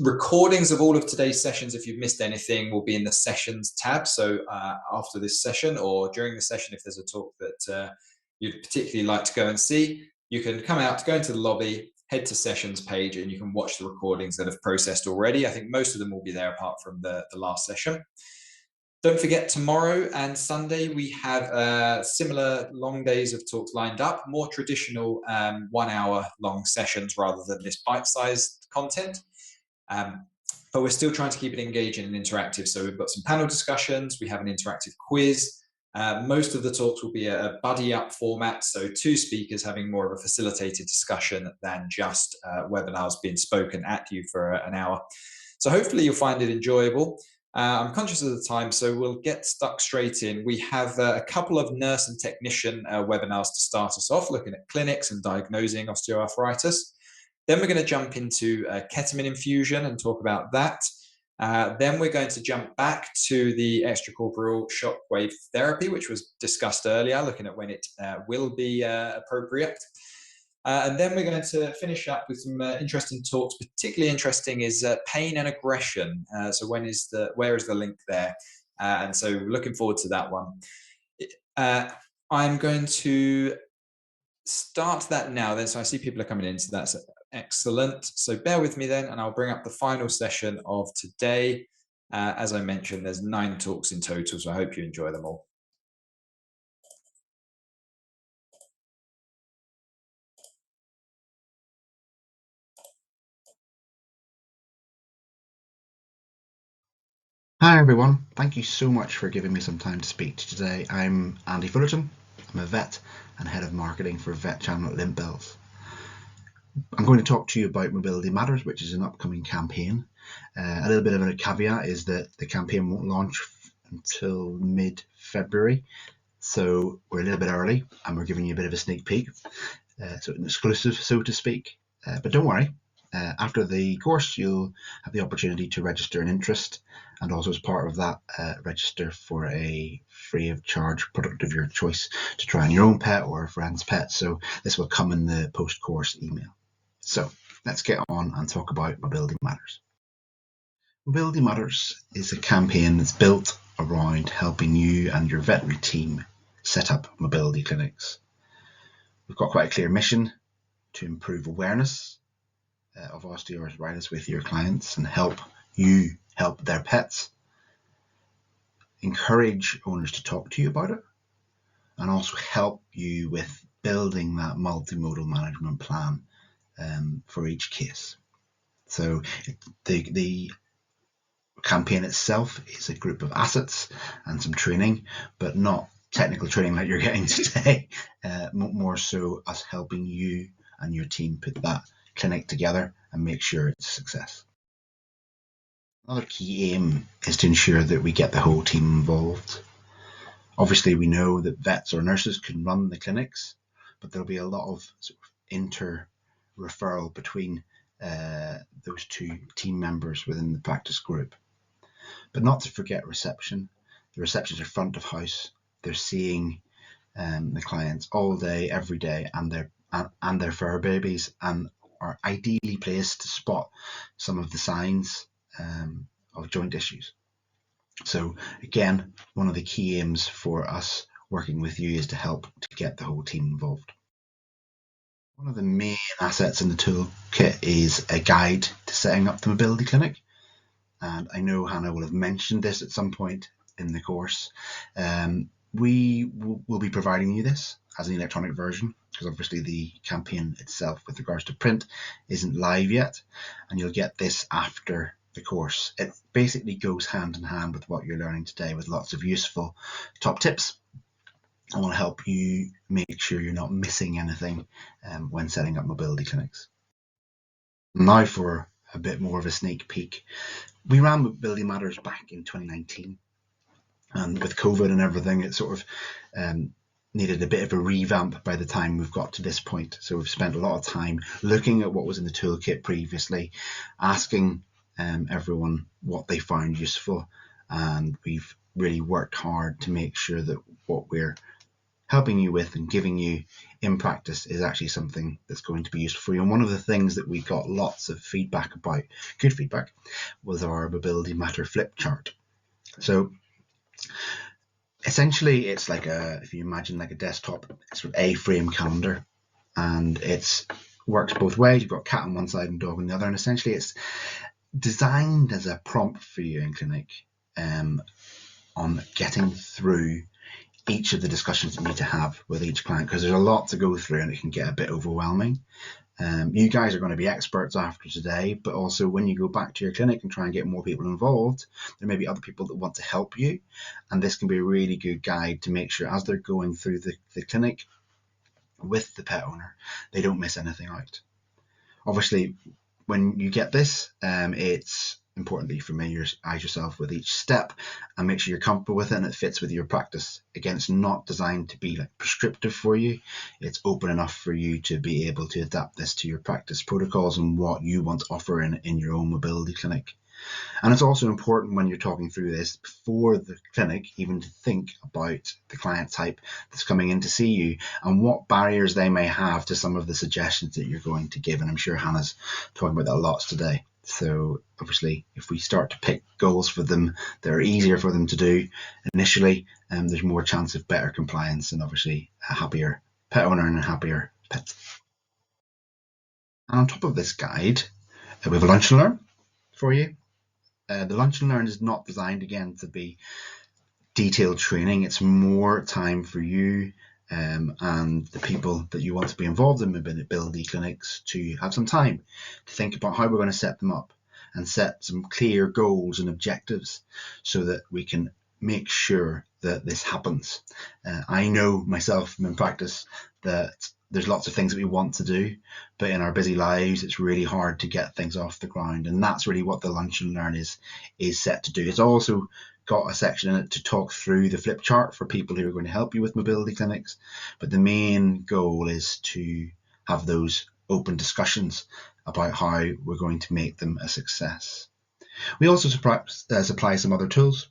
recordings of all of today's sessions, if you've missed anything, will be in the sessions tab. So after this session or during the session, if there's a talk that you'd particularly like to go and see, you can come out, go into the lobby, head to sessions page, and you can watch the recordings that have processed already. I think most of them will be there apart from the last session. Don't forget, tomorrow and Sunday, we have similar long days of talks lined up, more traditional 1 hour long sessions rather than this bite-sized content. But we're still trying to keep it engaging and interactive. So we've got some panel discussions, we have an interactive quiz. Most of the talks will be a buddy up format, so 2 speakers having more of a facilitated discussion than just webinars being spoken at you for an hour. So hopefully you'll find it enjoyable. I'm conscious of the time, so we'll get stuck straight in. We have a couple of nurse and technician webinars to start us off, looking at clinics and diagnosing osteoarthritis. Then we're going to jump into ketamine infusion and talk about that. Then we're going to jump back to the extracorporeal shockwave therapy, which was discussed earlier, looking at when it will be appropriate. And then we're going to finish up with some interesting talks. Particularly interesting is pain and aggression. So where is the link there? And so looking forward to that one. I'm going to start that now then. So I see people are coming in, so that's excellent. So bear with me then, and I'll bring up the final session of today. As I mentioned, there's 9 talks in total, so I hope you enjoy them all. Hi everyone, thank you so much for giving me some time to speak today. I'm Andy Fullerton, I'm a vet and head of marketing for Vet Channel at Limp Bells. I'm going to talk to you about Mobility Matters, which is an upcoming campaign. A little bit of a caveat is that the campaign won't launch until mid-February, so we're a little bit early and we're giving you a bit of a sneak peek, so an exclusive, so to speak. But don't worry, after the course you'll have the opportunity to register an interest, and also as part of that register for a free of charge product of your choice to try on your own pet or a friend's pet. So this will come in the post-course email. So let's get on and talk about Mobility Matters. Mobility Matters is a campaign that's built around helping you and your veterinary team set up mobility clinics. We've got quite a clear mission to improve awareness of osteoarthritis with your clients and help you help their pets, encourage owners to talk to you about it, and also help you with building that multimodal management plan for each case. So the campaign itself is a group of assets and some training, but not technical training like you're getting today, more so us helping you and your team put that clinic together and make sure it's a success. Another key aim is to ensure that we get the whole team involved. Obviously, we know that vets or nurses can run the clinics, but there'll be a lot of sort of inter-referral between those 2 team members within the practice group. But not to forget reception. The receptions are front of house. They're seeing the clients all day, every day, and their fur babies, and are ideally placed to spot some of the signs of joint issues. So again, one of the key aims for us working with you is to help to get the whole team involved. One of the main assets in the toolkit is a guide to setting up the mobility clinic. And I know Hannah will have mentioned this at some point in the course. We will be providing you this as an electronic version, because obviously the campaign itself with regards to print isn't live yet, and you'll get this after the course. It basically goes hand in hand with what you're learning today, with lots of useful top tips. I want to help you make sure you're not missing anything when setting up mobility clinics. Now for a bit more of a sneak peek. We ran Mobility Matters back in 2019, and with COVID and everything, it sort of needed a bit of a revamp by the time we've got to this point. So we've spent a lot of time looking at what was in the toolkit previously, asking everyone what they found useful, and we've really worked hard to make sure that what we're helping you with and giving you in practice is actually something that's going to be useful for you. And one of the things that we got lots of feedback about, good feedback, was our Mobility Matter flip chart. So essentially it's like if you imagine like a desktop sort of A-frame calendar, and it's works both ways. You've got cat on one side and dog on the other, and essentially it's designed as a prompt for you in clinic on getting through each of the discussions you need to have with each client, because there's a lot to go through and it can get a bit overwhelming. You guys are going to be experts after today, but also when you go back to your clinic and try and get more people involved, there may be other people that want to help you, and this can be a really good guide to make sure as they're going through the clinic with the pet owner, they don't miss anything out. Obviously, when you get this, it's important that you familiarize yourself with each step and make sure you're comfortable with it and it fits with your practice. Again, it's not designed to be like prescriptive for you. It's open enough for you to be able to adapt this to your practice protocols and what you want to offer in your own mobility clinic. And it's also important when you're talking through this before the clinic, even to think about the client type that's coming in to see you and what barriers they may have to some of the suggestions that you're going to give. And I'm sure Hannah's talking about that lots today. So obviously, if we start to pick goals for them that are easier for them to do initially, there's more chance of better compliance and obviously a happier pet owner and a happier pet. And on top of this guide, we have a lunch and learn for you. The lunch and learn is not designed again to be detailed training. It's more time for you and the people that you want to be involved in mobility clinics to have some time to think about how we're going to set them up and set some clear goals and objectives so that we can make sure that this happens. I know myself from in practice that there's lots of things that we want to do, but in our busy lives, it's really hard to get things off the ground. And that's really what the lunch and learn is set to do. It's also got a section in it to talk through the flip chart for people who are going to help you with mobility clinics. But the main goal is to have those open discussions about how we're going to make them a success. We also supply some other tools,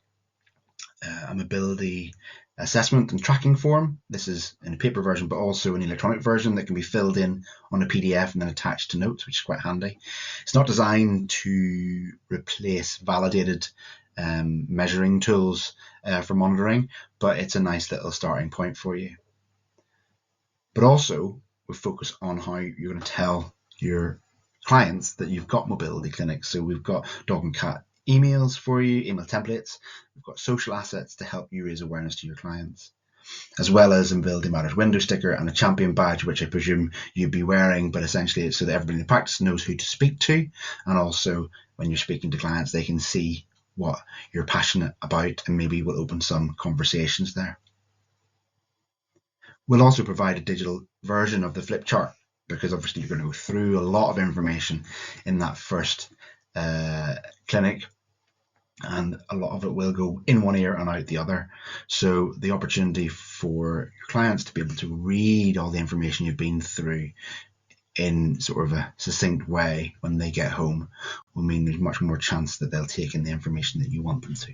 a mobility assessment and tracking form. This is in a paper version, but also an electronic version that can be filled in on a PDF and then attached to notes, which is quite handy. It's not designed to replace validated measuring tools for monitoring, but it's a nice little starting point for you. But also, we focus on how you're going to tell your clients that you've got mobility clinics. So we've got dog and cat emails for you, email templates. We've got social assets to help you raise awareness to your clients, as well as a Mobility Matters window sticker and a champion badge, which I presume you'd be wearing, but essentially it's so that everybody in the practice knows who to speak to. And also when you're speaking to clients, they can see what you're passionate about and maybe will open some conversations there. We'll also provide a digital version of the flip chart because obviously you're going to go through a lot of information in that first clinic, and a lot of it will go in one ear and out the other. So the opportunity for your clients to be able to read all the information you've been through in sort of a succinct way when they get home will mean there's much more chance that they'll take in the information that you want them to.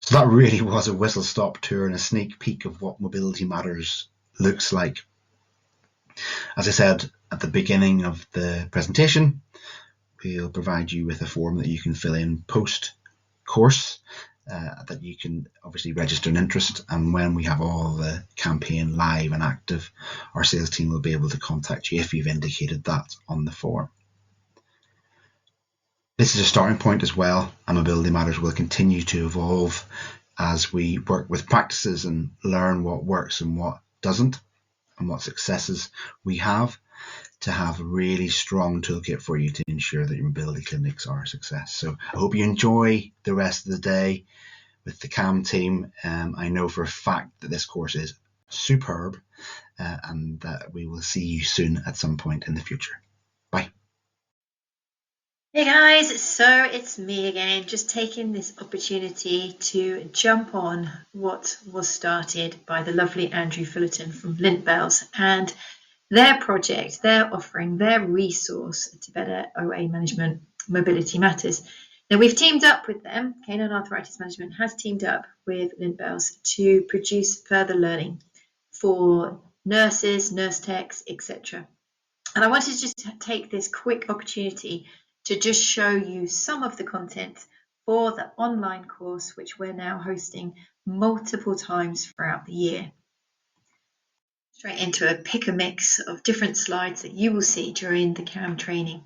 So that really was a whistle-stop tour and a sneak peek of what Mobility Matters looks like. As I said at the beginning of the presentation, we'll provide you with a form that you can fill in post-course that you can obviously register an interest, and when we have all the campaign live and active, our sales team will be able to contact you if you've indicated that on the form. This is a starting point as well, and Mobility Matters will continue to evolve as we work with practices and learn what works and what doesn't, and what successes we have, to have a really strong toolkit for you to ensure that your mobility clinics are a success. So I hope you enjoy the rest of the day with the CAM team. I know for a fact that this course is superb, and that we will see you soon at some point in the future. Bye. Hey guys, so it's me again, just taking this opportunity to jump on what was started by the lovely Andrew Fullerton from Lint Bells and their project, their offering, their resource to better OA management, Mobility Matters. Now, we've teamed up with them. Canine Arthritis Management has teamed up with Lindbells to produce further learning for nurses, nurse techs, etc. And I wanted to just take this quick opportunity to just show you some of the content for the online course, which we're now hosting multiple times throughout the year. Straight into a pick a mix of different slides that you will see during the CAM training.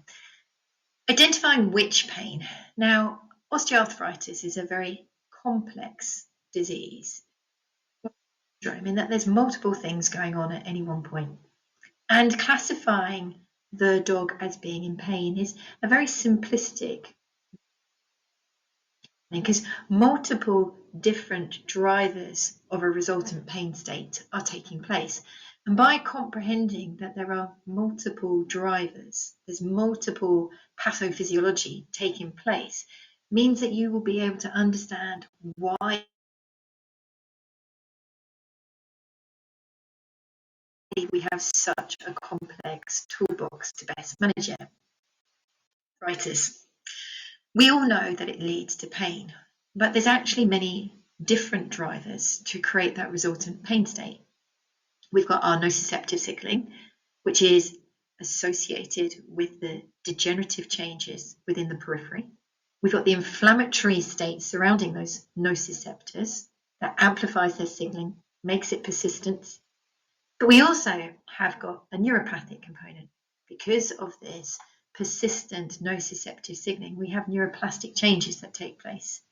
Identifying which pain. Now, osteoarthritis is a very complex disease. I mean that there's multiple things going on at any one point. And classifying the dog as being in pain is a very simplistic, because multiple different drivers of a resultant pain state are taking place. And by comprehending that there are multiple drivers, there's multiple pathophysiology taking place, means that you will be able to understand why we have such a complex toolbox to best manage it. Arthritis. We all know that it leads to pain, but there's actually many different drivers to create that resultant pain state. We've got our nociceptive signaling, which is associated with the degenerative changes within the periphery. We've got the inflammatory state surrounding those nociceptors that amplifies their signaling, makes it persistent. But we also have got a neuropathic component. Because of this persistent nociceptive signaling, we have neuroplastic changes that take place.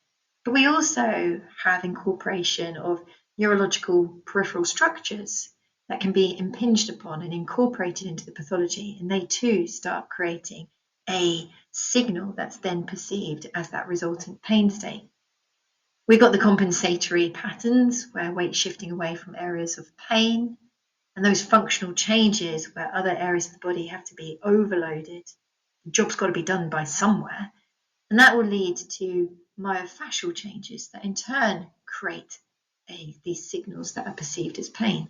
But we also have incorporation of neurological peripheral structures that can be impinged upon and incorporated into the pathology, and they too start creating a signal that's then perceived as that resultant pain state. We've got the compensatory patterns where weight shifting away from areas of pain, and those functional changes where other areas of the body have to be overloaded. The job's got to be done by somewhere, and that will lead to myofascial changes that in turn create these signals that are perceived as pain.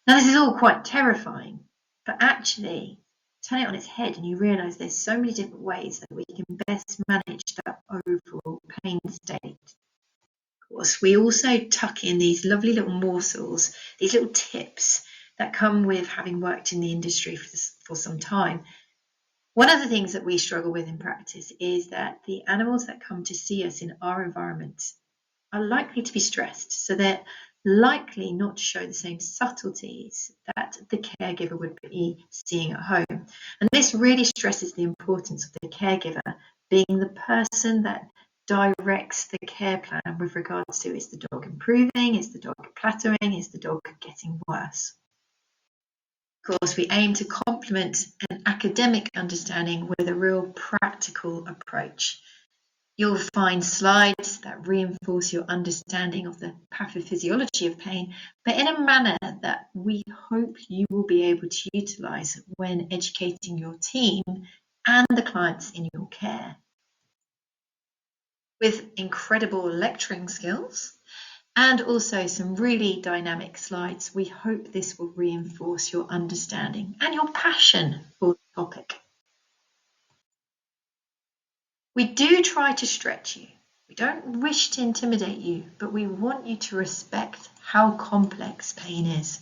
Now, this is all quite terrifying, but actually turn it on its head and you realise there's so many different ways that we can best manage that overall pain state. Of course, we also tuck in these lovely little morsels, these little tips that come with having worked in the industry for some time. One of the things that we struggle with in practice is that the animals that come to see us in our environment are likely to be stressed, so they're likely not to show the same subtleties that the caregiver would be seeing at home. And this really stresses the importance of the caregiver being the person that directs the care plan with regards to, is the dog improving, is the dog plateauing, is the dog getting worse? Of course, we aim to complement an academic understanding with a real practical approach. You'll find slides that reinforce your understanding of the pathophysiology of pain, but in a manner that we hope you will be able to utilise when educating your team and the clients in your care. With incredible lecturing skills and also some really dynamic slides, we hope this will reinforce your understanding and your passion for the topic. We do try to stretch you. We don't wish to intimidate you, but we want you to respect how complex pain is,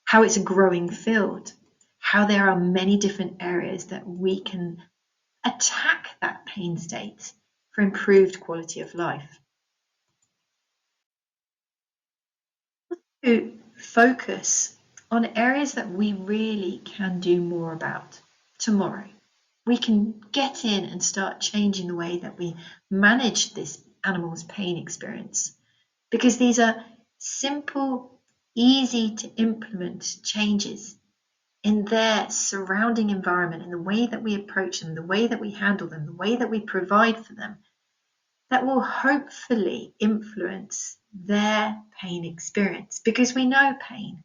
how it's a growing field, how there are many different areas that we can attack that pain state for improved quality of life. To focus on areas that we really can do more about tomorrow. We can get in and start changing the way that we manage this animal's pain experience, because these are simple, easy to implement changes in their surrounding environment, in the way that we approach them, the way that we handle them, the way that we provide for them, that will hopefully influence their pain experience. Because we know pain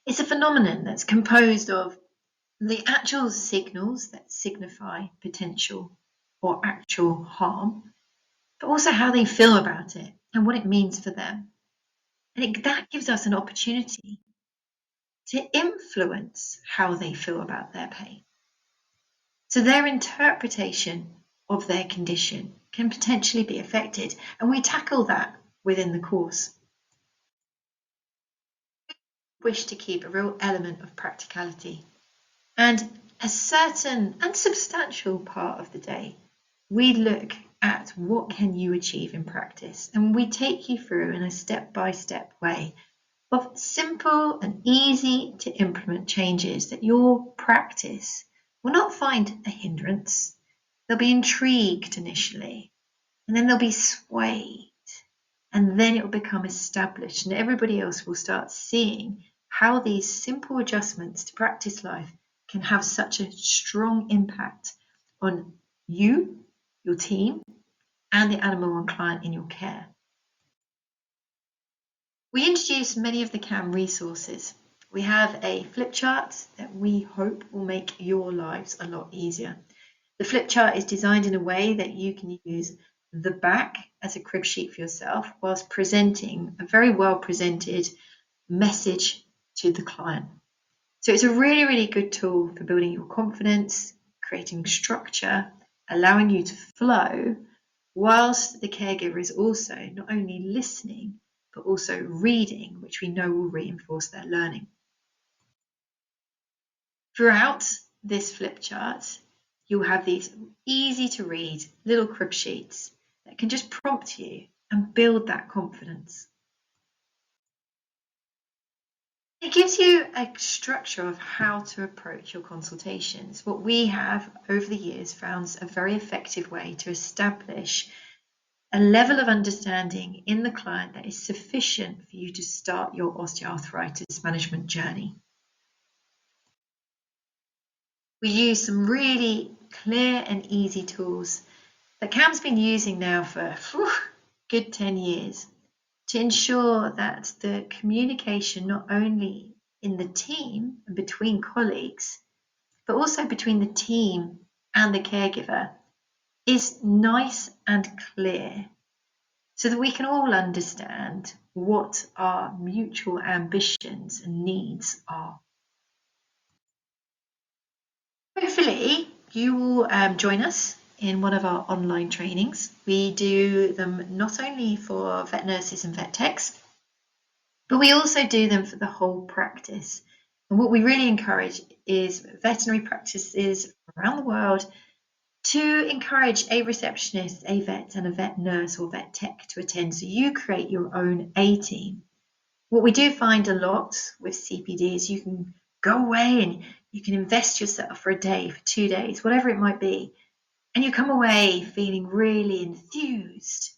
is a phenomenon that's composed of the actual signals that signify potential or actual harm, but also how they feel about it and what it means for them. And that gives us an opportunity to influence how they feel about their pain. So their interpretation of their condition can potentially be affected, and we tackle that within the course. We wish to keep a real element of practicality, and a certain and substantial part of the day we look at what can you achieve in practice, and we take you through in a step-by-step way of simple and easy to implement changes that your practice will not find a hindrance. They'll be intrigued initially, and then they'll be swayed, and then it will become established, and everybody else will start seeing how these simple adjustments to practice life can have such a strong impact on you, your team, and the animal and client in your care. We introduce many of the CAM resources. We have a flip chart that we hope will make your lives a lot easier. The flip chart is designed in a way that you can use the back as a crib sheet for yourself whilst presenting a very well presented message to the client. So it's a really, really good tool for building your confidence, creating structure, allowing you to flow, whilst the caregiver is also not only listening, but also reading, which we know will reinforce their learning. Throughout this flip chart, you'll have these easy to read little crib sheets that can just prompt you and build that confidence. It gives you a structure of how to approach your consultations. What we have over the years found a very effective way to establish a level of understanding in the client that is sufficient for you to start your osteoarthritis management journey. We use some really clear and easy tools that CAM's been using now for good 10 years to ensure that the communication not only in the team and between colleagues, but also between the team and the caregiver is nice and clear, so that we can all understand what our mutual ambitions and needs are. Hopefully, you will join us in one of our online trainings. We do them not only for vet nurses and vet techs, but we also do them for the whole practice. And what we really encourage is veterinary practices around the world to encourage a receptionist, a vet, and a vet nurse or vet tech to attend, so you create your own A team. What we do find a lot with CPD is you can go away and you can invest yourself for a day, for 2 days, whatever it might be, and you come away feeling really enthused,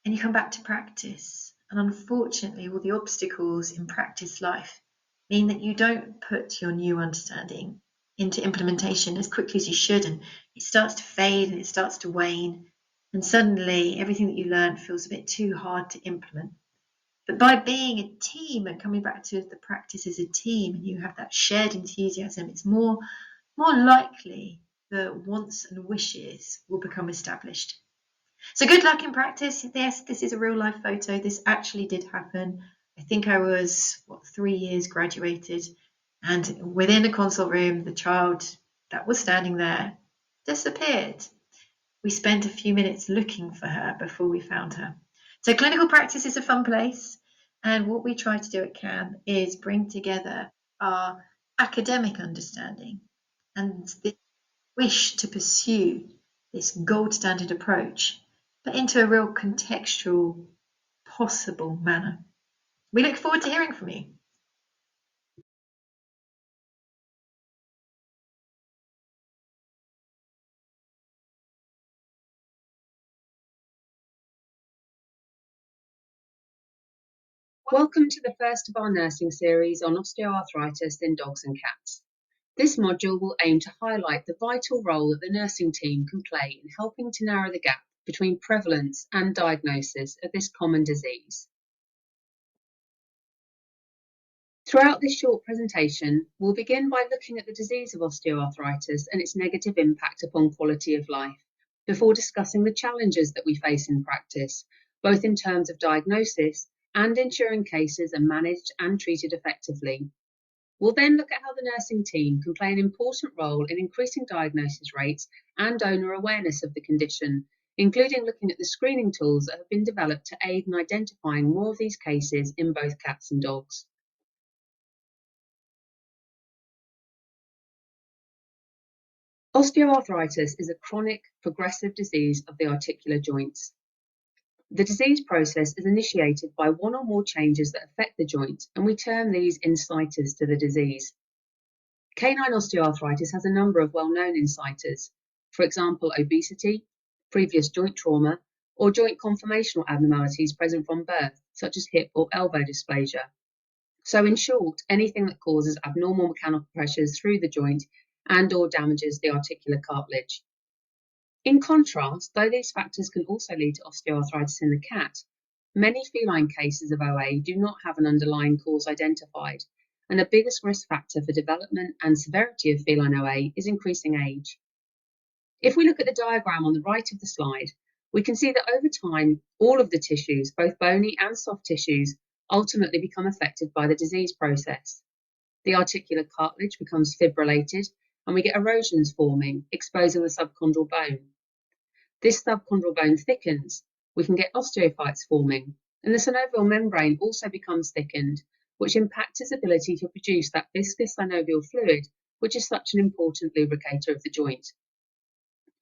and you come back to practice. And unfortunately, all the obstacles in practice life mean that you don't put your new understanding into implementation as quickly as you should, and it starts to fade and it starts to wane, and suddenly everything that you learned feels a bit too hard to implement. But by being a team and coming back to the practice as a team, and you have that shared enthusiasm, it's more likely that wants and wishes will become established. So good luck in practice. Yes, this is a real life photo. This actually did happen. I think I was 3 years graduated, and within a consult room, the child that was standing there disappeared. We spent a few minutes looking for her before we found her. So clinical practice is a fun place, and what we try to do at CAM is bring together our academic understanding and the wish to pursue this gold standard approach, but into a real contextual, possible manner. We look forward to hearing from you. Welcome to the first of our nursing series on osteoarthritis in dogs and cats. This module will aim to highlight the vital role that the nursing team can play in helping to narrow the gap between prevalence and diagnosis of this common disease. Throughout this short presentation, we'll begin by looking at the disease of osteoarthritis and its negative impact upon quality of life, before discussing the challenges that we face in practice, both in terms of diagnosis and ensuring cases are managed and treated effectively. We'll then look at how the nursing team can play an important role in increasing diagnosis rates and owner awareness of the condition, including looking at the screening tools that have been developed to aid in identifying more of these cases in both cats and dogs. Osteoarthritis is a chronic, progressive disease of the articular joints. The disease process is initiated by one or more changes that affect the joint, and we term these inciters to the disease. Canine osteoarthritis has a number of well-known inciters, for example, obesity, previous joint trauma, or joint conformational abnormalities present from birth, such as hip or elbow dysplasia. So in short, anything that causes abnormal mechanical pressures through the joint and/or damages the articular cartilage. In contrast, though these factors can also lead to osteoarthritis in the cat, many feline cases of OA do not have an underlying cause identified, and the biggest risk factor for development and severity of feline OA is increasing age. If we look at the diagram on the right of the slide, we can see that over time, all of the tissues, both bony and soft tissues, ultimately become affected by the disease process. The articular cartilage becomes fibrillated, and we get erosions forming, exposing the subchondral bone. This subchondral bone thickens, we can get osteophytes forming, and the synovial membrane also becomes thickened, which impacts its ability to produce that viscous synovial fluid, which is such an important lubricator of the joint.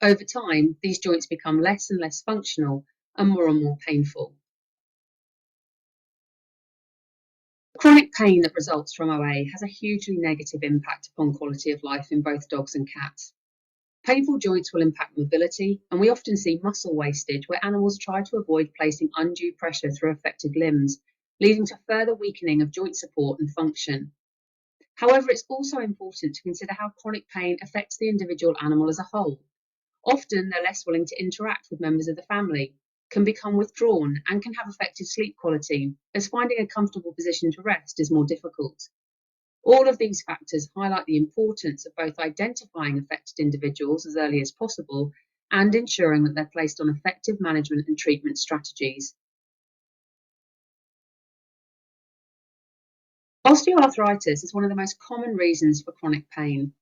Over time, these joints become less and less functional and more painful. Chronic pain that results from OA has a hugely negative impact upon quality of life in both dogs and cats. Painful joints will impact mobility, and we often see muscle wastage where animals try to avoid placing undue pressure through affected limbs, leading to further weakening of joint support and function. However, it's also important to consider how chronic pain affects the individual animal as a whole. Often, they're less willing to interact with members of the family, can become withdrawn, and can have affected sleep quality, as finding a comfortable position to rest is more difficult. All of these factors highlight the importance of both identifying affected individuals as early as possible and ensuring that they're placed on effective management and treatment strategies. Osteoarthritis is one of the most common reasons for chronic pain.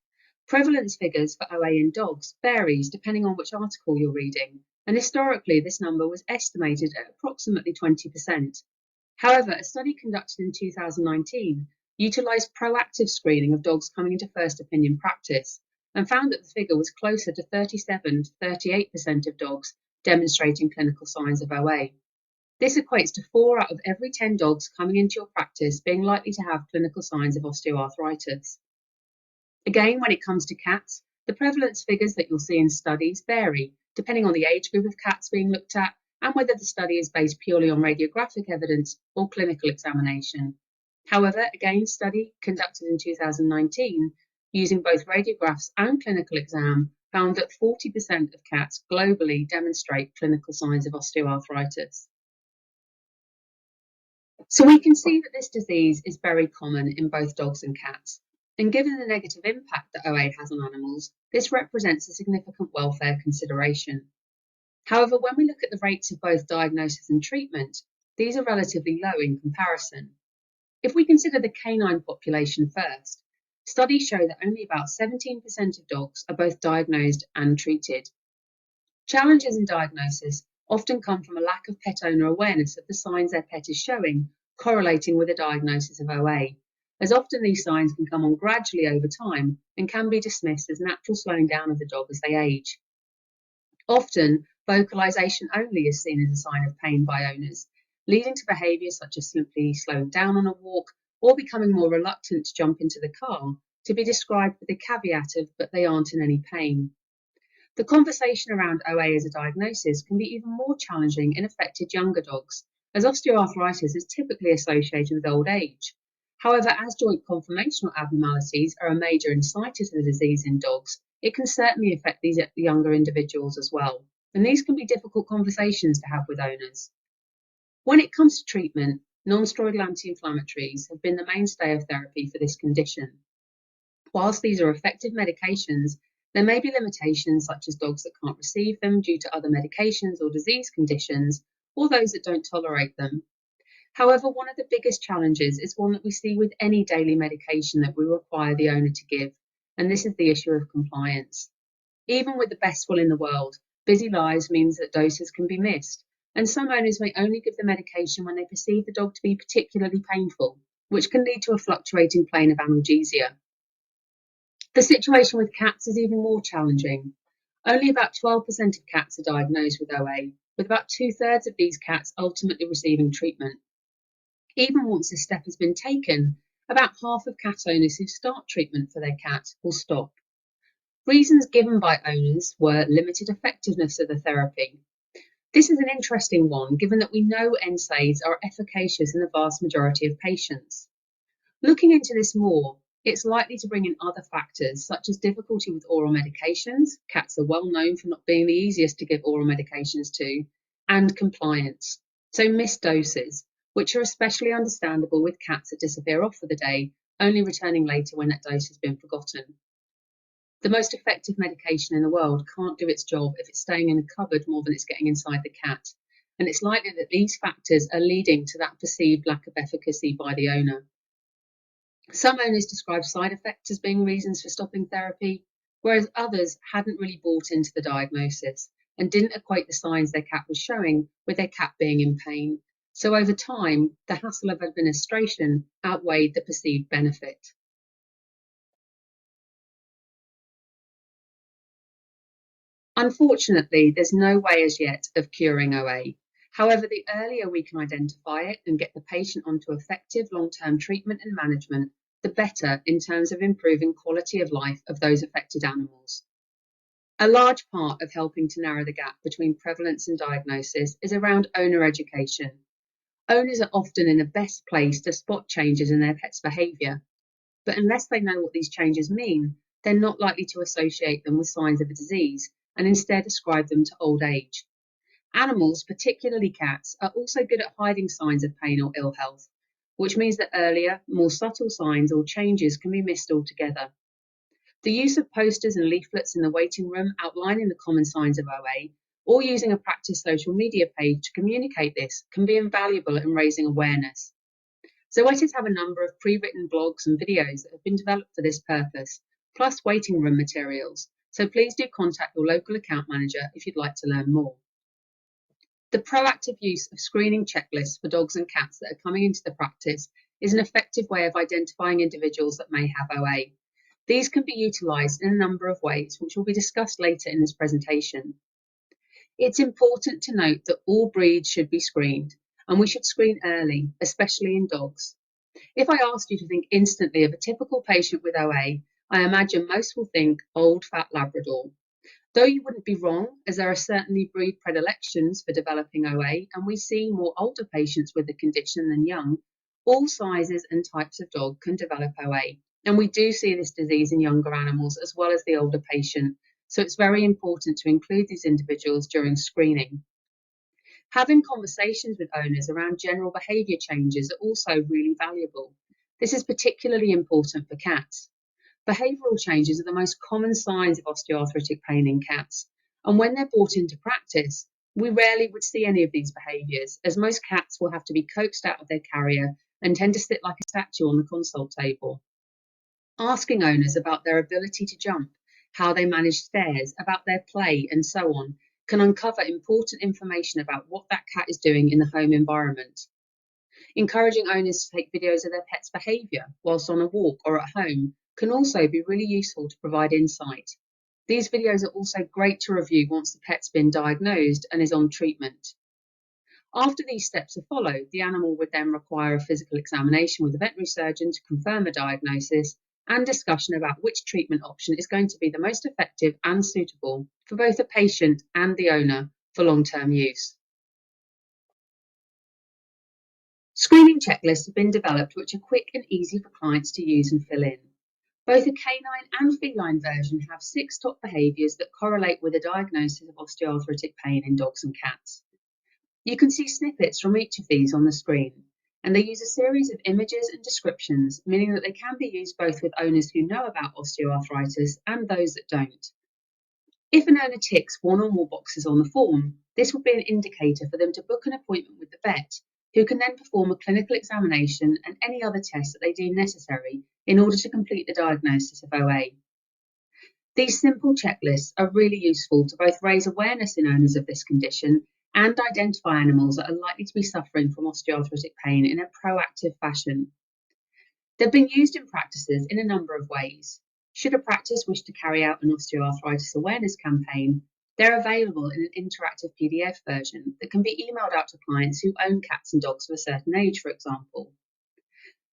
Prevalence figures for OA in dogs varies depending on which article you're reading, and historically this number was estimated at approximately 20%. However, a study conducted in 2019 utilised proactive screening of dogs coming into first opinion practice and found that the figure was closer to 37 to 38% of dogs demonstrating clinical signs of OA. This equates to 4 out of every 10 dogs coming into your practice being likely to have clinical signs of osteoarthritis. Again, when it comes to cats, the prevalence figures that you'll see in studies vary depending on the age group of cats being looked at and whether the study is based purely on radiographic evidence or clinical examination. However, again, a study conducted in 2019 using both radiographs and clinical exam found that 40% of cats globally demonstrate clinical signs of osteoarthritis. So we can see that this disease is very common in both dogs and cats. And given the negative impact that OA has on animals, this represents a significant welfare consideration. However, when we look at the rates of both diagnosis and treatment, these are relatively low in comparison. If we consider the canine population first, studies show that only about 17% of dogs are both diagnosed and treated. Challenges in diagnosis often come from a lack of pet owner awareness of the signs their pet is showing, correlating with a diagnosis of OA, as often these signs can come on gradually over time and can be dismissed as natural slowing down of the dog as they age. Often, vocalization only is seen as a sign of pain by owners, leading to behaviours such as simply slowing down on a walk or becoming more reluctant to jump into the car, to be described with the caveat of, but they aren't in any pain. The conversation around OA as a diagnosis can be even more challenging in affected younger dogs, as osteoarthritis is typically associated with old age. However, as joint conformational abnormalities are a major inciter to the disease in dogs, it can certainly affect these younger individuals as well, and these can be difficult conversations to have with owners. When it comes to treatment, non-steroidal anti-inflammatories have been the mainstay of therapy for this condition. Whilst these are effective medications, there may be limitations such as dogs that can't receive them due to other medications or disease conditions, or those that don't tolerate them. However, one of the biggest challenges is one that we see with any daily medication that we require the owner to give, and this is the issue of compliance. Even with the best will in the world, busy lives means that doses can be missed, and some owners may only give the medication when they perceive the dog to be particularly painful, which can lead to a fluctuating plane of analgesia. The situation with cats is even more challenging. Only about 12% of cats are diagnosed with OA, with about 2/3 of these cats ultimately receiving treatment. Even once this step has been taken, about half of cat owners who start treatment for their cat will stop. Reasons given by owners were limited effectiveness of the therapy. This is an interesting one, given that we know NSAIDs are efficacious in the vast majority of patients. Looking into this more, it's likely to bring in other factors, such as difficulty with oral medications. Cats are well known for not being the easiest to give oral medications to, and compliance. So missed doses, which are especially understandable with cats that disappear off for the day, only returning later when that dose has been forgotten. The most effective medication in the world can't do its job if it's staying in a cupboard more than it's getting inside the cat, and it's likely that these factors are leading to that perceived lack of efficacy by the owner. Some owners describe side effects as being reasons for stopping therapy, whereas others hadn't really bought into the diagnosis and didn't equate the signs their cat was showing with their cat being in pain. So over time, the hassle of administration outweighed the perceived benefit. Unfortunately, there's no way as yet of curing OA. However, the earlier we can identify it and get the patient onto effective long-term treatment and management, the better in terms of improving quality of life of those affected animals. A large part of helping to narrow the gap between prevalence and diagnosis is around owner education. Owners are often in the best place to spot changes in their pet's behaviour, but unless they know what these changes mean, they're not likely to associate them with signs of a disease and instead ascribe them to old age. Animals, particularly cats, are also good at hiding signs of pain or ill health, which means that earlier, more subtle signs or changes can be missed altogether. The use of posters and leaflets in the waiting room outlining the common signs of OA, or using a practice social media page to communicate this, can be invaluable in raising awareness. Zoetis have a number of pre-written blogs and videos that have been developed for this purpose, plus waiting room materials, so please do contact your local account manager if you'd like to learn more. The proactive use of screening checklists for dogs and cats that are coming into the practice is an effective way of identifying individuals that may have OA. These can be utilised in a number of ways, which will be discussed later in this presentation. It's important to note that all breeds should be screened, and we should screen early, especially in dogs. If I asked you to think instantly of a typical patient with OA, I imagine most will think old fat Labrador. Though you wouldn't be wrong, as there are certainly breed predilections for developing OA, and we see more older patients with the condition than young, all sizes and types of dog can develop OA. And we do see this disease in younger animals as well as the older patient, so it's very important to include these individuals during screening. Having conversations with owners around general behaviour changes are also really valuable. This is particularly important for cats. Behavioural changes are the most common signs of osteoarthritic pain in cats, and when they're brought into practice, we rarely would see any of these behaviours, as most cats will have to be coaxed out of their carrier and tend to sit like a statue on the consult table. Asking owners about their ability to jump, how they manage stairs, about their play, and so on, can uncover important information about what that cat is doing in the home environment. Encouraging owners to take videos of their pet's behaviour whilst on a walk or at home can also be really useful to provide insight. These videos are also great to review once the pet's been diagnosed and is on treatment. After these steps are followed, the animal would then require a physical examination with a veterinary surgeon to confirm a diagnosis and discussion about which treatment option is going to be the most effective and suitable for both the patient and the owner for long-term use. Screening checklists have been developed which are quick and easy for clients to use and fill in. Both a canine and feline version have 6 top behaviours that correlate with a diagnosis of osteoarthritic pain in dogs and cats. You can see snippets from each of these on the screen, and they use a series of images and descriptions, meaning that they can be used both with owners who know about osteoarthritis and those that don't. If an owner ticks one or more boxes on the form, this would be an indicator for them to book an appointment with the vet, who can then perform a clinical examination and any other tests that they deem necessary in order to complete the diagnosis of OA. These simple checklists are really useful to both raise awareness in owners of this condition and identify animals that are likely to be suffering from osteoarthritic pain in a proactive fashion. They've been used in practices in a number of ways. Should a practice wish to carry out an osteoarthritis awareness campaign, they're available in an interactive PDF version that can be emailed out to clients who own cats and dogs of a certain age, for example.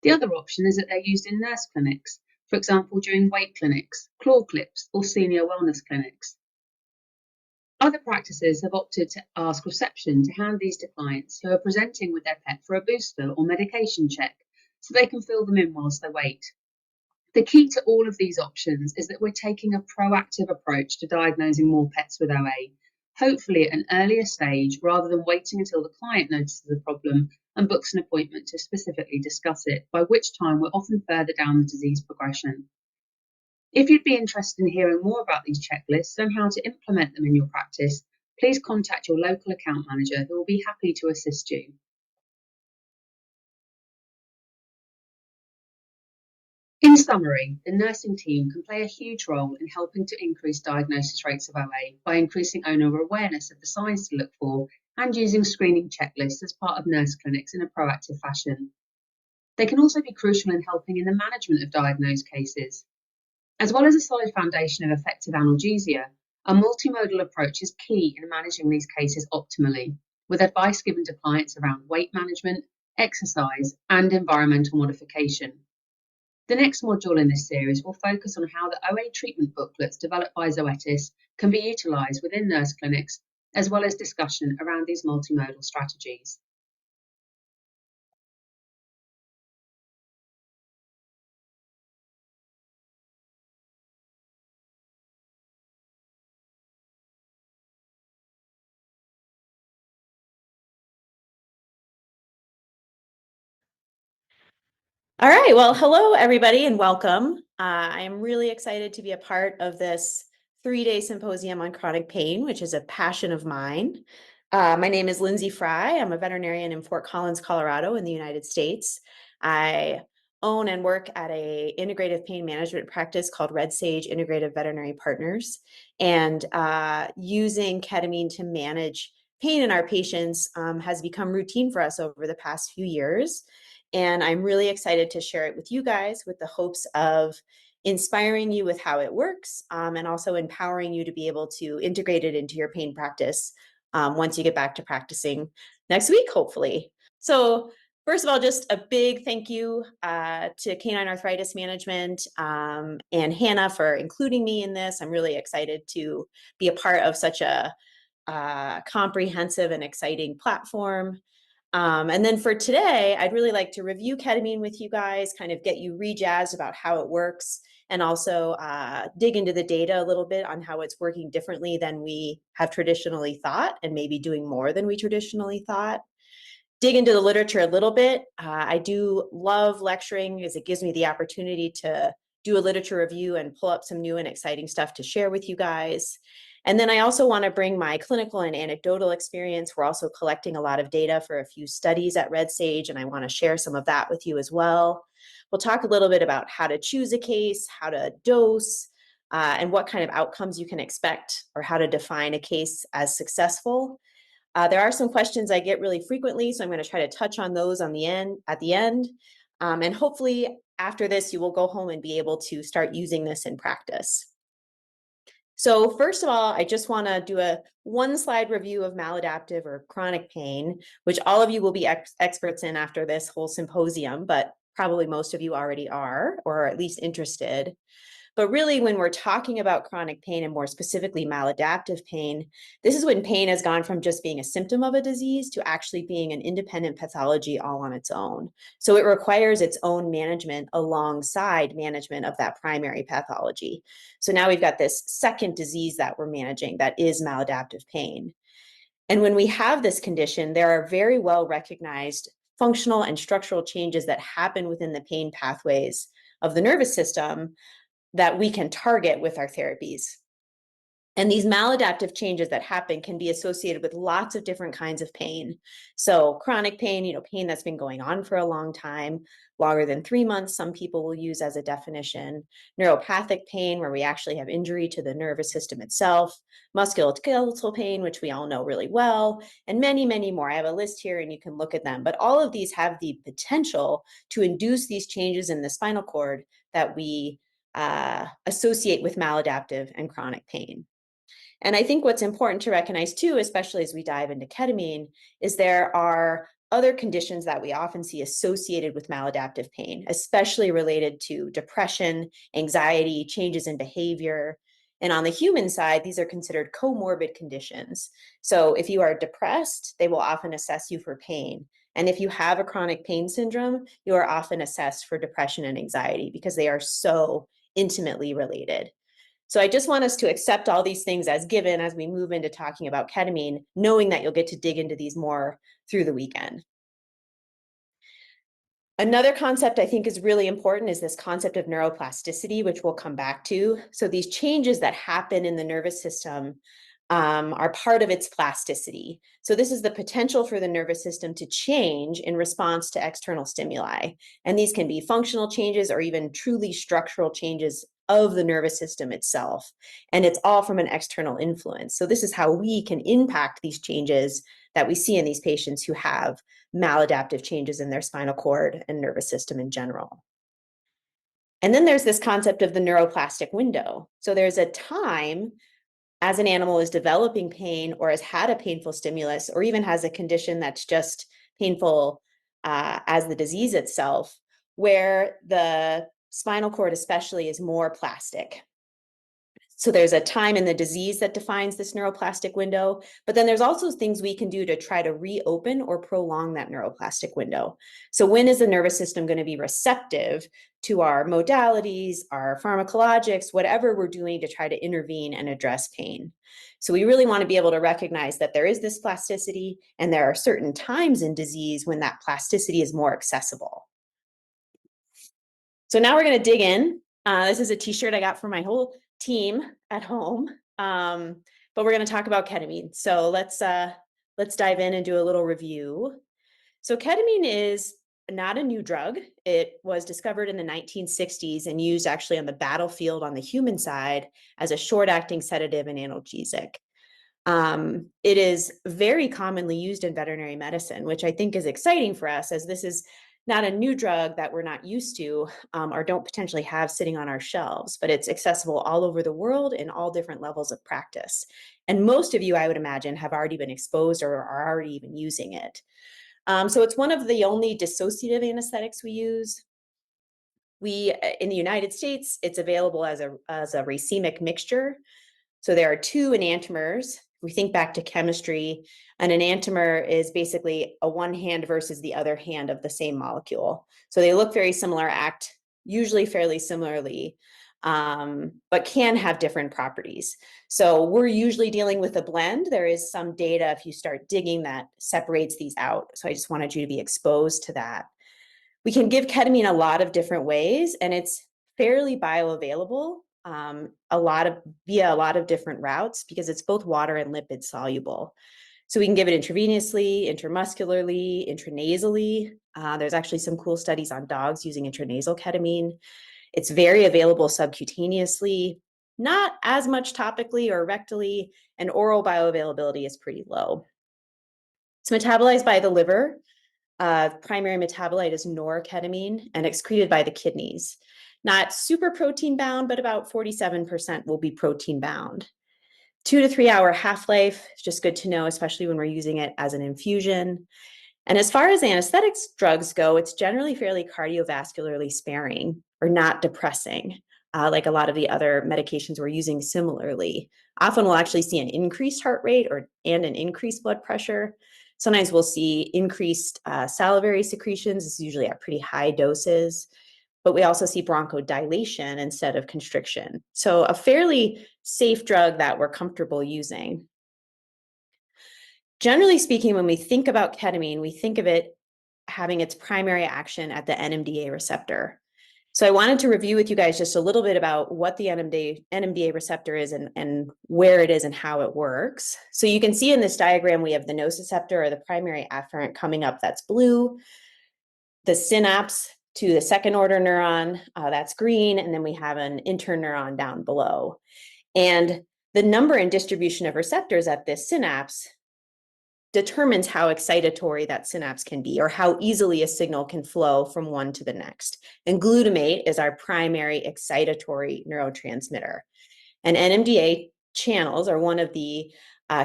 The other option is that they're used in nurse clinics, for example, during weight clinics, claw clips, or senior wellness clinics. Other practices have opted to ask reception to hand these to clients who are presenting with their pet for a booster or medication check, so they can fill them in whilst they wait. The key to all of these options is that we're taking a proactive approach to diagnosing more pets with OA, hopefully at an earlier stage rather than waiting until the client notices the problem and books an appointment to specifically discuss it, by which time we're often further down the disease progression. If you'd be interested in hearing more about these checklists and how to implement them in your practice, please contact your local account manager who will be happy to assist you. In summary, the nursing team can play a huge role in helping to increase diagnosis rates of OA by increasing owner awareness of the signs to look for and using screening checklists as part of nurse clinics in a proactive fashion. They can also be crucial in helping in the management of diagnosed cases. As well as a solid foundation of effective analgesia, a multimodal approach is key in managing these cases optimally, with advice given to clients around weight management, exercise, and environmental modification. The next module in this series will focus on how the OA treatment booklets developed by Zoetis can be utilised within nurse clinics, as well as discussion around these multimodal strategies. All right, well, hello everybody and welcome. I am really excited to be a part of this 3-day symposium on chronic pain, which is a passion of mine. My name is Lindsay Fry. I'm a veterinarian in Fort Collins, Colorado in the United States. I own and work at a integrative pain management practice called Red Sage Integrative Veterinary Partners. And using ketamine to manage pain in our patients has become routine for us over the past few years. And I'm really excited to share it with you guys with the hopes of inspiring you with how it works and also empowering you to be able to integrate it into your pain practice once you get back to practicing next week, hopefully. So first of all, just a big thank you to Canine Arthritis Management and Hannah for including me in this. I'm really excited to be a part of such a comprehensive and exciting platform. And then for today, I'd really like to review ketamine with you guys, kind of get you re-jazzed about how it works, and also dig into the data a little bit on how it's working differently than we have traditionally thought, and maybe doing more than we traditionally thought. Dig into the literature a little bit. I do love lecturing as it gives me the opportunity to do a literature review and pull up some new and exciting stuff to share with you guys. And then I also want to bring my clinical and anecdotal experience. We're also collecting a lot of data for a few studies at Red Sage, and I want to share some of that with you as well. We'll talk a little bit about how to choose a case, how to dose, and what kind of outcomes you can expect, or how to define a case as successful. There are some questions I get really frequently, so I'm going to try to touch on those at the end. And hopefully after this, you will go home and be able to start using this in practice. So first of all, I just want to do a one-slide review of maladaptive or chronic pain, which all of you will be experts in after this whole symposium, but probably most of you already are, or are at least interested. But really, when we're talking about chronic pain, and more specifically maladaptive pain, this is when pain has gone from just being a symptom of a disease to actually being an independent pathology all on its own. So it requires its own management alongside management of that primary pathology. So now we've got this second disease that we're managing that is maladaptive pain. And when we have this condition, there are very well recognized functional and structural changes that happen within the pain pathways of the nervous system that we can target with our therapies. And these maladaptive changes that happen can be associated with lots of different kinds of pain. So chronic pain, pain that's been going on for a long time, longer than 3 months, some people will use as a definition. Neuropathic pain, where we actually have injury to the nervous system itself. Musculoskeletal pain, which we all know really well, and many, many more. I have a list here and you can look at them. But all of these have the potential to induce these changes in the spinal cord that we associate with maladaptive and chronic pain. And I think what's important to recognize too, especially as we dive into ketamine, is there are other conditions that we often see associated with maladaptive pain, especially related to depression, anxiety, changes in behavior. And on the human side, these are considered comorbid conditions. So if you are depressed, they will often assess you for pain. And if you have a chronic pain syndrome, you are often assessed for depression and anxiety because they are so intimately related. So I just want us to accept all these things as given as we move into talking about ketamine, knowing that you'll get to dig into these more through the weekend. Another concept I think is really important is this concept of neuroplasticity, which we'll come back to. So these changes that happen in the nervous system are part of its plasticity. So this is the potential for the nervous system to change in response to external stimuli. And these can be functional changes or even truly structural changes of the nervous system itself. And it's all from an external influence. So this is how we can impact these changes that we see in these patients who have maladaptive changes in their spinal cord and nervous system in general. And then there's this concept of the neuroplastic window. So there's a time as an animal is developing pain or has had a painful stimulus or even has a condition that's just painful as the disease itself, where the spinal cord especially is more plastic. So there's a time in the disease that defines this neuroplastic window, but then there's also things we can do to try to reopen or prolong that neuroplastic window. So when is the nervous system going to be receptive to our modalities, our pharmacologics, whatever we're doing to try to intervene and address pain? So we really want to be able to recognize that there is this plasticity, and there are certain times in disease when that plasticity is more accessible. So now we're going to dig in. This is a t-shirt I got for my whole team at home, but we're going to talk about ketamine. So let's dive in and do a little review. So ketamine is not a new drug. It was discovered in the 1960s and used actually on the battlefield on the human side as a short-acting sedative and analgesic. It is very commonly used in veterinary medicine, which I think is exciting for us, as this is not a new drug that we're not used to or don't potentially have sitting on our shelves, but it's accessible all over the world in all different levels of practice. And most of you, I would imagine, have already been exposed or are already even using it. So it's one of the only dissociative anesthetics we use. In the United States, it's available as a racemic mixture. So there are two enantiomers. We think back to chemistry. An enantiomer is basically a one hand versus the other hand of the same molecule. So they look very similar, act usually fairly similarly, but can have different properties. So we're usually dealing with a blend. There is some data, if you start digging, that separates these out. So I just wanted you to be exposed to that. We can give ketamine a lot of different ways, and it's fairly bioavailable via a lot of different routes because it's both water and lipid soluble. So we can give it intravenously, intramuscularly, intranasally. There's actually some cool studies on dogs using intranasal ketamine. It's very available subcutaneously, not as much topically or rectally, and oral bioavailability is pretty low. It's metabolized by the liver. Primary metabolite is norketamine and excreted by the kidneys. Not super protein bound, but about 47% will be protein bound. 2 to 3 hour half-life, just good to know, especially when we're using it as an infusion. And as far as anesthetics drugs go, it's generally fairly cardiovascularly sparing or not depressing, like a lot of the other medications we're using similarly. Often we'll actually see an increased heart rate and an increased blood pressure. Sometimes we'll see increased salivary secretions. It's usually at pretty high doses, but we also see bronchodilation instead of constriction. So a fairly safe drug that we're comfortable using. Generally speaking, when we think about ketamine, we think of it having its primary action at the NMDA receptor. So I wanted to review with you guys just a little bit about what the NMDA receptor is and where it is and how it works. So you can see in this diagram, we have the nociceptor, or the primary afferent, coming up, that's blue. The synapse to the second order neuron, that's green. And then we have an interneuron down below. And the number and distribution of receptors at this synapse determines how excitatory that synapse can be, or how easily a signal can flow from one to the next. And glutamate is our primary excitatory neurotransmitter. And NMDA channels are one of the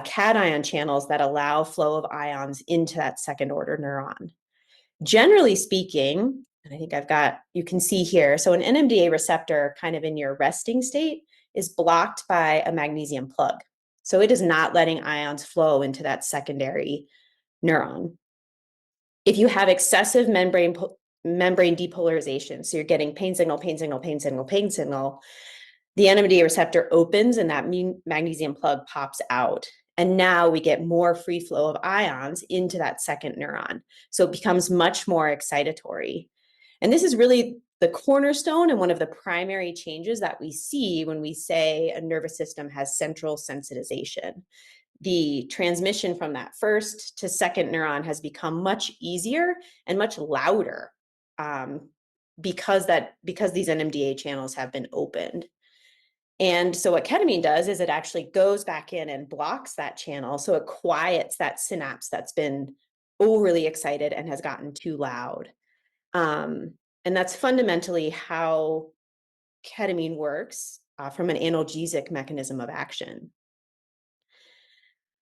cation channels that allow flow of ions into that second order neuron. Generally speaking, and I think you can see here, so an NMDA receptor kind of in your resting state is blocked by a magnesium plug. So it is not letting ions flow into that secondary neuron. If you have excessive membrane depolarization, so you're getting pain signal, pain signal, pain signal, pain signal, the NMDA receptor opens and that magnesium plug pops out. And now we get more free flow of ions into that second neuron. So it becomes much more excitatory. And this is really the cornerstone and one of the primary changes that we see when we say a nervous system has central sensitization. The transmission from that first to second neuron has become much easier and much louder because these NMDA channels have been opened. And so what ketamine does is it actually goes back in and blocks that channel. So it quiets that synapse that's been overly excited and has gotten too loud. And that's fundamentally how ketamine works from an analgesic mechanism of action.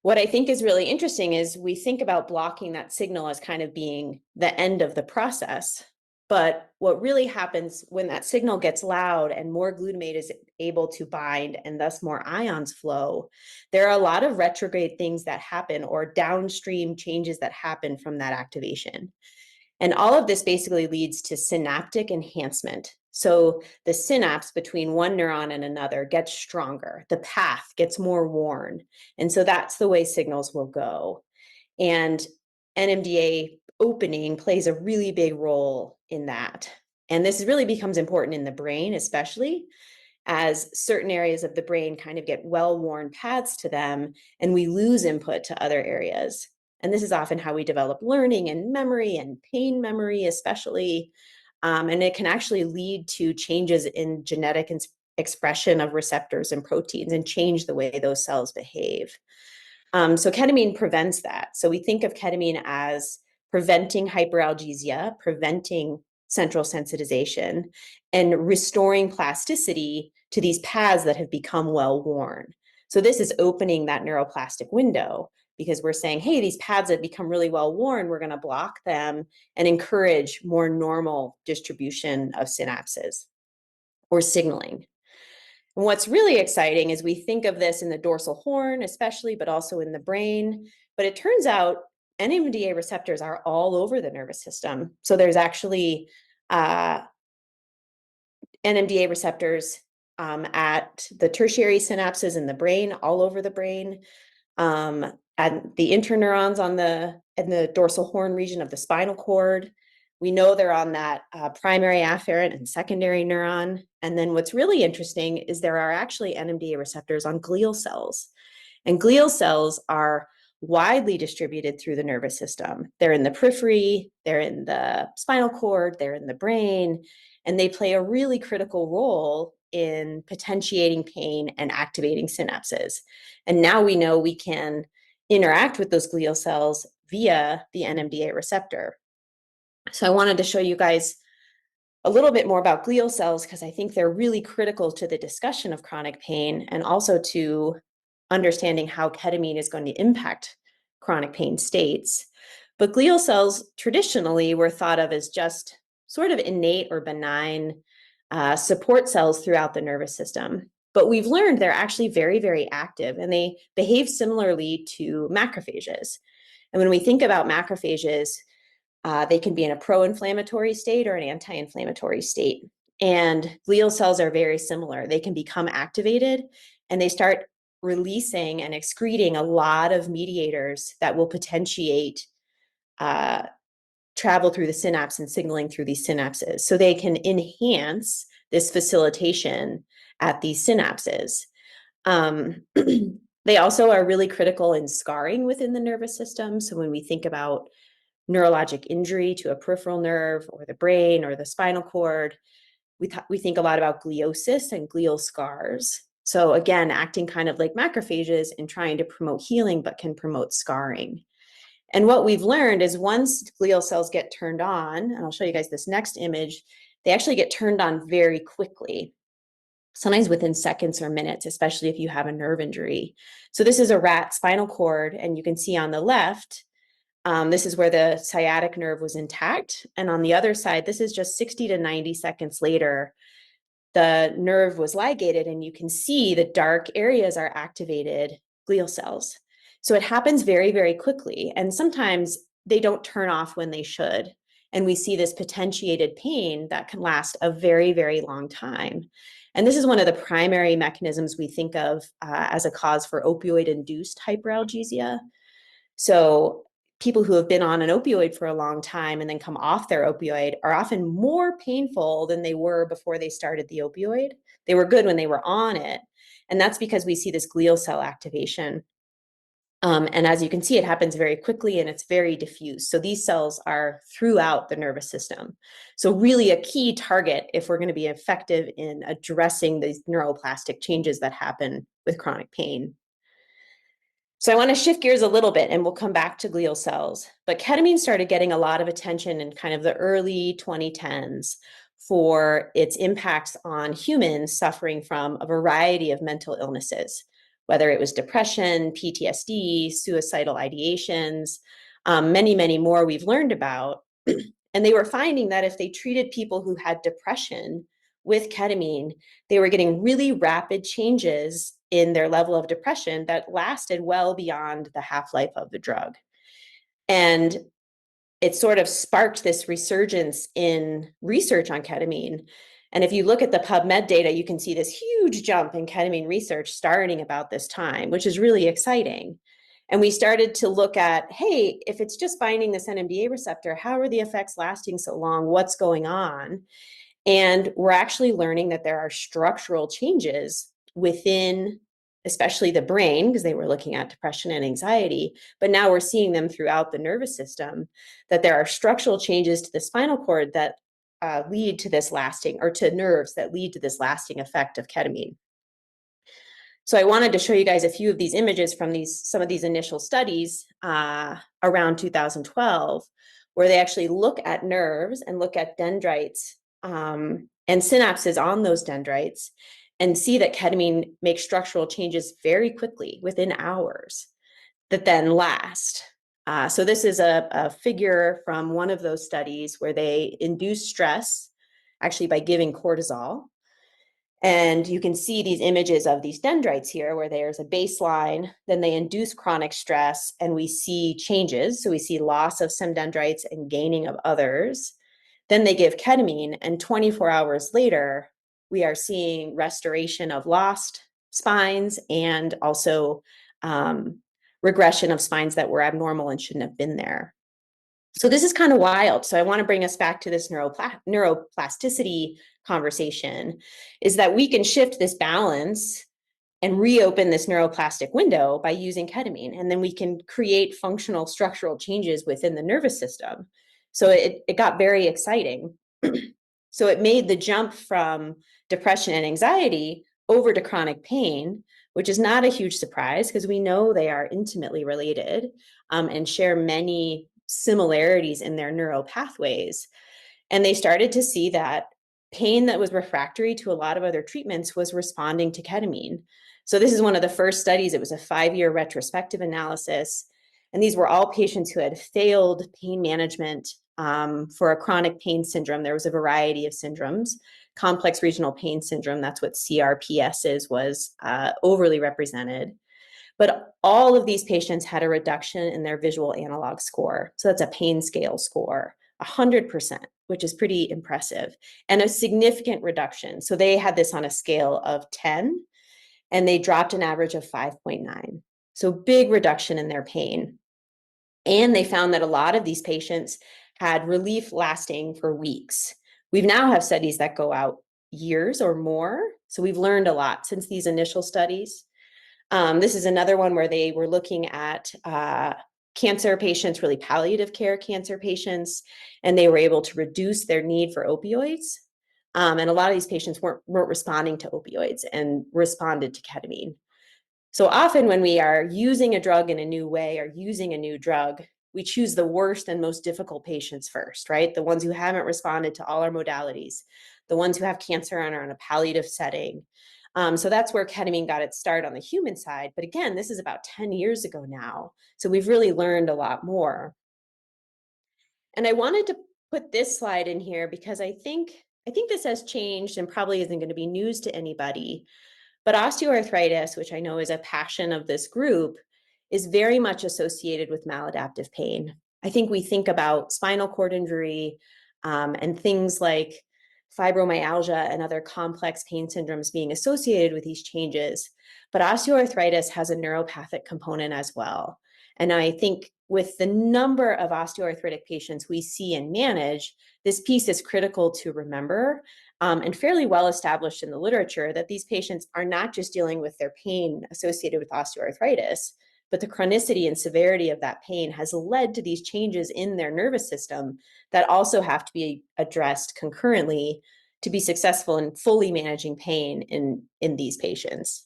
What I think is really interesting is we think about blocking that signal as kind of being the end of the process. But what really happens when that signal gets loud and more glutamate is able to bind and thus more ions flow, there are a lot of retrograde things that happen, or downstream changes that happen from that activation. And all of this basically leads to synaptic enhancement. So the synapse between one neuron and another gets stronger, the path gets more worn. And so that's the way signals will go. And NMDA opening plays a really big role in that. And this really becomes important in the brain, especially as certain areas of the brain kind of get well-worn paths to them, and we lose input to other areas. And this is often how we develop learning and memory, and pain memory especially. And it can actually lead to changes in genetic expression of receptors and proteins and change the way those cells behave. So ketamine prevents that. So we think of ketamine as preventing hyperalgesia, preventing central sensitization, and restoring plasticity to these paths that have become well-worn. So this is opening that neuroplastic window, because we're saying, hey, these paths have become really well-worn, we're going to block them and encourage more normal distribution of synapses or signaling. And what's really exciting is we think of this in the dorsal horn, especially, but also in the brain. But it turns out NMDA receptors are all over the nervous system. So there's actually NMDA receptors at the tertiary synapses in the brain, all over the brain, at the interneurons in the dorsal horn region of the spinal cord. We know they're on that primary afferent and secondary neuron. And then what's really interesting is there are actually NMDA receptors on glial cells. And glial cells are widely distributed through the nervous system. They're in the periphery, they're in the spinal cord, they're in the brain, and they play a really critical role in potentiating pain and activating synapses. And now we know we can interact with those glial cells via the NMDA receptor. So I wanted to show you guys a little bit more about glial cells, because I think they're really critical to the discussion of chronic pain, and also to understanding how ketamine is going to impact chronic pain states. But glial cells traditionally were thought of as just sort of innate or benign support cells throughout the nervous system. But we've learned they're actually very, very active, and they behave similarly to macrophages. And when we think about macrophages, they can be in a pro-inflammatory state or an anti-inflammatory state. And glial cells are very similar. They can become activated and they start releasing and excreting a lot of mediators that will potentiate travel through the synapse and signaling through these synapses. So they can enhance this facilitation at these synapses. They also are really critical in scarring within the nervous system. So when we think about neurologic injury to a peripheral nerve or the brain or the spinal cord, we think a lot about gliosis and glial scars. So again, acting kind of like macrophages and trying to promote healing, but can promote scarring. And what we've learned is once glial cells get turned on, and I'll show you guys this next image, they actually get turned on very quickly, sometimes within seconds or minutes, especially if you have a nerve injury. So this is a rat spinal cord, and you can see on the left, this is where the sciatic nerve was intact. And on the other side, this is just 60 to 90 seconds later, the nerve was ligated, and you can see the dark areas are activated glial cells. So it happens very, very quickly. And sometimes they don't turn off when they should. And we see this potentiated pain that can last a very, very long time. And this is one of the primary mechanisms we think of as a cause for opioid-induced hyperalgesia. So people who have been on an opioid for a long time and then come off their opioid are often more painful than they were before they started the opioid. They were good when they were on it. And that's because we see this glial cell activation. And as you can see, it happens very quickly and it's very diffuse. So these cells are throughout the nervous system. So really a key target if we're going to be effective in addressing these neuroplastic changes that happen with chronic pain. So I want to shift gears a little bit and we'll come back to glial cells. But ketamine started getting a lot of attention in kind of the early 2010s for its impacts on humans suffering from a variety of mental illnesses, whether it was depression, PTSD, suicidal ideations, many, many more we've learned about. And they were finding that if they treated people who had depression with ketamine, they were getting really rapid changes in their level of depression that lasted well beyond the half-life of the drug. And it sort of sparked this resurgence in research on ketamine. And if you look at the PubMed data, you can see this huge jump in ketamine research starting about this time, which is really exciting. And we started to look at, hey, if it's just binding this NMDA receptor, how are the effects lasting so long? What's going on? And we're actually learning that there are structural changes within, especially the brain, because they were looking at depression and anxiety, but now we're seeing them throughout the nervous system, that there are structural changes to the spinal cord that lead to this lasting, or to nerves that lead to this lasting effect of ketamine. So I wanted to show you guys a few of these images from some of these initial studies around 2012, where they actually look at nerves and look at dendrites and synapses on those dendrites and see that ketamine makes structural changes very quickly within hours that then last. So this is a figure from one of those studies where they induce stress actually by giving cortisol. And you can see these images of these dendrites here where there's a baseline, then they induce chronic stress and we see changes. So we see loss of some dendrites and gaining of others. Then they give ketamine and 24 hours later, we are seeing restoration of lost spines and also regression of spines that were abnormal and shouldn't have been there. So this is kind of wild. So I want to bring us back to this neuroplasticity conversation, is that we can shift this balance and reopen this neuroplastic window by using ketamine. And then we can create functional structural changes within the nervous system. So it got very exciting. So it made the jump from depression and anxiety over to chronic pain, which is not a huge surprise because we know they are intimately related and share many similarities in their neural pathways. And they started to see that pain that was refractory to a lot of other treatments was responding to ketamine. So this is one of the first studies. It was a 5-year retrospective analysis. And these were all patients who had failed pain management for a chronic pain syndrome. There was a variety of syndromes. Complex regional pain syndrome, that's what CRPS is, was overly represented. But all of these patients had a reduction in their visual analog score. So that's a pain scale score, 100%, which is pretty impressive, and a significant reduction. So they had this on a scale of 10, and they dropped an average of 5.9. So big reduction in their pain. And they found that a lot of these patients had relief lasting for weeks. We've now have studies that go out years or more. So we've learned a lot since these initial studies. This is another one where they were looking at cancer patients, really palliative care cancer patients, and they were able to reduce their need for opioids. And a lot of these patients weren't responding to opioids and responded to ketamine. So often when we are using a drug in a new way or using a new drug, we choose the worst and most difficult patients first, right? The ones who haven't responded to all our modalities, the ones who have cancer and are in a palliative setting. So that's where ketamine got its start on the human side. But again, this is about 10 years ago now. So we've really learned a lot more. And I wanted to put this slide in here because I think this has changed and probably isn't going to be news to anybody. But osteoarthritis, which I know is a passion of this group, is very much associated with maladaptive pain. I think we think about spinal cord injury and things like fibromyalgia and other complex pain syndromes being associated with these changes. But osteoarthritis has a neuropathic component as well. And I think with the number of osteoarthritic patients we see and manage, this piece is critical to remember and fairly well established in the literature that these patients are not just dealing with their pain associated with osteoarthritis, but the chronicity and severity of that pain has led to these changes in their nervous system that also have to be addressed concurrently to be successful in fully managing pain in these patients.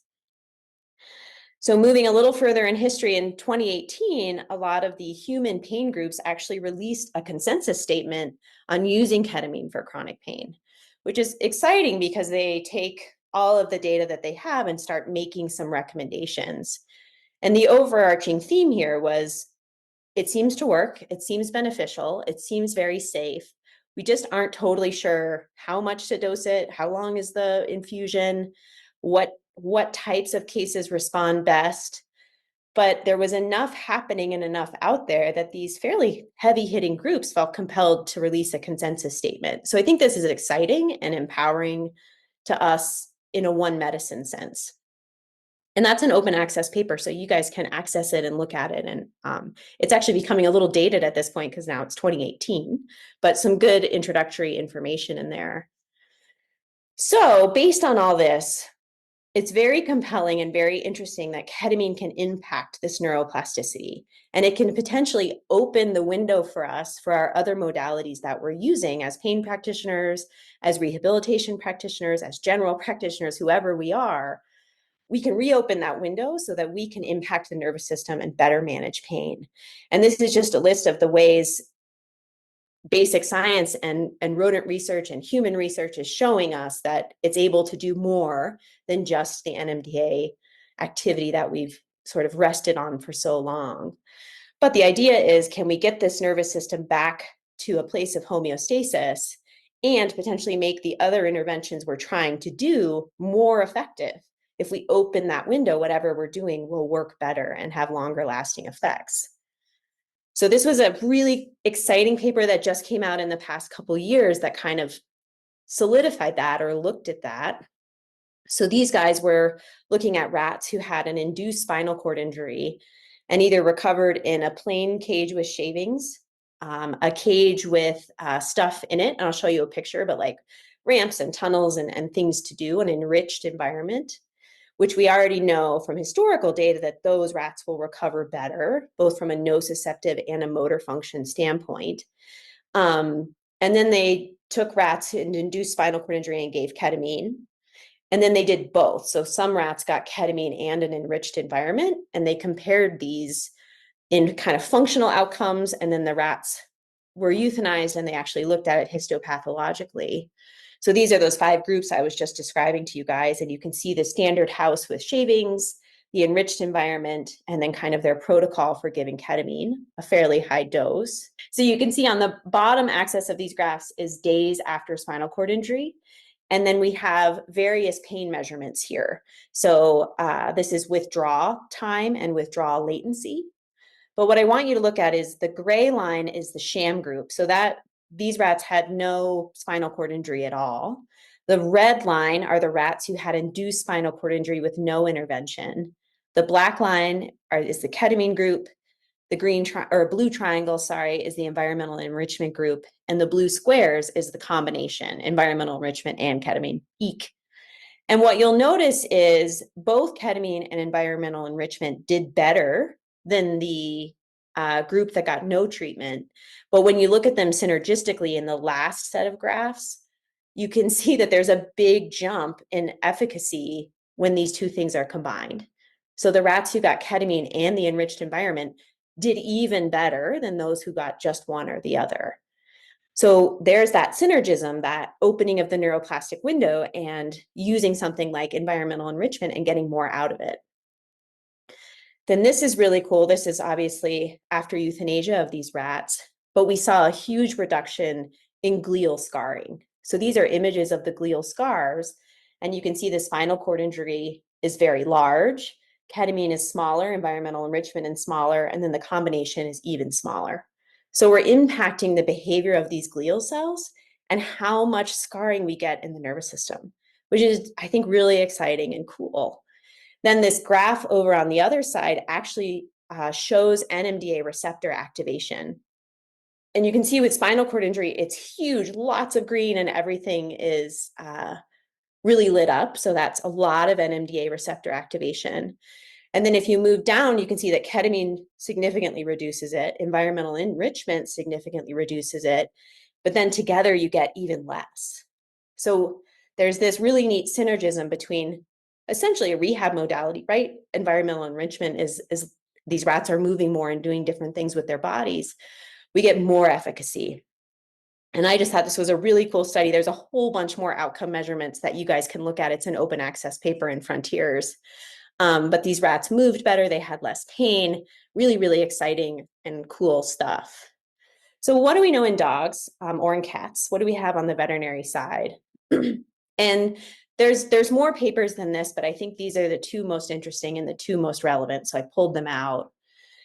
So moving a little further in history, in 2018, a lot of the human pain groups actually released a consensus statement on using ketamine for chronic pain, which is exciting because they take all of the data that they have and start making some recommendations. And the overarching theme here was, it seems to work, it seems beneficial, it seems very safe. We just aren't totally sure how much to dose it, how long is the infusion, what types of cases respond best. But there was enough happening and enough out there that these fairly heavy-hitting groups felt compelled to release a consensus statement. So I think this is exciting and empowering to us in a one medicine sense. And that's an open access paper, so you guys can access it and look at it. And it's actually becoming a little dated at this point because now it's 2018, but some good introductory information in there. So based on all this, it's very compelling and very interesting that ketamine can impact this neuroplasticity, and it can potentially open the window for us for our other modalities that we're using as pain practitioners, as rehabilitation practitioners, as general practitioners, whoever we are. We can reopen that window so that we can impact the nervous system and better manage pain. And this is just a list of the ways basic science and rodent research and human research is showing us that it's able to do more than just the NMDA activity that we've sort of rested on for so long. But the idea is, can we get this nervous system back to a place of homeostasis and potentially make the other interventions we're trying to do more effective? If we open that window, whatever we're doing will work better and have longer lasting effects. So this was a really exciting paper that just came out in the past couple of years that kind of solidified that or looked at that. So these guys were looking at rats who had an induced spinal cord injury and either recovered in a plain cage with shavings, a cage with stuff in it, and I'll show you a picture, but like ramps and tunnels and things to do, an enriched environment, which we already know from historical data that those rats will recover better, both from a nociceptive and a motor function standpoint. And then they took rats and induced spinal cord injury and gave ketamine. And then they did both. So some rats got ketamine and an enriched environment, and they compared these in kind of functional outcomes. And then the rats were euthanized and they actually looked at it histopathologically. So these are those 5 groups I was just describing to you guys. And you can see the standard house with shavings, the enriched environment, and then kind of their protocol for giving ketamine, a fairly high dose. So you can see on the bottom axis of these graphs is days after spinal cord injury. And then we have various pain measurements here. So this is withdrawal time and withdrawal latency. But what I want you to look at is the gray line is the sham group. So that these rats had no spinal cord injury at all. The red line are the rats who had induced spinal cord injury with no intervention. The black line is the ketamine group. The blue triangle, sorry, is the environmental enrichment group, and the blue squares is the combination, environmental enrichment and ketamine, EEK. And what you'll notice is both ketamine and environmental enrichment did better than the group that got no treatment. But when you look at them synergistically in the last set of graphs, you can see that there's a big jump in efficacy when these two things are combined. So the rats who got ketamine and the enriched environment did even better than those who got just one or the other. So there's that synergism, that opening of the neuroplastic window and using something like environmental enrichment and getting more out of it. Then this is really cool. This is obviously after euthanasia of these rats, but we saw a huge reduction in glial scarring. So these are images of the glial scars, and you can see the spinal cord injury is very large. Ketamine is smaller, environmental enrichment is smaller, and then the combination is even smaller. So we're impacting the behavior of these glial cells and how much scarring we get in the nervous system, which is, I think, really exciting and cool. Then this graph over on the other side actually shows NMDA receptor activation. And you can see with spinal cord injury, it's huge, lots of green, and everything is really lit up. So that's a lot of NMDA receptor activation. And then if you move down, you can see that ketamine significantly reduces it. Environmental enrichment significantly reduces it. But then together you get even less. So there's this really neat synergism between essentially a rehab modality, right? Environmental enrichment is these rats are moving more and doing different things with their bodies. We get more efficacy. And I just thought this was a really cool study. There's a whole bunch more outcome measurements that you guys can look at. It's an open access paper in Frontiers. But these rats moved better. They had less pain. Really, really exciting and cool stuff. So what do we know in dogs or in cats? What do we have on the veterinary side? And there's more papers than this, but I think these are the two most interesting and the two most relevant. So I pulled them out.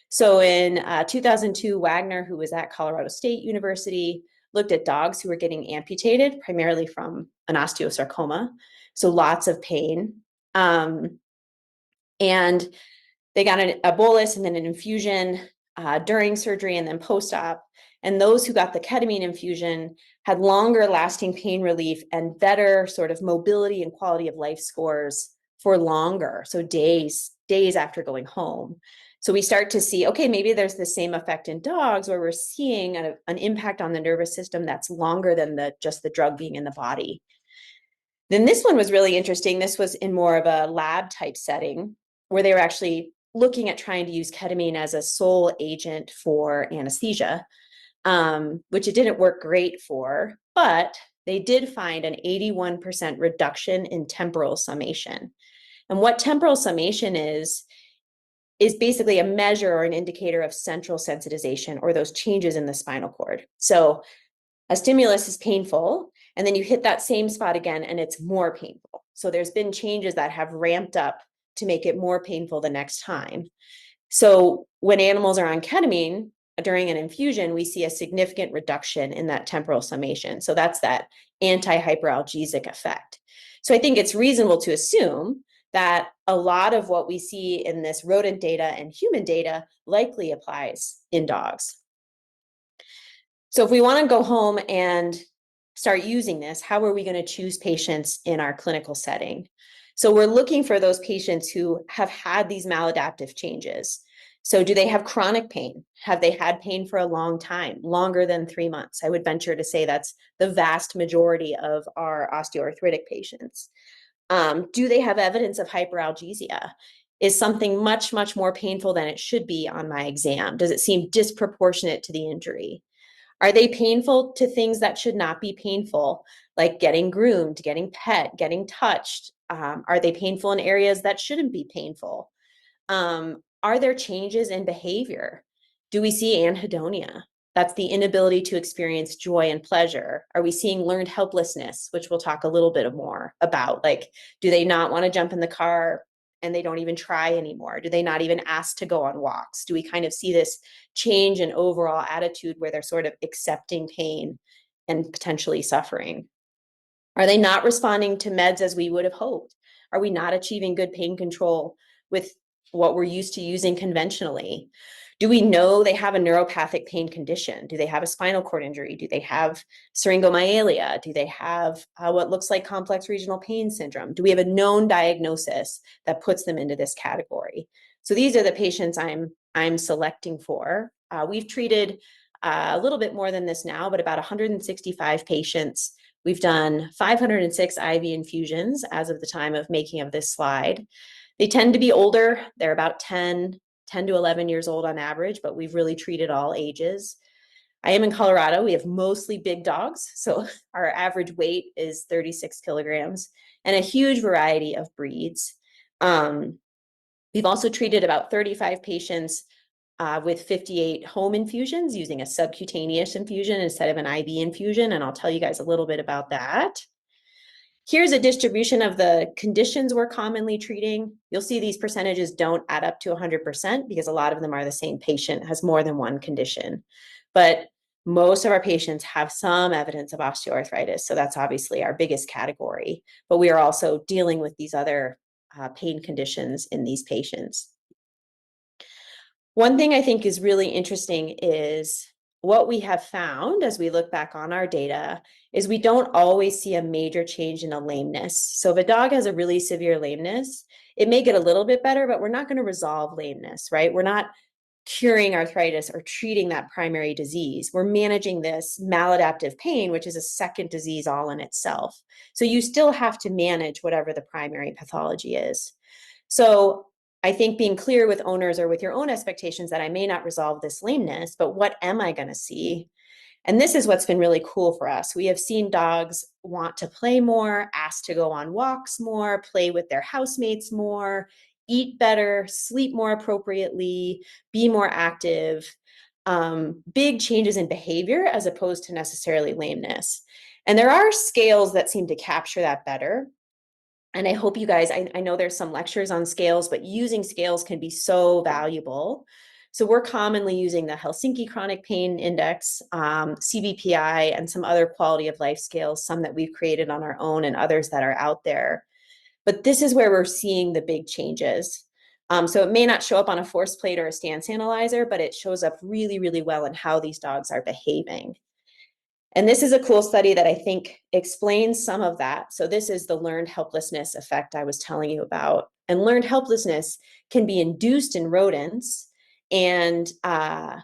So in 2002, Wagner, who was at Colorado State University, looked at dogs who were getting amputated, primarily from an osteosarcoma. So lots of pain. And they got a bolus and then an infusion during surgery and then post-op. And those who got the ketamine infusion had longer lasting pain relief and better sort of mobility and quality of life scores for longer. So days after going home. So we start to see, okay, maybe there's the same effect in dogs where we're seeing an impact on the nervous system that's longer than just the drug being in the body. Then this one was really interesting. This was in more of a lab type setting where they were actually looking at trying to use ketamine as a sole agent for anesthesia, which it didn't work great for, but they did find an 81% reduction in temporal summation. And what temporal summation is basically a measure or an indicator of central sensitization or those changes in the spinal cord. So a stimulus is painful, and then you hit that same spot again and it's more painful. So there's been changes that have ramped up to make it more painful the next time. So when animals are on ketamine during an infusion, we see a significant reduction in that temporal summation. So that's that anti-hyperalgesic effect. So I think it's reasonable to assume that a lot of what we see in this rodent data and human data likely applies in dogs. So if we want to go home and start using this, how are we going to choose patients in our clinical setting? So we're looking for those patients who have had these maladaptive changes. So do they have chronic pain? Have they had pain for a long time, longer than 3 months? I would venture to say that's the vast majority of our osteoarthritic patients. Do they have evidence of hyperalgesia? Is something much, much more painful than it should be on my exam? Does it seem disproportionate to the injury? Are they painful to things that should not be painful, like getting groomed, getting pet, getting touched? Are they painful in areas that shouldn't be painful? Are there changes in behavior? Do we see anhedonia? That's the inability to experience joy and pleasure. Are we seeing learned helplessness, which we'll talk a little bit more about? Like, do they not want to jump in the car and they don't even try anymore? Do they not even ask to go on walks? Do we kind of see this change in overall attitude where they're sort of accepting pain and potentially suffering? Are they not responding to meds as we would have hoped? Are we not achieving good pain control with what we're used to using conventionally? Do we know they have a neuropathic pain condition? Do they have a spinal cord injury? Do they have syringomyelia? Do they have what looks like complex regional pain syndrome? Do we have a known diagnosis that puts them into this category? So these are the patients I'm selecting for. We've treated a little bit more than this now, but about 165 patients. We've done 506 IV infusions as of the time of making of this slide. They tend to be older. They're about 10 to 11 years old on average, but we've really treated all ages. I am in Colorado. We have mostly big dogs. So our average weight is 36 kilograms and a huge variety of breeds. We've also treated about 35 patients with 58 home infusions using a subcutaneous infusion instead of an IV infusion. And I'll tell you guys a little bit about that. Here's a distribution of the conditions we're commonly treating. You'll see these percentages don't add up to 100% because a lot of them are the same patient, has more than one condition. But most of our patients have some evidence of osteoarthritis. So that's obviously our biggest category. But we are also dealing with these other pain conditions in these patients. One thing I think is really interesting is what we have found as we look back on our data is we don't always see a major change in a lameness. So if a dog has a really severe lameness, it may get a little bit better, but we're not going to resolve lameness, right? We're not curing arthritis or treating that primary disease. We're managing this maladaptive pain, which is a second disease all in itself. So you still have to manage whatever the primary pathology is. So I think being clear with owners or with your own expectations that I may not resolve this lameness, but what am I going to see? And this is what's been really cool for us. We have seen dogs want to play more, ask to go on walks more, play with their housemates more, eat better, sleep more appropriately, be more active, big changes in behavior as opposed to necessarily lameness. And there are scales that seem to capture that better. And I hope you guys, I know there's some lectures on scales, but using scales can be so valuable. So we're commonly using the Helsinki Chronic Pain Index, CBPI, and some other quality of life scales, some that we've created on our own and others that are out there. But this is where we're seeing the big changes. So it may not show up on a force plate or a stance analyzer, but it shows up really, really well in how these dogs are behaving. And this is a cool study that I think explains some of that. So this is the learned helplessness effect I was telling you about. And learned helplessness can be induced in rodents, and by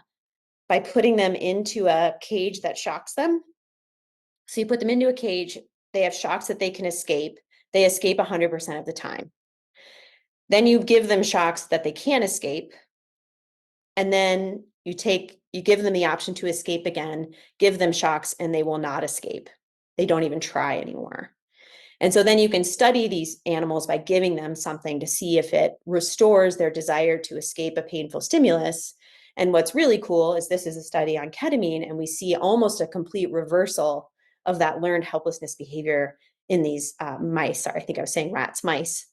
putting them into a cage that shocks them. So you put them into a cage, they have shocks that they can escape. They escape 100% of the time. Then you give them shocks that they can't escape. And then you give them the option to escape again, give them shocks, and they will not escape. They don't even try anymore. And so then you can study these animals by giving them something to see if it restores their desire to escape a painful stimulus. And what's really cool is this is a study on ketamine, and we see almost a complete reversal of that learned helplessness behavior in these mice. Sorry, I think I was saying rats, mice.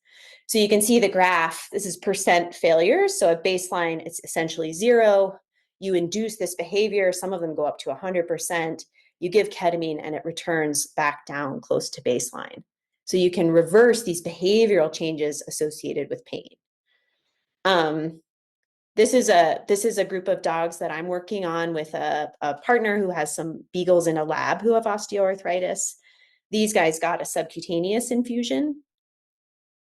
So you can see the graph. This is percent failures. So at baseline, it's essentially 0. You induce this behavior. Some of them go up to 100%. You give ketamine and it returns back down close to baseline. So you can reverse these behavioral changes associated with pain. This is a group of dogs that I'm working on with a partner who has some beagles in a lab who have osteoarthritis. These guys got a subcutaneous infusion.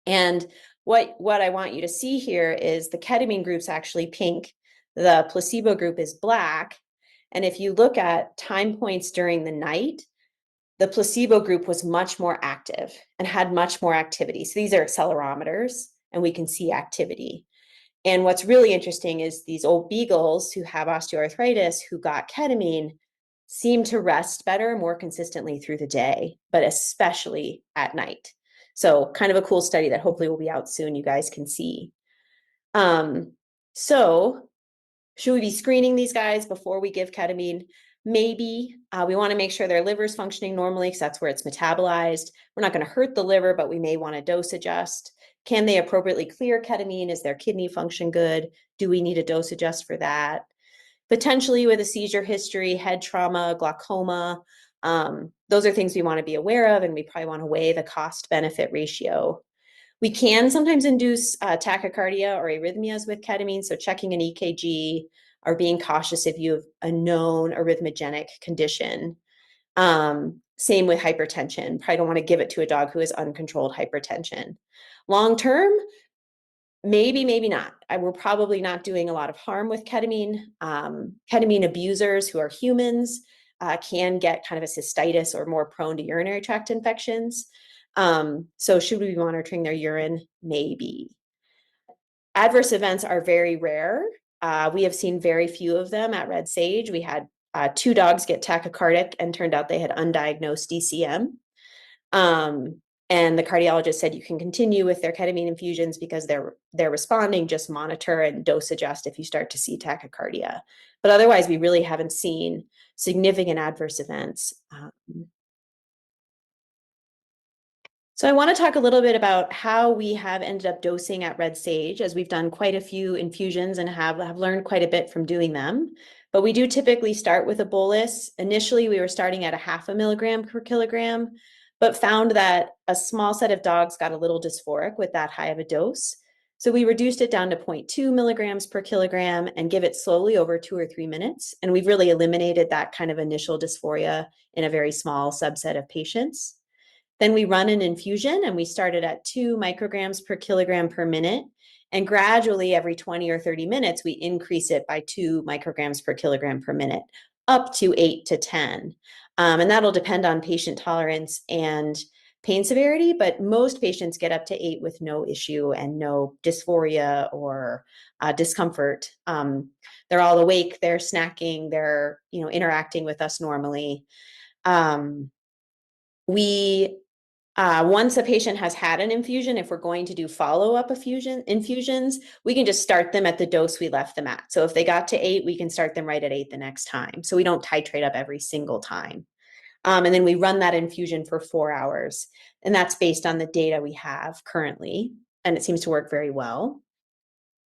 And what I want you to see here is the ketamine group's actually pink. The placebo group is black. And if you look at time points during the night, the placebo group was much more active and had much more activity. So these are accelerometers, and we can see activity. And what's really interesting is these old beagles who have osteoarthritis who got ketamine seem to rest better, more consistently through the day, but especially at night. So kind of a cool study that hopefully will be out soon. You guys can see. So should we be screening these guys before we give ketamine? Maybe. We want to make sure their liver is functioning normally because that's where it's metabolized. We're not going to hurt the liver, but we may want to dose adjust. Can they appropriately clear ketamine? Is their kidney function good? Do we need a dose adjust for that? Potentially with a seizure history, head trauma, glaucoma. Those are things we want to be aware of, and we probably want to weigh the cost-benefit ratio. We can sometimes induce tachycardia or arrhythmias with ketamine, so checking an EKG, or being cautious if you have a known arrhythmogenic condition. Same with hypertension. Probably don't want to give it to a dog who has uncontrolled hypertension. Long term, maybe not. We're probably not doing a lot of harm with ketamine. Ketamine abusers who are humans can get kind of a cystitis or more prone to urinary tract infections. So should we be monitoring their urine? Maybe. Adverse events are very rare. We have seen very few of them at Red Sage. We had 2 dogs get tachycardic and turned out they had undiagnosed DCM. And the cardiologist said you can continue with their ketamine infusions because they're responding, just monitor and dose adjust if you start to see tachycardia. But otherwise, we really haven't seen significant adverse events. So I want to talk a little bit about how we have ended up dosing at Red Sage, as we've done quite a few infusions and have learned quite a bit from doing them. But we do typically start with a bolus. Initially, we were starting at 0.5 milligram per kilogram, but found that a small set of dogs got a little dysphoric with that high of a dose. So we reduced it down to 0.2 milligrams per kilogram and give it slowly over 2 or 3 minutes. And we've really eliminated that kind of initial dysphoria in a very small subset of patients. Then we run an infusion, and we started at 2 micrograms per kilogram per minute. And gradually, every 20 or 30 minutes, we increase it by 2 micrograms per kilogram per minute, up to 8 to 10. And that'll depend on patient tolerance and pain severity, but most patients get up to 8 with no issue and no dysphoria or discomfort. They're all awake, they're snacking, they're interacting with us normally. Once a patient has had an infusion, if we're going to do follow-up infusions, we can just start them at the dose we left them at. So if they got to 8, we can start them right at 8 the next time. So we don't titrate up every single time. And then we run that infusion for 4 hours. And that's based on the data we have currently. And it seems to work very well.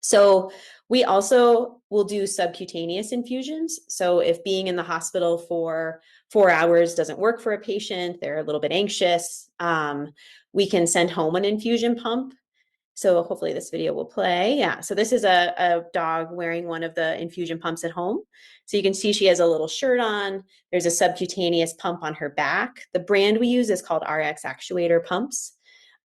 So we also will do subcutaneous infusions. So if being in the hospital for 4 hours doesn't work for a patient, they're a little bit anxious, we can send home an infusion pump. So hopefully this video will play. Yeah, so this is a dog wearing one of the infusion pumps at home. So you can see she has a little shirt on. There's a subcutaneous pump on her back. The brand we use is called RX Actuator Pumps.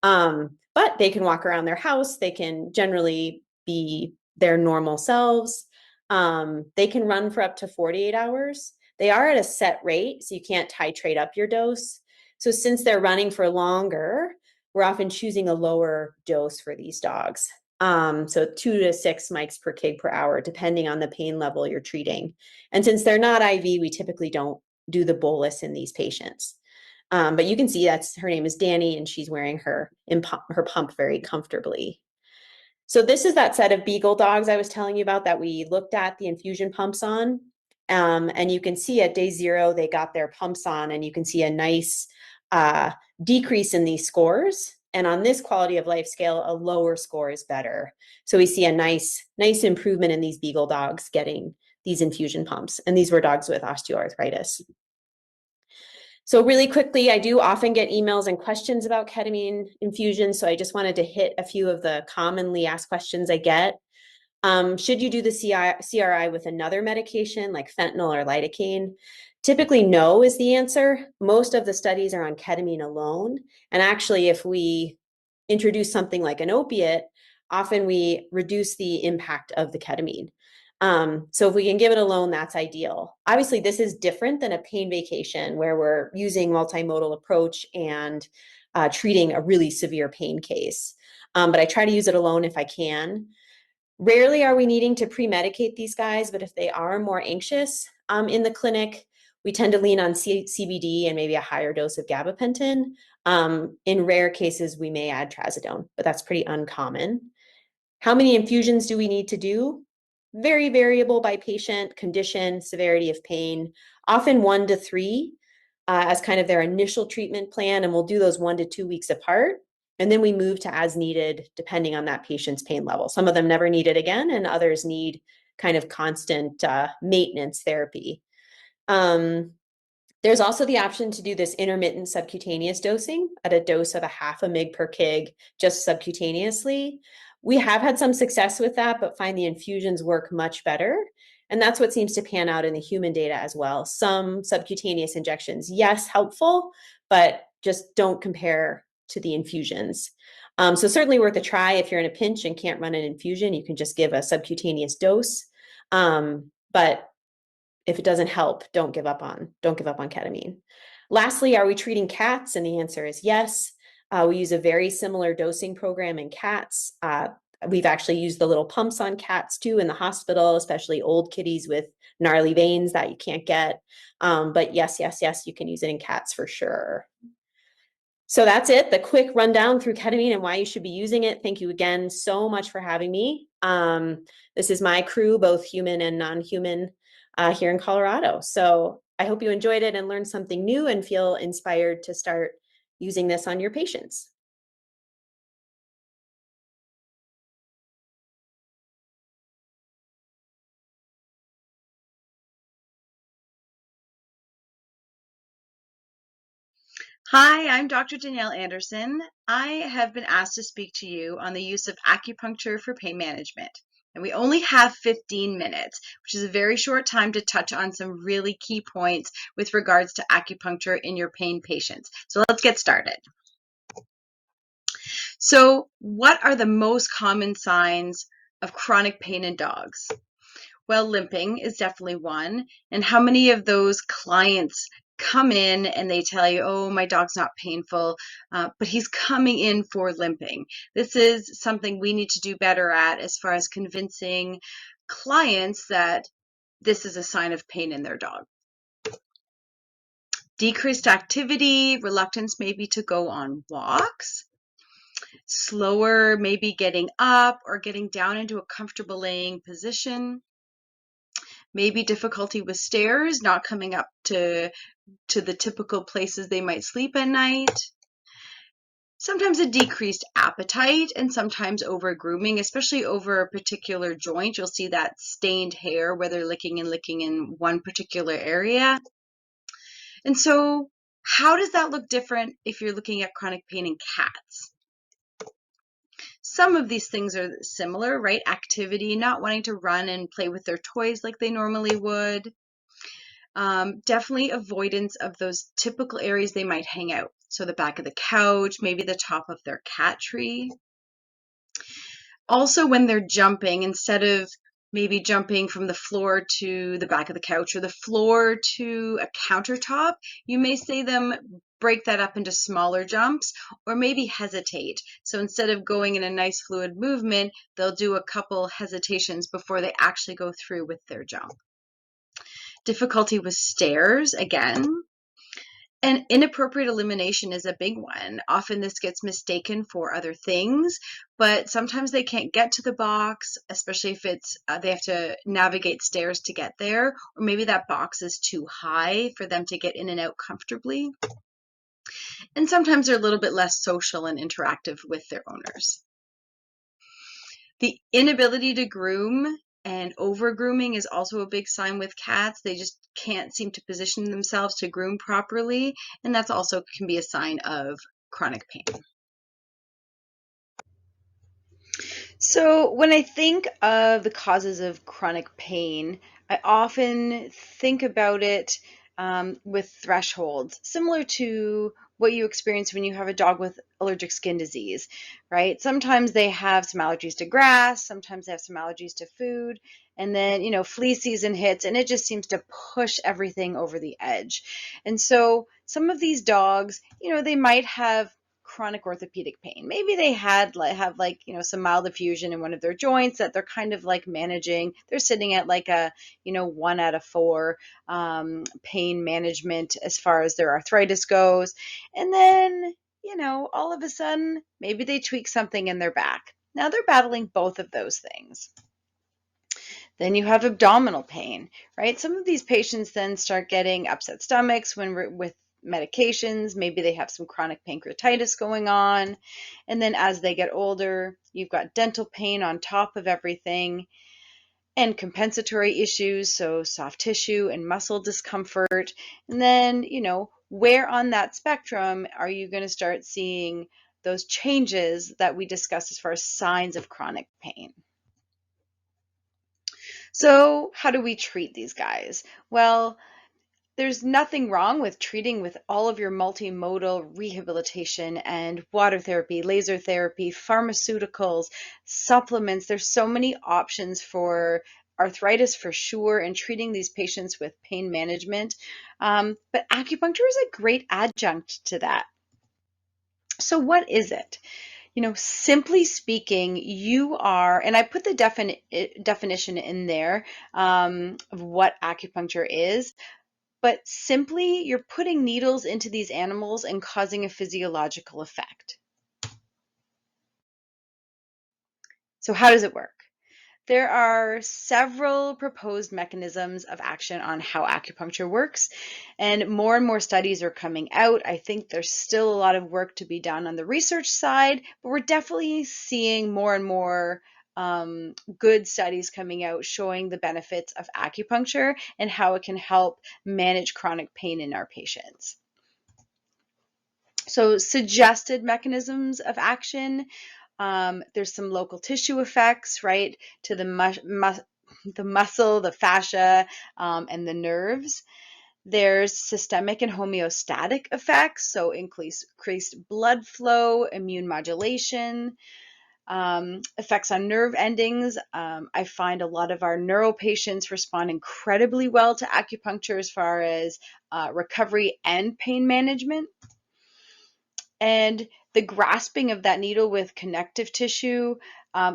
But they can walk around their house. They can generally be their normal selves. They can run for up to 48 hours. They are at a set rate, so you can't titrate up your dose. So since they're running for longer, we're often choosing a lower dose for these dogs. So 2 to 6 mics per kg per hour, depending on the pain level you're treating. And since they're not IV, we typically don't do the bolus in these patients. But you can see her name is Danny, and she's wearing her pump very comfortably. So this is that set of beagle dogs I was telling you about that we looked at the infusion pumps on. And you can see at day 0, they got their pumps on, and you can see a nice decrease in these scores. And on this quality of life scale, a lower score is better. So we see a nice improvement in these beagle dogs getting these infusion pumps. And these were dogs with osteoarthritis. So really quickly, I do often get emails and questions about ketamine infusion. So I just wanted to hit a few of the commonly asked questions I get. Should you do the CRI with another medication like fentanyl or lidocaine? Typically, no is the answer. Most of the studies are on ketamine alone. And actually, if we introduce something like an opiate, often we reduce the impact of the ketamine. So if we can give it alone, that's ideal. Obviously, this is different than a pain vacation where we're using multimodal approach and treating a really severe pain case. But I try to use it alone if I can. Rarely are we needing to pre-medicate these guys, but if they are more anxious in the clinic, we tend to lean on CBD and maybe a higher dose of gabapentin. In rare cases, we may add trazodone, but that's pretty uncommon. How many infusions do we need to do? Very variable by patient, condition, severity of pain, often 1 to 3 as kind of their initial treatment plan, and we'll do those 1 to 2 weeks apart. And then we move to as needed, depending on that patient's pain level. Some of them never need it again, and others need kind of constant maintenance therapy. There's also the option to do this intermittent subcutaneous dosing at a dose of 0.5 mg per kg, just subcutaneously. We have had some success with that, but find the infusions work much better. And that's what seems to pan out in the human data as well. Some subcutaneous injections, yes, helpful, but just don't compare to the infusions. So certainly worth a try. If you're in a pinch and can't run an infusion, you can just give a subcutaneous dose. But if it doesn't help, don't give up on ketamine. Lastly, are we treating cats? And the answer is yes. We use a very similar dosing program in cats. We've actually used the little pumps on cats too in the hospital, especially old kitties with gnarly veins that you can't get. But yes, you can use it in cats for sure. So that's it, the quick rundown through ketamine and why you should be using it. Thank you again so much for having me. This is my crew, both human and non-human, here in Colorado. So I hope you enjoyed it and learned something new and feel inspired to start using this on your patients. Hi, I'm Dr. Danielle Anderson. I have been asked to speak to you on the use of acupuncture for pain management. And we only have 15 minutes, which is a very short time to touch on some really key points with regards to acupuncture in your pain patients. So let's get started. So, what are the most common signs of chronic pain in dogs? Well, limping is definitely one. And how many of those clients come in and they tell you, oh, my dog's not painful, but he's coming in for limping? This is something we need to do better at as far as convincing clients that this is a sign of pain in their dog. Decreased activity, reluctance maybe to go on walks, slower maybe getting up or getting down into a comfortable laying position, maybe difficulty with stairs, not coming up to the typical places they might sleep at night. Sometimes a decreased appetite and sometimes over grooming, especially over a particular joint. You'll see that stained hair where they're licking in one particular area. And so how does that look different if you're looking at chronic pain in cats? Some of these things are similar, right? Activity, not wanting to run and play with their toys like they normally would. Definitely avoidance of those typical areas they might hang out. So the back of the couch, maybe the top of their cat tree. Also, when they're jumping, instead of maybe jumping from the floor to the back of the couch or the floor to a countertop, you may see them break that up into smaller jumps or maybe hesitate. So instead of going in a nice fluid movement, they'll do a couple hesitations before they actually go through with their jump. Difficulty with stairs, again. And inappropriate elimination is a big one. Often this gets mistaken for other things, but sometimes they can't get to the box, especially if it's they have to navigate stairs to get there, or maybe that box is too high for them to get in and out comfortably. And sometimes they're a little bit less social and interactive with their owners. The inability to groom and over grooming is also a big sign with cats. They just can't seem to position themselves to groom properly, and that's also can be a sign of chronic pain. So when I think of the causes of chronic pain, I often think about it with thresholds, similar to what you experience when you have a dog with allergic skin disease, right? Sometimes they have some allergies to grass, sometimes they have some allergies to food, and then, flea season hits and it just seems to push everything over the edge. And so some of these dogs, they might have chronic orthopedic pain. Maybe they have some mild effusion in one of their joints that they're kind of like managing. They're sitting at like a 1 out of 4 pain management as far as their arthritis goes. And then all of a sudden maybe they tweak something in their back. Now they're battling both of those things. Then you have abdominal pain, right? Some of these patients then start getting upset stomachs with medications. Maybe they have some chronic pancreatitis going on. And then as they get older, you've got dental pain on top of everything and compensatory issues, so soft tissue and muscle discomfort. And then, where on that spectrum are you going to start seeing those changes that we discussed as far as signs of chronic pain? So how do we treat these guys? Well, there's nothing wrong with treating with all of your multimodal rehabilitation and water therapy, laser therapy, pharmaceuticals, supplements. There's so many options for arthritis for sure, and treating these patients with pain management. But acupuncture is a great adjunct to that. So what is it? Simply speaking, you are, and I put the definition in there of what acupuncture is. But simply, you're putting needles into these animals and causing a physiological effect. So how does it work? There are several proposed mechanisms of action on how acupuncture works, and more studies are coming out. I think there's still a lot of work to be done on the research side, but we're definitely seeing more and more good studies coming out showing the benefits of acupuncture and how it can help manage chronic pain in our patients. So suggested mechanisms of action, there's some local tissue effects, right, to the muscle, the fascia, and the nerves. There's systemic and homeostatic effects, so increased blood flow, immune modulation, effects on nerve endings. I find a lot of our neuro patients respond incredibly well to acupuncture as far as recovery and pain management. And the grasping of that needle with connective tissue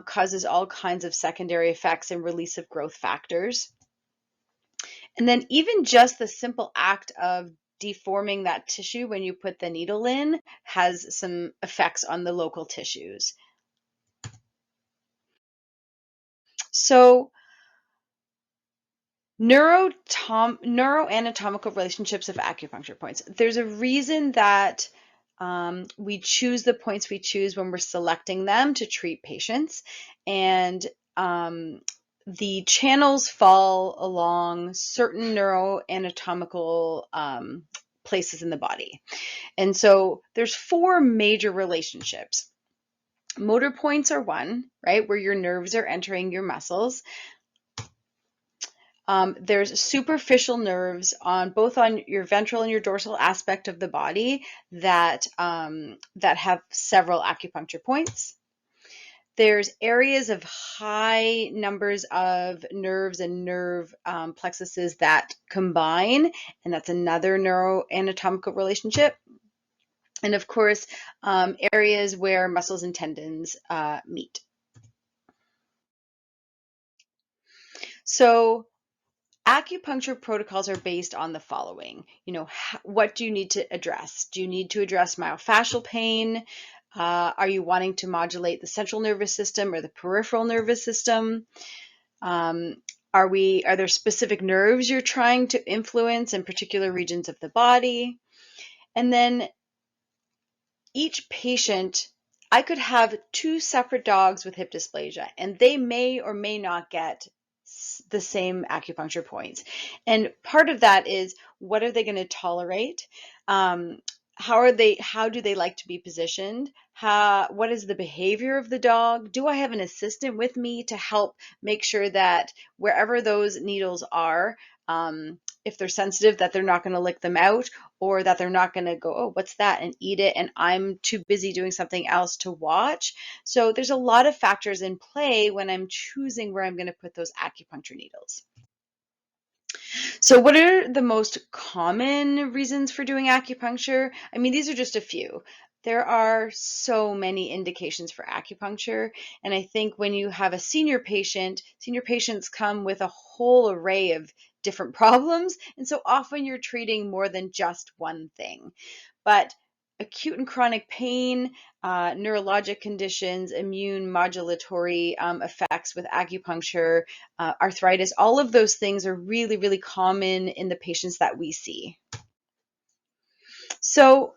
causes all kinds of secondary effects and release of growth factors. And then even just the simple act of deforming that tissue when you put the needle in has some effects on the local tissues. So neuroanatomical relationships of acupuncture points. There's a reason that we choose the points we choose when we're selecting them to treat patients. And the channels fall along certain neuroanatomical places in the body. And so there's 4 major relationships. Motor points are one, right, where your nerves are entering your muscles. There's superficial nerves on both on your ventral and your dorsal aspect of the body that have several acupuncture points. There's areas of high numbers of nerves and nerve plexuses that combine, and that's another neuroanatomical relationship. And of course, areas where muscles and tendons meet. So acupuncture protocols are based on the following. What do you need to address? Do you need to address myofascial pain? Are you wanting to modulate the central nervous system or the peripheral nervous system? Are there specific nerves you're trying to influence in particular regions of the body? And then each patient, I could have 2 separate dogs with hip dysplasia, and they may or may not get the same acupuncture points. And part of that is, what are they going to tolerate? How do they like to be positioned? What is the behavior of the dog? Do I have an assistant with me to help make sure that wherever those needles are, if they're sensitive, that they're not going to lick them out, or that they're not going to go, oh, what's that, and eat it, and I'm too busy doing something else to watch. So there's a lot of factors in play when I'm choosing where I'm going to put those acupuncture needles. So what are the most common reasons for doing acupuncture? I mean, these are just a few. There are so many indications for acupuncture. And I think when you have a senior patients come with a whole array of different problems. And so often you're treating more than just one thing. But acute and chronic pain, neurologic conditions, immune modulatory effects with acupuncture, arthritis, all of those things are really, really common in the patients that we see. So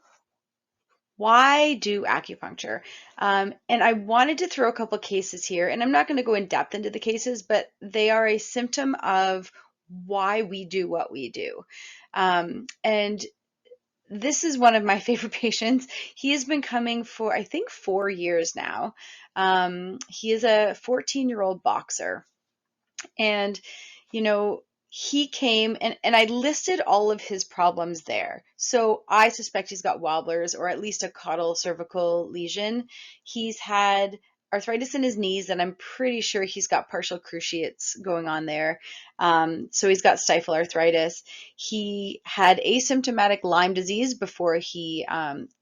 why do acupuncture? And I wanted to throw a couple cases here, and I'm not going to go in depth into the cases, but they are a symptom of why we do what we do. And this is one of my favorite patients. He has been coming for, I think, 4 years now. He is a 14-year-old boxer. And, you know, he came and I listed all of his problems there. So I suspect he's got wobblers or at least a caudal cervical lesion. He's had arthritis in his knees, and I'm pretty sure he's got partial cruciates going on there. So he's got stifle arthritis. He had asymptomatic Lyme disease before he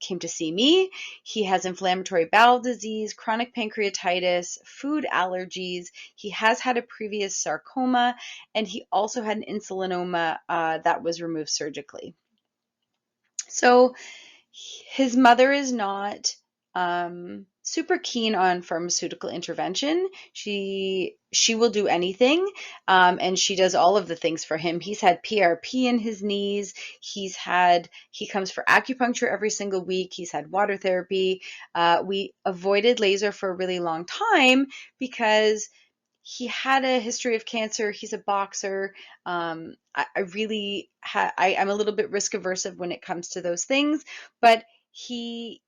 came to see me. He has inflammatory bowel disease, chronic pancreatitis, food allergies. He has had a previous sarcoma, and he also had an insulinoma that was removed surgically. So his mother is not super keen on pharmaceutical intervention. She will do anything, and she does all of the things for him. He's had PRP in his knees. He comes for acupuncture every single week. He's had water therapy. We avoided laser for a really long time because he had a history of cancer. He's a boxer. I'm a little bit risk averse when it comes to those things, but he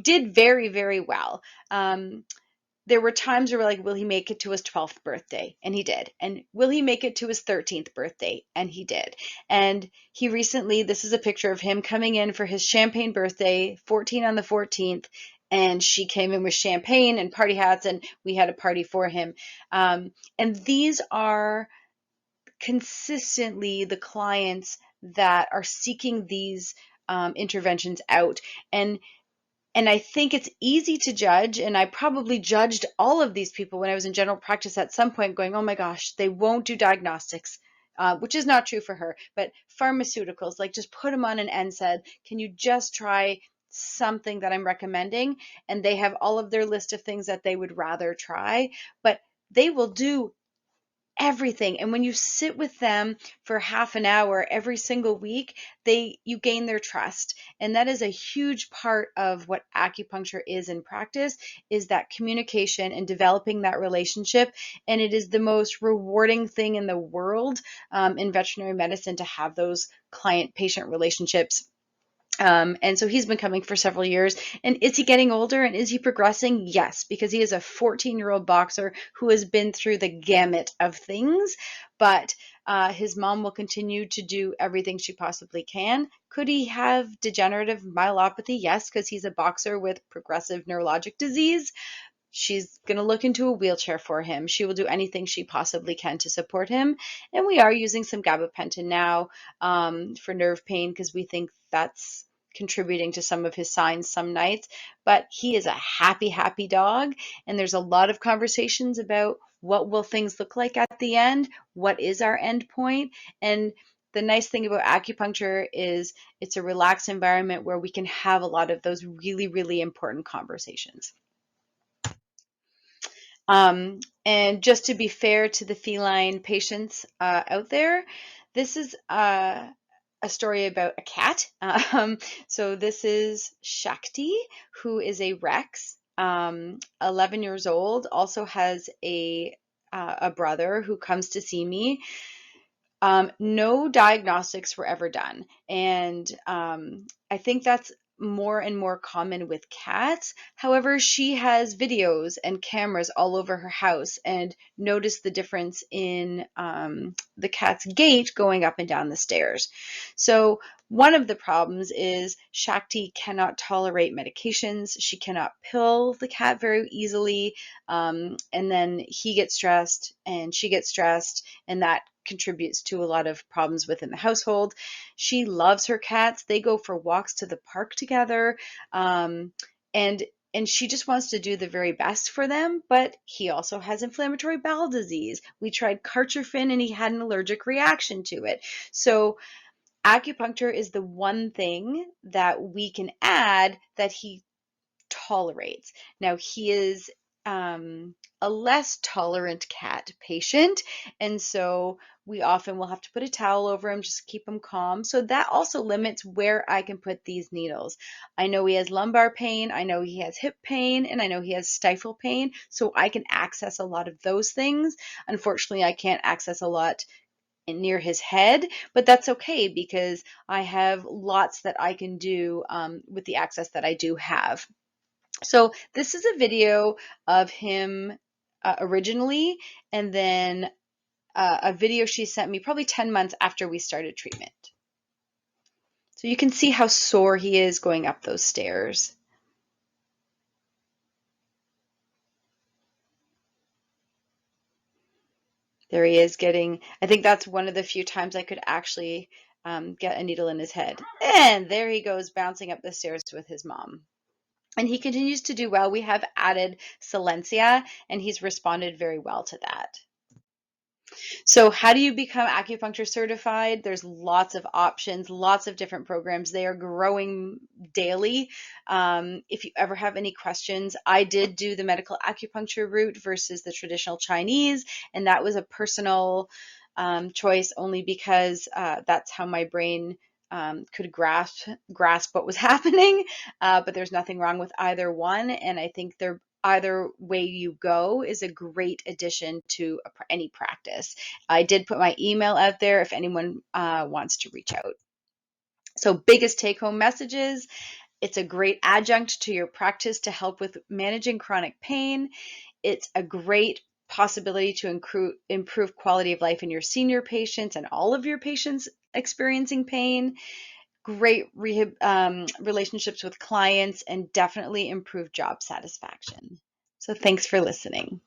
did very, very well. There were times where we're like, will he make it to his 12th birthday? And he did. And will he make it to his 13th birthday? And he did. And he recently, this is a picture of him coming in for his champagne birthday, 14 on the 14th. And she came in with champagne and party hats, and we had a party for him. And these are consistently the clients that are seeking these interventions out. And I think it's easy to judge, and I probably judged all of these people when I was in general practice at some point, going, oh my gosh, they won't do diagnostics, which is not true for her. But pharmaceuticals, like just put them on an NSAID. Can you just try something that I'm recommending? And they have all of their list of things that they would rather try, but they will do everything. And when you sit with them for half an hour every single week, you gain their trust. And that is a huge part of what acupuncture is in practice, is that communication and developing that relationship. And it is the most rewarding thing in the world in veterinary medicine to have those client-patient relationships. And so he's been coming for several years. And is he getting older and is he progressing? Yes, because he is a 14-year-old boxer who has been through the gamut of things. But his mom will continue to do everything she possibly can. Could he have degenerative myelopathy? Yes, because he's a boxer with progressive neurologic disease. She's going to look into a wheelchair for him. She will do anything she possibly can to support him. And we are using some gabapentin now for nerve pain because we think that's contributing to some of his signs some nights. But he is a happy, happy dog. And there's a lot of conversations about what will things look like at the end? What is our end point? And the nice thing about acupuncture is it's a relaxed environment where we can have a lot of those really, really important conversations. And just to be fair to the feline patients out there, this is a story about a cat. So this is Shakti, who is a Rex, 11 years old, also has a brother who comes to see me. No diagnostics were ever done. And I think that's more and more common with cats. However, she has videos and cameras all over her house and noticed the difference in the cat's gait going up and down the stairs. So one of the problems is Shakti cannot tolerate medications. She cannot pill the cat very easily. And then he gets stressed and she gets stressed, and that contributes to a lot of problems within the household. She loves her cats. They go for walks to the park together. And she just wants to do the very best for them, but he also has inflammatory bowel disease. We tried Cartrophin and he had an allergic reaction to it. So acupuncture is the one thing that we can add that he tolerates. Now, he is a less tolerant cat patient, and so we often will have to put a towel over him just to keep him calm. So that also limits where I can put these needles. I know he has lumbar pain, I know he has hip pain, and I know he has stifle pain, so I can access a lot of those things. Unfortunately, I can't access a lot near his head, but that's okay because I have lots that I can do with the access that I do have. So this is a video of him originally, and then a video she sent me probably 10 months after we started treatment. So you can see how sore he is going up those stairs. There he is getting, I think that's one of the few times I could actually get a needle in his head. And there he goes bouncing up the stairs with his mom. And he continues to do well. We have added Silencia, and he's responded very well to that. So how do you become acupuncture certified? There's lots of options, lots of different programs. They are growing daily. If you ever have any questions, I did do the medical acupuncture route versus the traditional Chinese, and that was a personal choice only because that's how my brain could grasp what was happening. But there's nothing wrong with either one, and I think either way you go is a great addition to any practice. I did put my email out there if anyone wants to reach out. So biggest take-home messages: it's a great adjunct to your practice to help with managing chronic pain. It's a great possibility to improve quality of life in your senior patients and all of your patients experiencing pain. Great rehab relationships with clients, and definitely improve job satisfaction. So thanks for listening.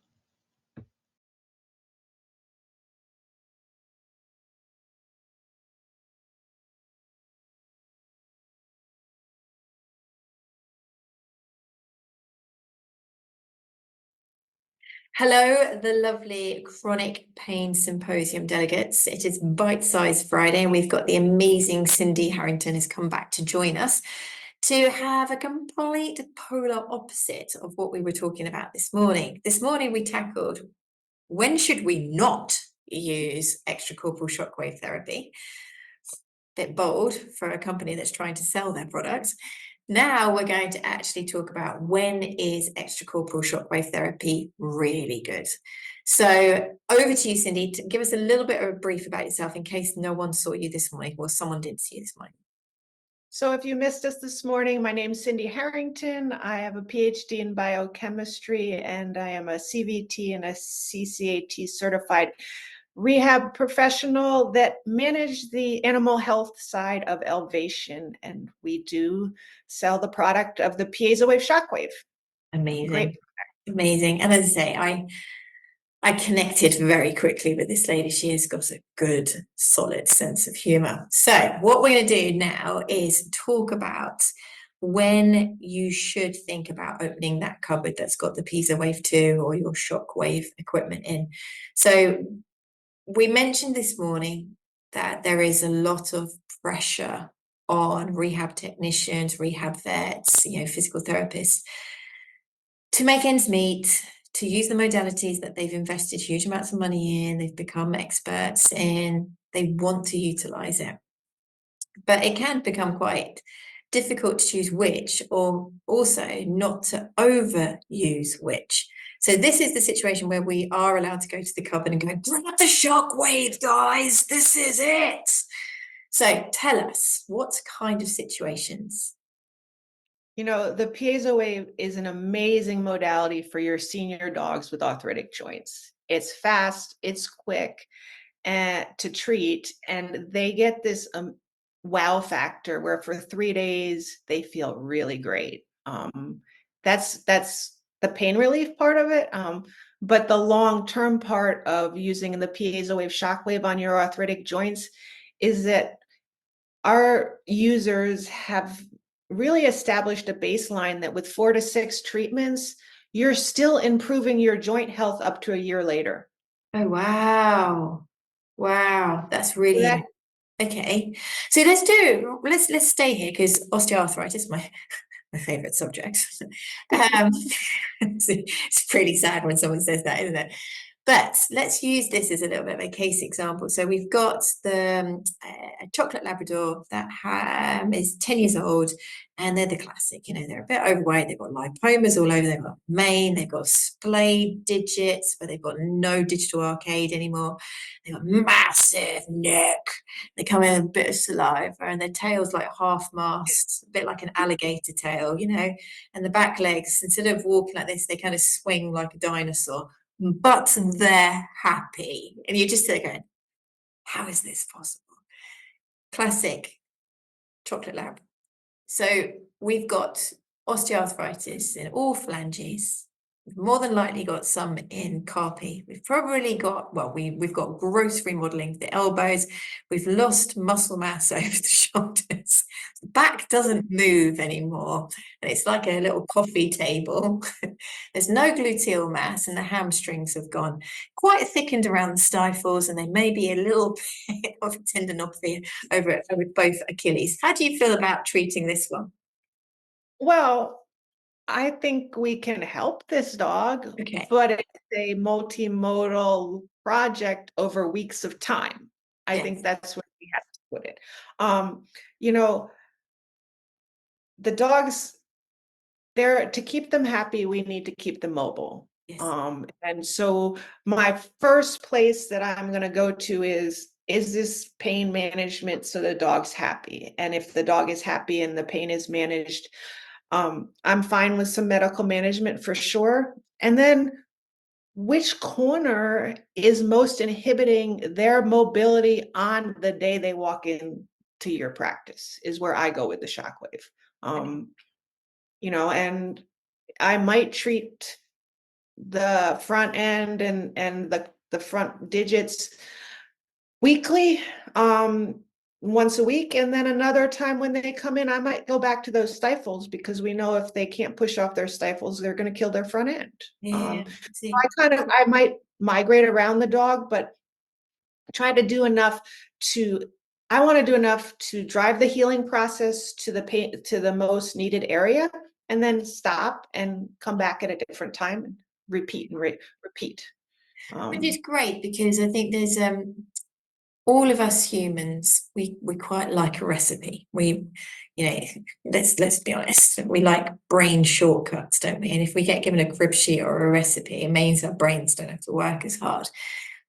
Hello, the lovely Chronic Pain Symposium delegates. It is Bite Size Friday, and we've got the amazing Cindy Harrington has come back to join us to have a complete polar opposite of what we were talking about this morning. This morning we tackled, when should we not use extracorporeal shockwave therapy? Bit bold for a company that's trying to sell their products. Now we're going to actually talk about when is extracorporeal shockwave therapy really good. So over to you, Cindy, to give us a little bit of a brief about yourself in case no one saw you this morning or someone did see you this morning. So if you missed us this morning, my name's Cindy Harrington. I have a PhD in biochemistry, and I am a CVT and a CCAT certified rehab professional that manage the animal health side of Elevation, and we do sell the product of the piezo wave shockwave. Amazing. Great. Amazing. And as I say, I connected very quickly with this lady. She has got a good, solid sense of humor. So what we're going to do now is talk about when you should think about opening that cupboard that's got the piezo wave 2 or your shockwave equipment in. So we mentioned this morning that there is a lot of pressure on rehab technicians, rehab vets, physical therapists to make ends meet, to use the modalities that they've invested huge amounts of money in, they've become experts in, they want to utilize it. But it can become quite difficult to choose which, or also not to overuse which. So this is the situation where we are allowed to go to the cupboard and go, grab the shockwave, guys, this is it. So tell us, what kind of situations? The piezo wave is an amazing modality for your senior dogs with arthritic joints. It's fast, it's quick, and to treat, and they get this wow factor where for 3 days they feel really great. That's the pain relief part of it. But the long-term part of using the piezo wave shockwave on your arthritic joints is that our users have really established a baseline that with 4 to 6 treatments, you're still improving your joint health up to a year later. Oh, wow. Wow, that's really okay. So let's stay here because osteoarthritis is my favorite subject. It's pretty sad when someone says that, isn't it? But let's use this as a little bit of a case example. So we've got the chocolate Labrador that is 10 years old, and they're the classic. They're a bit overweight. They've got lipomas all over. They've got mane. They've got splayed digits where they've got no digital arcade anymore. They've got massive neck. They come in a bit of saliva, and their tail's like half mast, a bit like an alligator tail, and the back legs, instead of walking like this, they kind of swing like a dinosaur. but they're happy. And you're just going, how is this possible? Classic chocolate lab. So we've got osteoarthritis in all phalanges. We've more than likely got some in carpi. We've probably got, well, we've got gross remodeling of the elbows. We've lost muscle mass over the shoulders. The back doesn't move anymore. And it's like a little coffee table. There's no gluteal mass and the hamstrings have gone quite thickened around the stifles, and they may be a little bit of tendinopathy over both Achilles. How do you feel about treating this one? Well, I think we can help this dog, Okay. but it's a multimodal project over weeks of time. I think Yes. that's where we have to put it. You know, the dogs, to keep them happy, we need to keep them mobile. Yes. And so my first place that I'm going to go to is this pain management so the dog's happy? And if the dog is happy and the pain is managed, I'm fine with some medical management for sure. And then which corner is most inhibiting their mobility on the day they walk in to your practice is where I go with the shockwave. And I might treat the front end and the front digits weekly, once a week, and then another time when they come in, I might go back to those stifles because we know if they can't push off their stifles, they're going to kill their front end. Yeah. I might migrate around the dog, but try to do enough to. I want to do enough to drive the healing process to the pain to the most needed area, and then stop and come back at a different time and repeat and repeat. Which is great because I think there's all of us humans, we quite like a recipe. We, let's be honest, we like brain shortcuts, don't we? And if we get given a crib sheet or a recipe, it means our brains don't have to work as hard.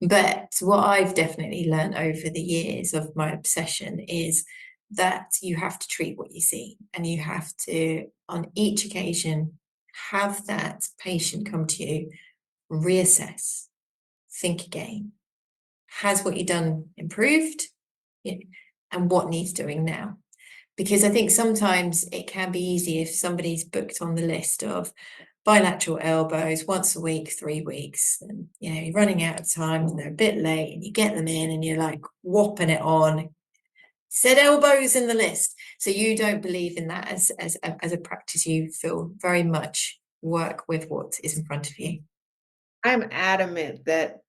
But what I've definitely learned over the years of my obsession is that you have to treat what you see, and you have to, on each occasion, have that patient come to you, reassess, think again. Has what you've done improved? Yeah. And what needs doing now? Because I think sometimes it can be easy if somebody's booked on the list of bilateral elbows once a week, 3 weeks, and you're running out of time and they're a bit late, and you get them in and you're like whopping it on. Said elbows in the list. So you don't believe in that as a practice. You feel very much work with what is in front of you. I'm adamant that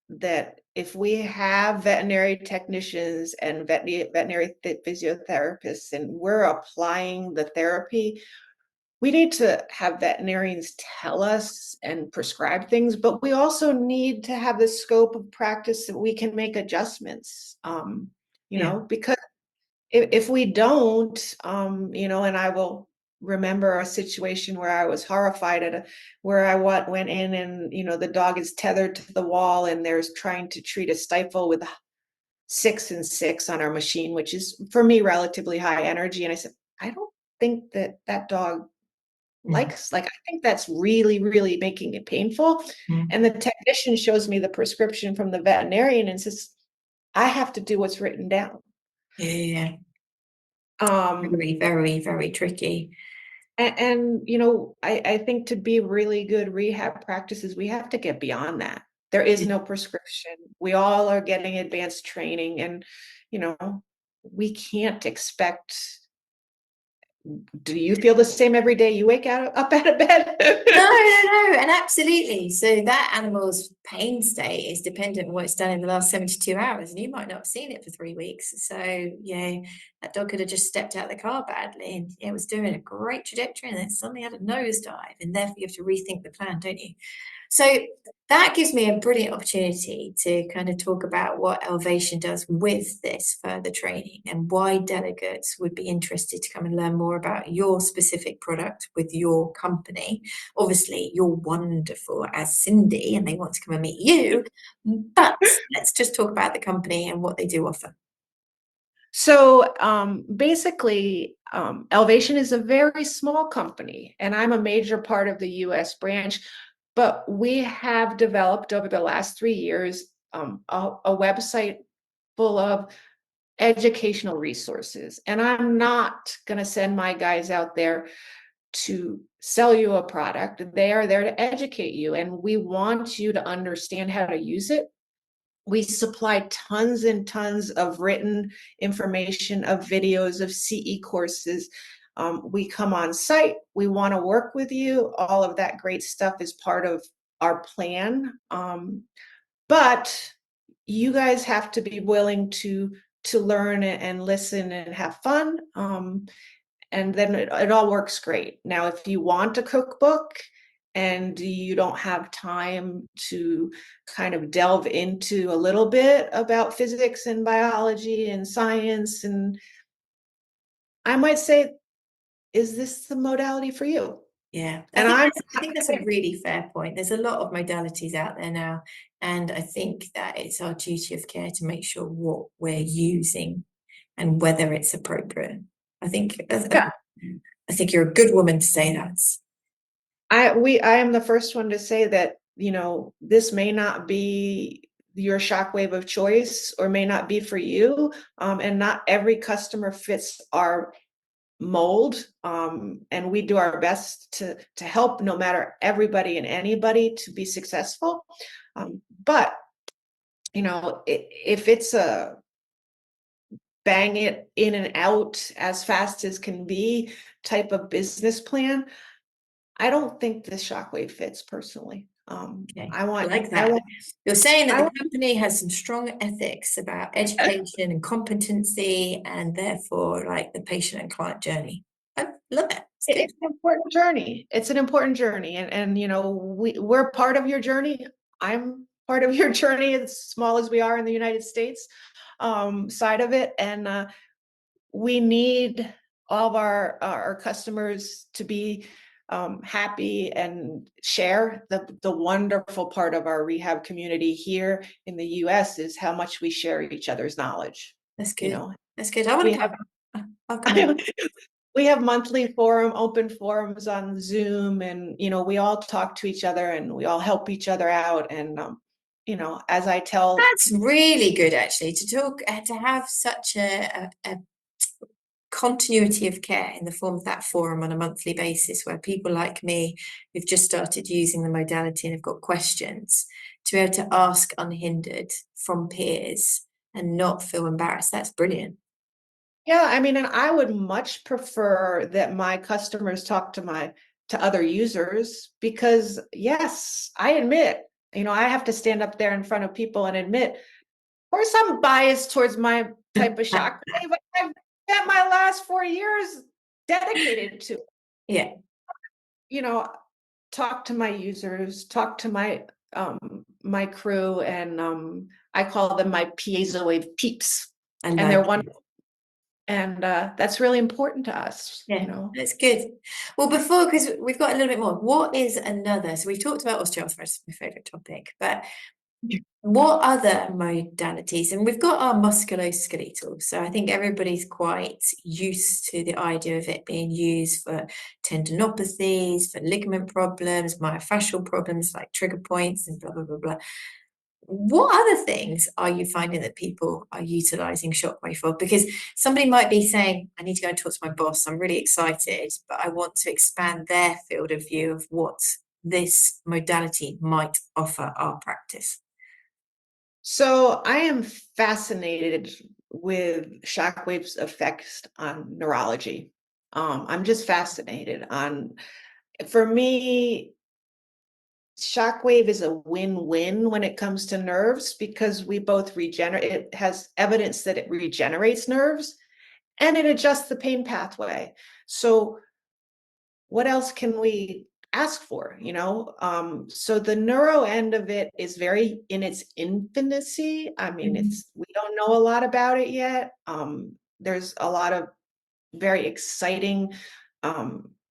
if we have veterinary technicians and veterinary physiotherapists and we're applying the therapy, we need to have veterinarians tell us and prescribe things, but we also need to have the scope of practice that we can make adjustments. Because if we don't, and I will remember a situation where I was horrified where I went in and, the dog is tethered to the wall and there's trying to treat a stifle with 6 and 6 on our machine, which is for me relatively high energy. And I said, I don't think that dog likes, I think that's really, really making it painful. And the technician shows me the prescription from the veterinarian and says, I have to do what's written down. Yeah. Very, very, very tricky. And I think to be really good rehab practices, we have to get beyond that. There is no prescription. We all are getting advanced training, and we can't expect. Do you feel the same every day you wake up out of bed? No, and absolutely. So that animal's pain state is dependent on what it's done in the last 72 hours, and you might not have seen it for 3 weeks. So that dog could have just stepped out of the car badly, and it was doing a great trajectory, and then suddenly had a nosedive, and therefore you have to rethink the plan, don't you? So that gives me a brilliant opportunity to kind of talk about what Elevation does with this further training and why delegates would be interested to come and learn more about your specific product with your company. Obviously, you're wonderful as Cindy and they want to come and meet you, but let's just talk about the company and what they do offer. So basically, Elevation is a very small company, and I'm a major part of the US branch. but we have developed over the last 3 years a website full of educational resources. And I'm not going to send my guys out there to sell you a product. They are there to educate you, and we want you to understand how to use it. We supply tons and tons of written information, of videos, of CE courses. We come on site. We want to work with you. All of that great stuff is part of our plan. But you guys have to be willing to learn and listen and have fun. And then it all works great. Now, if you want a cookbook and you don't have time to kind of delve into a little bit about physics and biology and science, and I might say, is this the modality for you? Yeah, And I think that's a really fair point. There's a lot of modalities out there now, and I think that it's our duty of care to make sure what we're using and whether it's appropriate. I think you're a good woman to say that. I am the first one to say that, this may not be your shockwave of choice or may not be for you. And not every customer fits our mold. And we do our best to help no matter everybody and anybody to be successful. But if it's a bang it in and out as fast as can be type of business plan, I don't think the shockwave fits personally. Okay, I want like that. You're saying that I the company has some strong ethics about education and competency, and therefore, like the patient and client journey. I love it. It's an important journey. It's an important journey, and we're part of your journey. I'm part of your journey, as small as we are in the United States side of it, and we need all of our customers to be happy and share the wonderful part of our rehab community here in the US is how much we share each other's knowledge. That's good. That's good. I want to come. I'll come. We have monthly open forums on Zoom, and we all talk to each other and we all help each other out. And as I tell, that's really good actually to talk to have such a continuity of care in the form of that forum on a monthly basis, where people like me who've just started using the modality and have got questions to be able to ask unhindered from peers and not feel embarrassed. That's brilliant. Yeah, I mean, and I would much prefer that my customers talk to other users, because yes, I admit, I have to stand up there in front of people and admit, of course, I'm biased towards my type of shockwave. I've spent my last 4 years dedicated to, yeah, talk to my users, talk to my crew, and I call them my piezo wave peeps, and they're wonderful. And that's really important to us. Yeah, that's good. Well, because we've got a little bit more, what is another? So we've talked about osteoarthritis, my favorite topic, but what other modalities? And we've got our musculoskeletal. So I think everybody's quite used to the idea of it being used for tendinopathies, for ligament problems, myofascial problems like trigger points and blah, blah, blah, blah. What other things are you finding that people are utilizing shockwave for? Because somebody might be saying, I need to go and talk to my boss. I'm really excited, but I want to expand their field of view of what this modality might offer our practice. So I am fascinated with shockwave's effects on neurology. I'm just fascinated for me, shockwave is a win-win when it comes to nerves, because we both regenerate. It has evidence that it regenerates nerves and it adjusts the pain pathway. So what else can we ask for? So the neuro end of it is very in its infancy. I mean, we don't know a lot about it yet. There's a lot of very exciting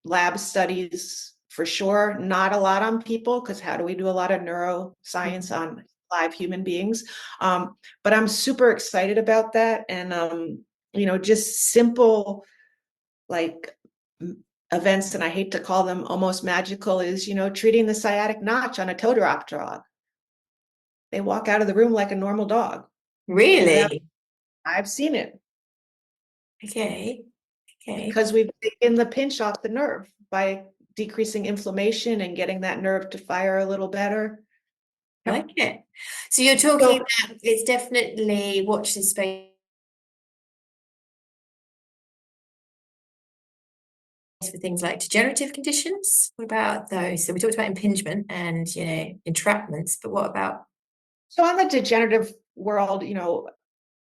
lab studies for sure. Not a lot on people, because how do we do a lot of neuroscience on live human beings? But I'm super excited about that. And just simple, like events, and I hate to call them almost magical, is, treating the sciatic notch on a toe drop dog. They walk out of the room like a normal dog. Really? I've seen it. Okay. Because we've taken the pinch off the nerve by decreasing inflammation and getting that nerve to fire a little better. I like it. So you're talking that it's definitely watch this space for things like degenerative conditions. What about those? So we talked about impingement and, entrapments, but what about? So on the degenerative world,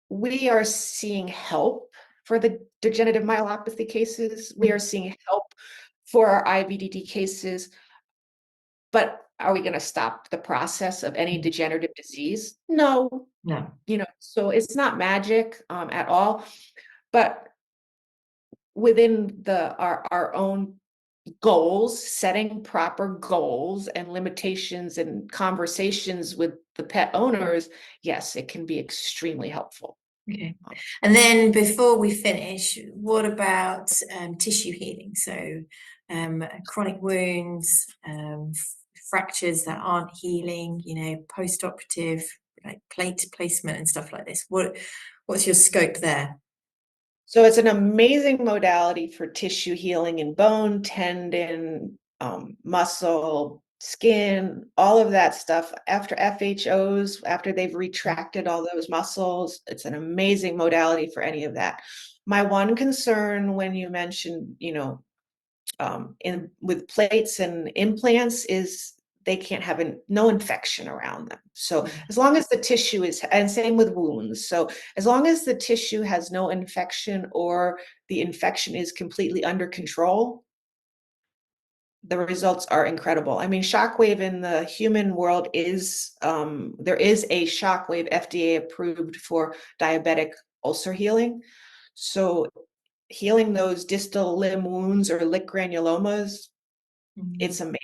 we are seeing help for the degenerative myelopathy cases. We are seeing help for our IVDD cases. But are we going to stop the process of any degenerative disease? No. No. So it's not magic at all. But within our own goals, setting proper goals and limitations and conversations with the pet owners, yes, it can be extremely helpful. Okay. And then before we finish, what about tissue healing? So chronic wounds, fractures that aren't healing, post-operative, like plate placement and stuff like this. What's your scope there? So it's an amazing modality for tissue healing in bone, tendon, muscle, skin, all of that stuff. After FHOs, after they've retracted all those muscles, it's an amazing modality for any of that. My one concern when you mentioned, with plates and implants is they can't have no infection around them. So as long as the tissue is, and same with wounds. So as long as the tissue has no infection or the infection is completely under control, the results are incredible. I mean, shockwave in the human world is, there is a shockwave FDA approved for diabetic ulcer healing. So healing those distal limb wounds or lick granulomas, it's amazing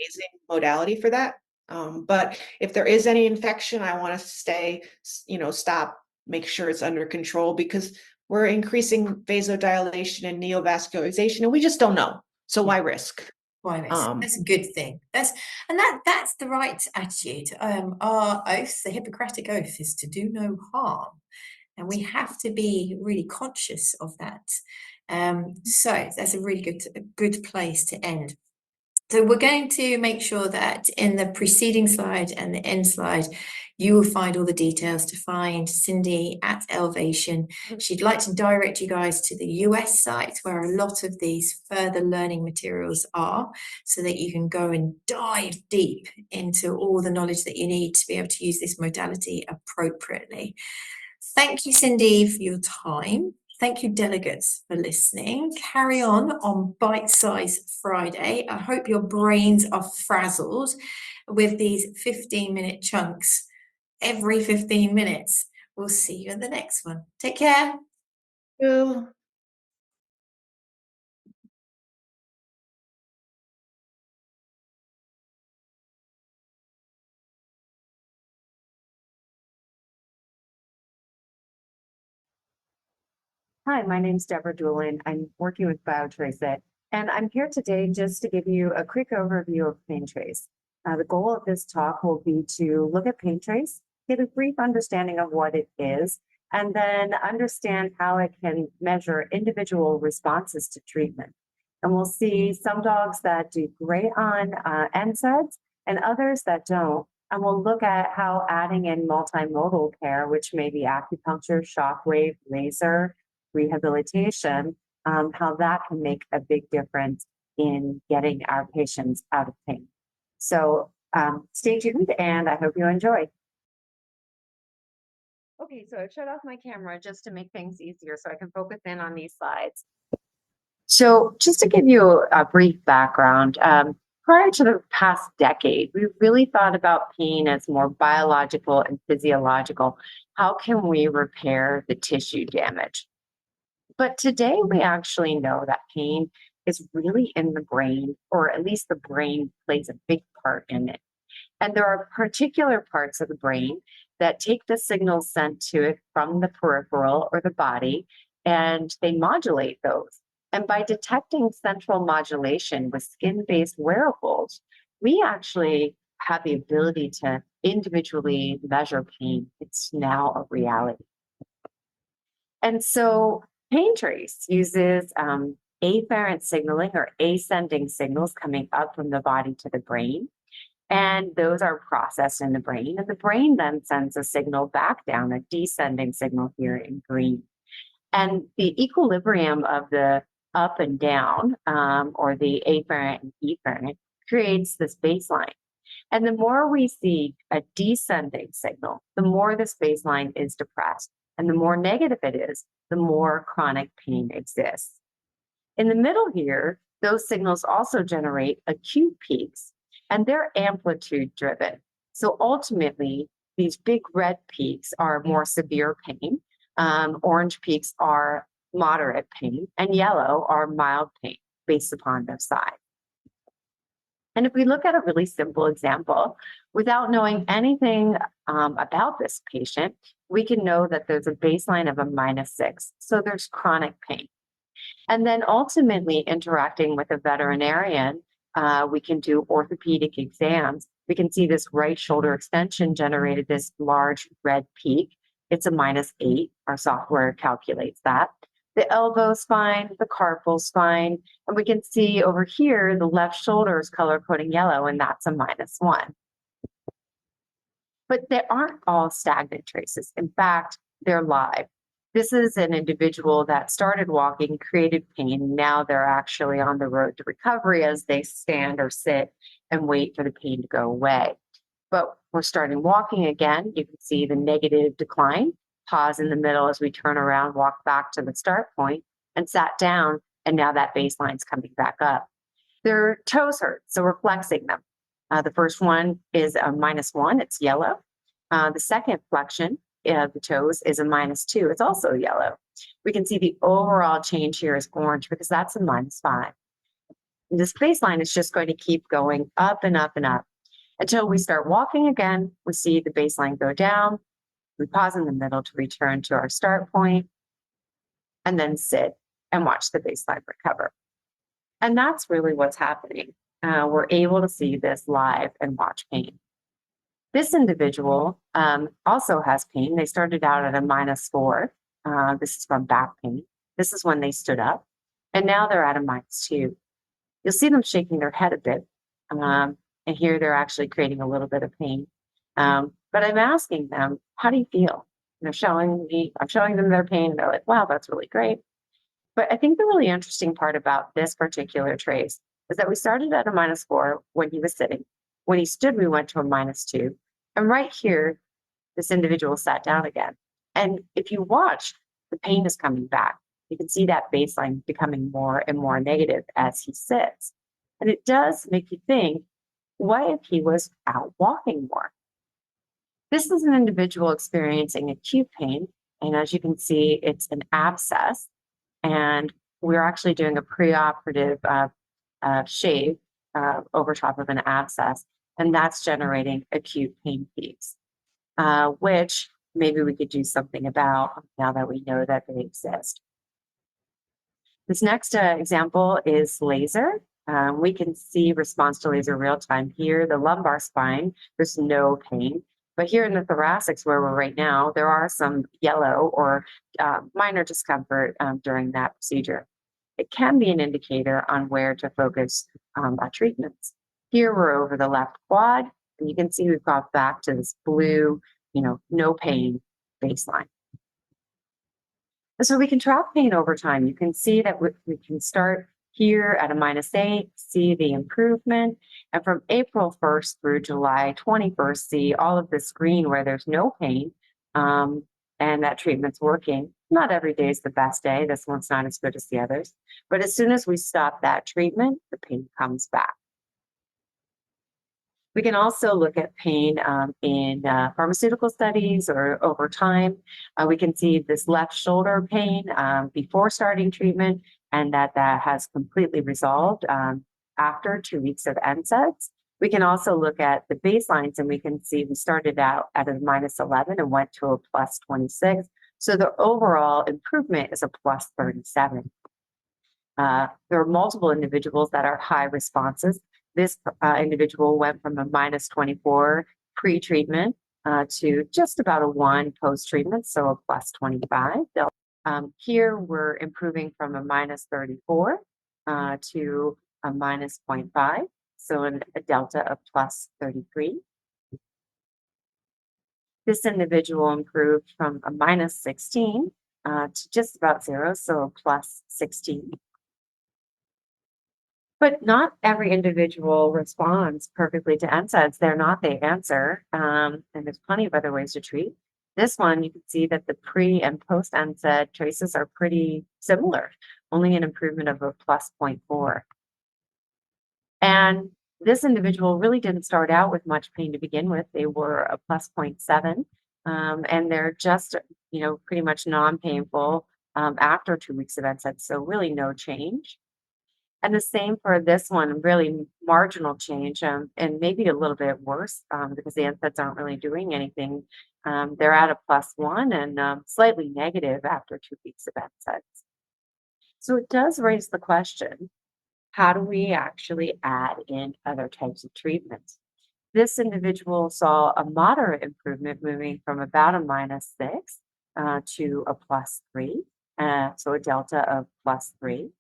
modality for that. But if there is any infection, I want to stop, make sure it's under control, because we're increasing vasodilation and neovascularization, and we just don't know. So why risk? Why risk? That's a good thing. That's the right attitude. Our oath, the Hippocratic Oath, is to do no harm. And we have to be really conscious of that. So that's a really good place to end. So we're going to make sure that in the preceding slide and the end slide, you will find all the details to find Cindy at Elevation. She'd like to direct you guys to the US site where a lot of these further learning materials are, so that you can go and dive deep into all the knowledge that you need to be able to use this modality appropriately. Thank you, Cindy, for your time. Thank you, delegates, for listening. Carry on Bite Size Friday. I hope your brains are frazzled with these 15-minute chunks every 15 minutes. We'll see you in the next one. Take care. Hi, my name's Deborah Doolin. I'm working with BioTraceIt, and I'm here today just to give you a quick overview of PainTrace. The goal of this talk will be to look at PainTrace, get a brief understanding of what it is, and then understand how it can measure individual responses to treatment. And we'll see some dogs that do great on NSAIDs and others that don't. And we'll look at how adding in multimodal care, which may be acupuncture, shockwave, laser, rehabilitation, how that can make a big difference in getting our patients out of pain. So stay tuned, and I hope you enjoy. Okay, so I've shut off my camera just to make things easier so I can focus in on these slides. So just to give you a brief background, prior to the past decade, we really thought about pain as more biological and physiological. How can we repair the tissue damage? But today we actually know that pain is really in the brain, or at least the brain plays a big part in it. And there are particular parts of the brain that take the signals sent to it from the peripheral or the body, and they modulate those. And by detecting central modulation with skin-based wearables, we actually have the ability to individually measure pain. It's now a reality. And so Pain Trace uses afferent signaling or ascending signals coming up from the body to the brain. And those are processed in the brain. And the brain then sends a signal back down, a descending signal here in green. And the equilibrium of the up and down, or the afferent and efferent, creates this baseline. And the more we see a descending signal, the more this baseline is depressed. And the more negative it is, the more chronic pain exists. In the middle here, those signals also generate acute peaks, and they're amplitude driven. So ultimately, these big red peaks are more severe pain, orange peaks are moderate pain, and yellow are mild pain based upon their size. And if we look at a really simple example, without knowing anything about this patient, we can know that there's a baseline of a -6. So there's chronic pain. And then ultimately interacting with a veterinarian, we can do orthopedic exams. We can see this right shoulder extension generated this large red peak. It's a -8. Our software calculates that. The elbow's fine, the carpal's fine, and we can see over here the left shoulder is color coding yellow, and that's a -1. But they aren't all stagnant traces. In fact, they're live. This is an individual that started walking, created pain. Now they're actually on the road to recovery as they stand or sit and wait for the pain to go away. But we're starting walking again. You can see the negative decline, pause in the middle as we turn around, walk back to the start point, and sat down. And now that baseline's coming back up. Their toes hurt, so we're flexing them. The first one is a -1, it's yellow. The second flexion of the toes is a -2, it's also yellow. We can see the overall change here is orange because that's a -5. And this baseline is just going to keep going up and up and up until we start walking again. We see the baseline go down. We pause in the middle to return to our start point and then sit and watch the baseline recover. And that's really what's happening. We're able to see this live and watch pain. This individual also has pain. They started out at a -4. This is from back pain. This is when they stood up. And now they're at a -2. You'll see them shaking their head a bit. And here they're actually creating a little bit of pain. But I'm asking them, how do you feel? And I'm showing them their pain. And they're like, wow, that's really great. But I think the really interesting part about this particular trace is that we started at a -4 when he was sitting. When he stood, we went to a -2. And right here, this individual sat down again. And if you watch, the pain is coming back. You can see that baseline becoming more and more negative as he sits. And it does make you think, what if he was out walking more? This is an individual experiencing acute pain. And as you can see, it's an abscess. And we're actually doing a preoperative shave over top of an abscess, and that's generating acute pain peaks, which maybe we could do something about now that we know that they exist. This next example is laser. We can see response to laser real time here. The lumbar spine, there's no pain. But here in the thoracics, where we're right now, there are some yellow or minor discomfort during that procedure. It can be an indicator on where to focus our treatments. Here we're over the left quad, and you can see we've got back to this blue, no pain baseline. And so we can track pain over time. You can see that we can start here at a -8, see the improvement. And from April 1st through July 21st, see all of this green where there's no pain and that treatment's working. Not every day is the best day. This one's not as good as the others. But as soon as we stop that treatment, the pain comes back. We can also look at pain in pharmaceutical studies or over time. We can see this left shoulder pain before starting treatment, and that has completely resolved after 2 weeks of NSAIDs. We can also look at the baselines, and we can see we started out at a -11 and went to a +26. So the overall improvement is a +37. There are multiple individuals that are high responses. This individual went from a -24 pre-treatment to just about a 1 post-treatment, so a +25. Here we're improving from a -34 to a -0.5, so a delta of +33. This individual improved from a -16 to just about 0, so a +16. But not every individual responds perfectly to NSAIDs. They're not the answer, and there's plenty of other ways to treat. This one, you can see that the pre and post NSAID traces are pretty similar, only an improvement of a +0.4. And this individual really didn't start out with much pain to begin with. They were a +0.7, and they're just, pretty much non-painful after 2 weeks of NSAID, so really no change. And the same for this one, really marginal change, and maybe a little bit worse because the NSAIDs aren't really doing anything. They're at a +1 and slightly negative after 2 weeks of NSAIDs. So it does raise the question, how do we actually add in other types of treatments? This individual saw a moderate improvement moving from about a -6 to a +3, so a delta of +3.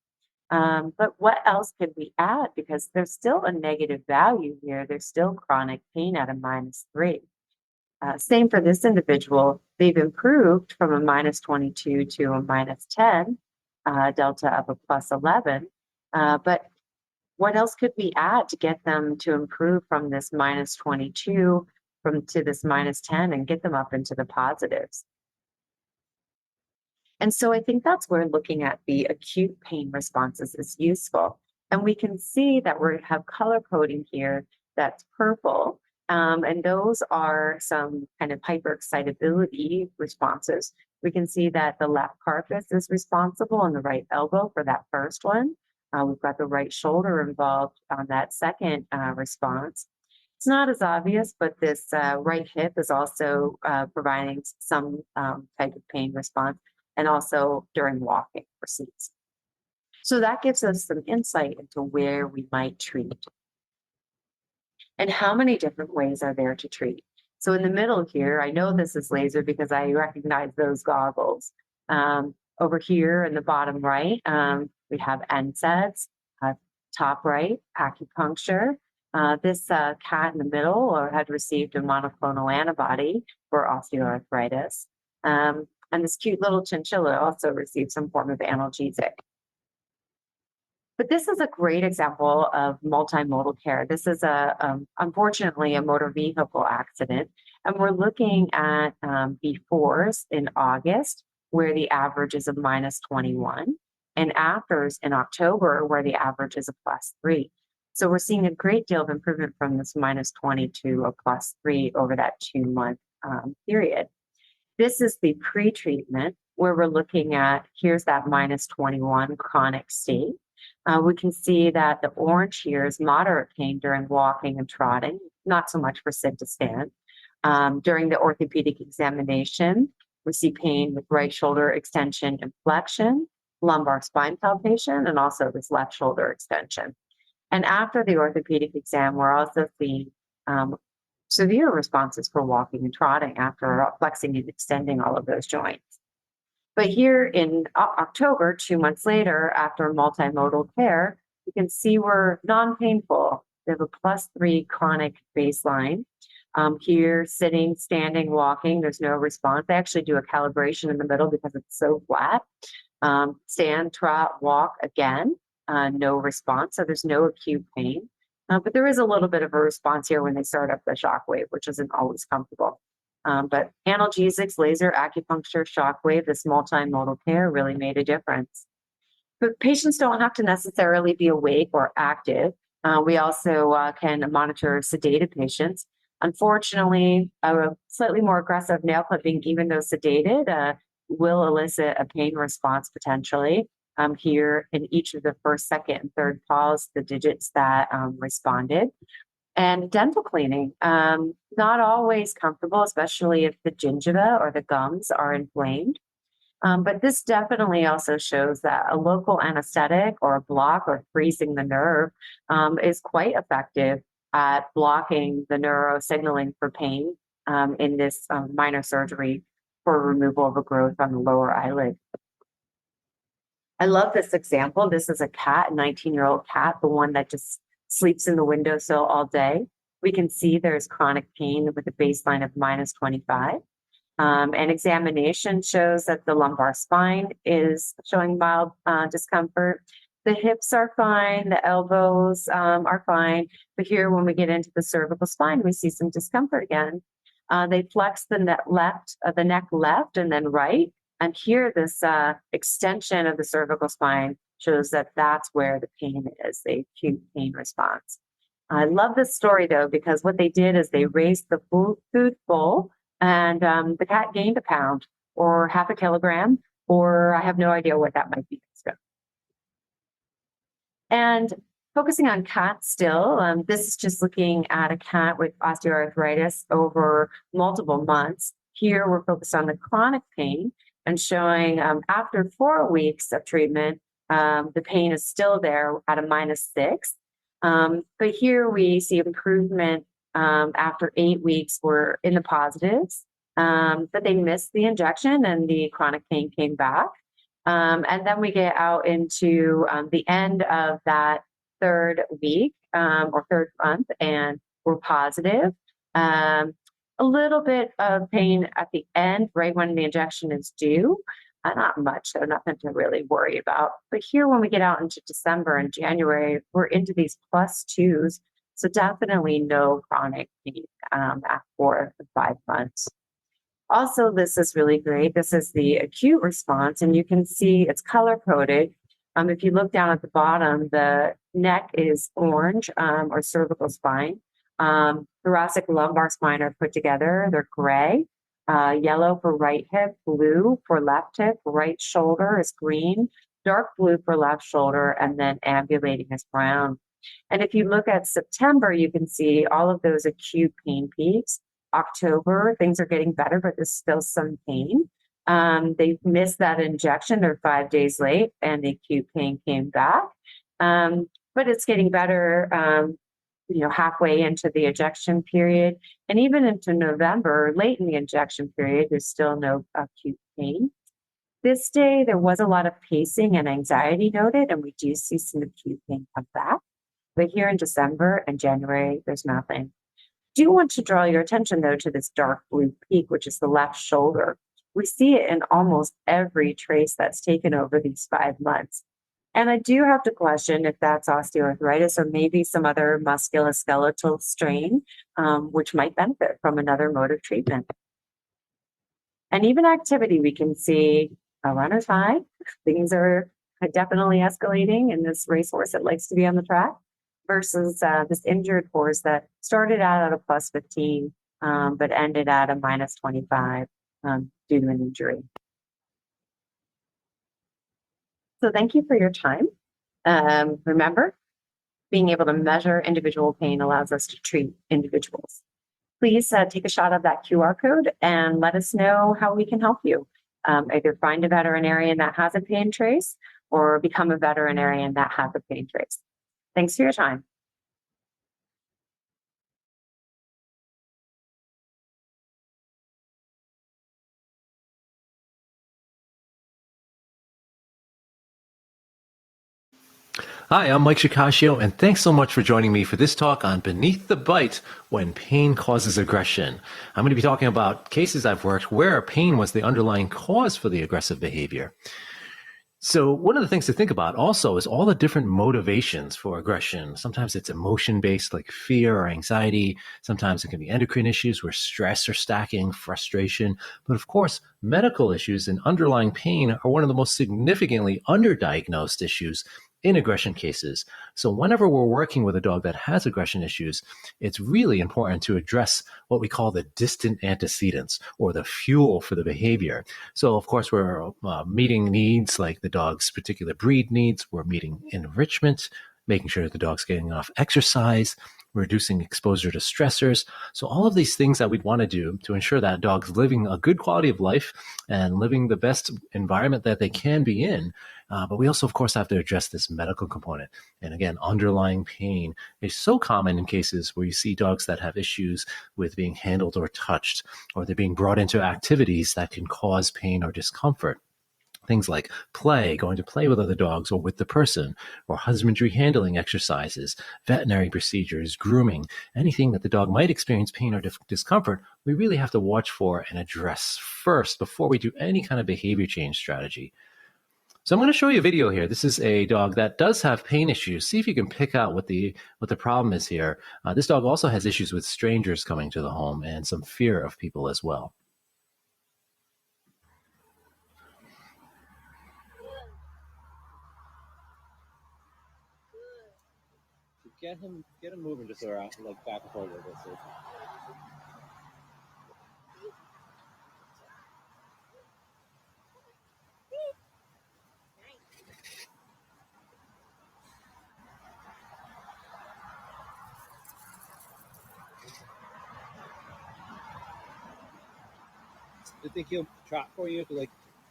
But what else could we add? Because there's still a negative value here. There's still chronic pain at a -3. Same for this individual. They've improved from a -22 to a -10, delta of a +11. But what else could we add to get them to improve from this -22 to this -10 and get them up into the positives? And so I think that's where looking at the acute pain responses is useful. And we can see that we have color coding here that's purple. And those are some kind of hyperexcitability responses. We can see that the left carpus is responsible and the right elbow for that first one. We've got the right shoulder involved on that second response. It's not as obvious, but this right hip is also providing some type of pain response, and also during walking or seats. So that gives us some insight into where we might treat. And how many different ways are there to treat? So in the middle here, I know this is laser because I recognize those goggles. Over here in the bottom right, we have NSAIDs, top right, acupuncture. This cat in the middle had received a monoclonal antibody for osteoarthritis. And this cute little chinchilla also received some form of analgesic. But this is a great example of multimodal care. This is unfortunately a motor vehicle accident. And we're looking at befores in August, where the average is a -21, and afters in October, where the average is a +3. So we're seeing a great deal of improvement from this -20 to a +3 over that 2-month period. This is the pre-treatment where we're looking at, here's that -21 chronic state. We can see that the orange here is moderate pain during walking and trotting, not so much for sit to stand. During the orthopedic examination, we see pain with right shoulder extension and flexion, lumbar spine palpation, and also this left shoulder extension. And after the orthopedic exam, we're also seeing severe responses for walking and trotting after flexing and extending all of those joints. But here in October, 2 months later, after multimodal care, you can see we're non-painful. We have a +3 chronic baseline. Here, sitting, standing, walking, there's no response. They actually do a calibration in the middle because it's so flat. Stand, trot, walk, again, no response. So there's no acute pain. But there is a little bit of a response here when they start up the shock wave, which isn't always comfortable. But analgesics, laser, acupuncture, shockwave, this multimodal care really made a difference. But patients don't have to necessarily be awake or active. We also can monitor sedated patients. Unfortunately, a slightly more aggressive nail clipping, even though sedated, will elicit a pain response potentially. Here in each of the first, second, and third paws, the digits that responded. And dental cleaning, not always comfortable, especially if the gingiva or the gums are inflamed. But this definitely also shows that a local anesthetic or a block or freezing the nerve is quite effective at blocking the neurosignaling for pain in this minor surgery for removal of a growth on the lower eyelid. I love this example. This is a cat, a 19-year-old cat, the one that just sleeps in the windowsill all day. We can see there's chronic pain with a baseline of -25. An examination shows that the lumbar spine is showing mild discomfort. The hips are fine, the elbows are fine, but here when we get into the cervical spine, we see some discomfort again. They flex the neck left and then right, and here this extension of the cervical spine shows that that's where the pain is, the acute pain response. I love this story though, because what they did is they raised the food bowl and the cat gained a pound or half a kilogram, or I have no idea what that might be. And focusing on cats still, this is just looking at a cat with osteoarthritis over multiple months. Here we're focused on the chronic pain and showing after 4 weeks of treatment, the pain is still there at a -6. But here we see improvement after 8 weeks. We're in the positives, but they missed the injection and the chronic pain came back. And then we get out into the end of that third week or third month, and we're positive. A little bit of pain at the end, right when the injection is due. Not much, so nothing to really worry about. But here, when we get out into December and January, we're into these +2s. So definitely no chronic pain at 4 to 5 months. Also, this is really great. This is the acute response, and you can see it's color-coded. If you look down at the bottom, the neck is orange or cervical spine. Thoracic lumbar spine are put together. They're gray, yellow for right hip, blue for left hip, right shoulder is green, dark blue for left shoulder, and then ambulating is brown. And if you look at September, you can see all of those acute pain peaks. October, things are getting better, but there's still some pain. They missed that injection. They're 5 days late, and the acute pain came back. But it's getting better, halfway into the injection period. And even into November, late in the injection period, there's still no acute pain. This day, there was a lot of pacing and anxiety noted, and we do see some acute pain come back. But here in December and January, there's nothing. I do want to draw your attention, though, to this dark blue peak, which is the left shoulder. We see it in almost every trace that's taken over these 5 months. And I do have to question if that's osteoarthritis or maybe some other musculoskeletal strain, which might benefit from another mode of treatment. And even activity, we can see a runner's high. Things are definitely escalating in this racehorse that likes to be on the track, versus this injured horse that started out at a +15, but ended at a -25 due to an injury. So thank you for your time. Remember, being able to measure individual pain allows us to treat individuals. Please take a shot of that QR code and let us know how we can help you. Either find a veterinarian that has a pain trace or become a veterinarian that has a pain trace. Thanks for your time. Hi, I'm Mike Shikashio, and thanks so much for joining me for this talk on Beneath the Bite, When Pain Causes Aggression. I'm going to be talking about cases I've worked where pain was the underlying cause for the aggressive behavior. So one of the things to think about also is all the different motivations for aggression. Sometimes it's emotion-based, like fear or anxiety. Sometimes it can be endocrine issues where stress or stacking, frustration. But of course, medical issues and underlying pain are one of the most significantly underdiagnosed issues in aggression cases. So whenever we're working with a dog that has aggression issues, it's really important to address what we call the distant antecedents, or the fuel for the behavior. So of course, we're meeting needs like the dog's particular breed needs. We're meeting enrichment making sure that the dog's getting enough exercise, reducing exposure to stressors. So all of these things that we'd want to do to ensure that dog's living a good quality of life and living the best environment that they can be in. But we also, of course, have to address this medical component. And again, underlying pain is so common in cases where you see dogs that have issues with being handled or touched, or they're being brought into activities that can cause pain or discomfort. Things like play, going to play with other dogs or with the person, or husbandry handling exercises, veterinary procedures, grooming, anything that the dog might experience pain or discomfort, we really have to watch for and address first before we do any kind of behavior change strategy. So I'm going to show you a video here. This is a dog that does have pain issues. See if you can pick out what the problem is here. This dog also has issues with strangers coming to the home and some fear of people as well. Get him moving just around, like back and forth a little bit. So. Do you think he'll trot for you if you like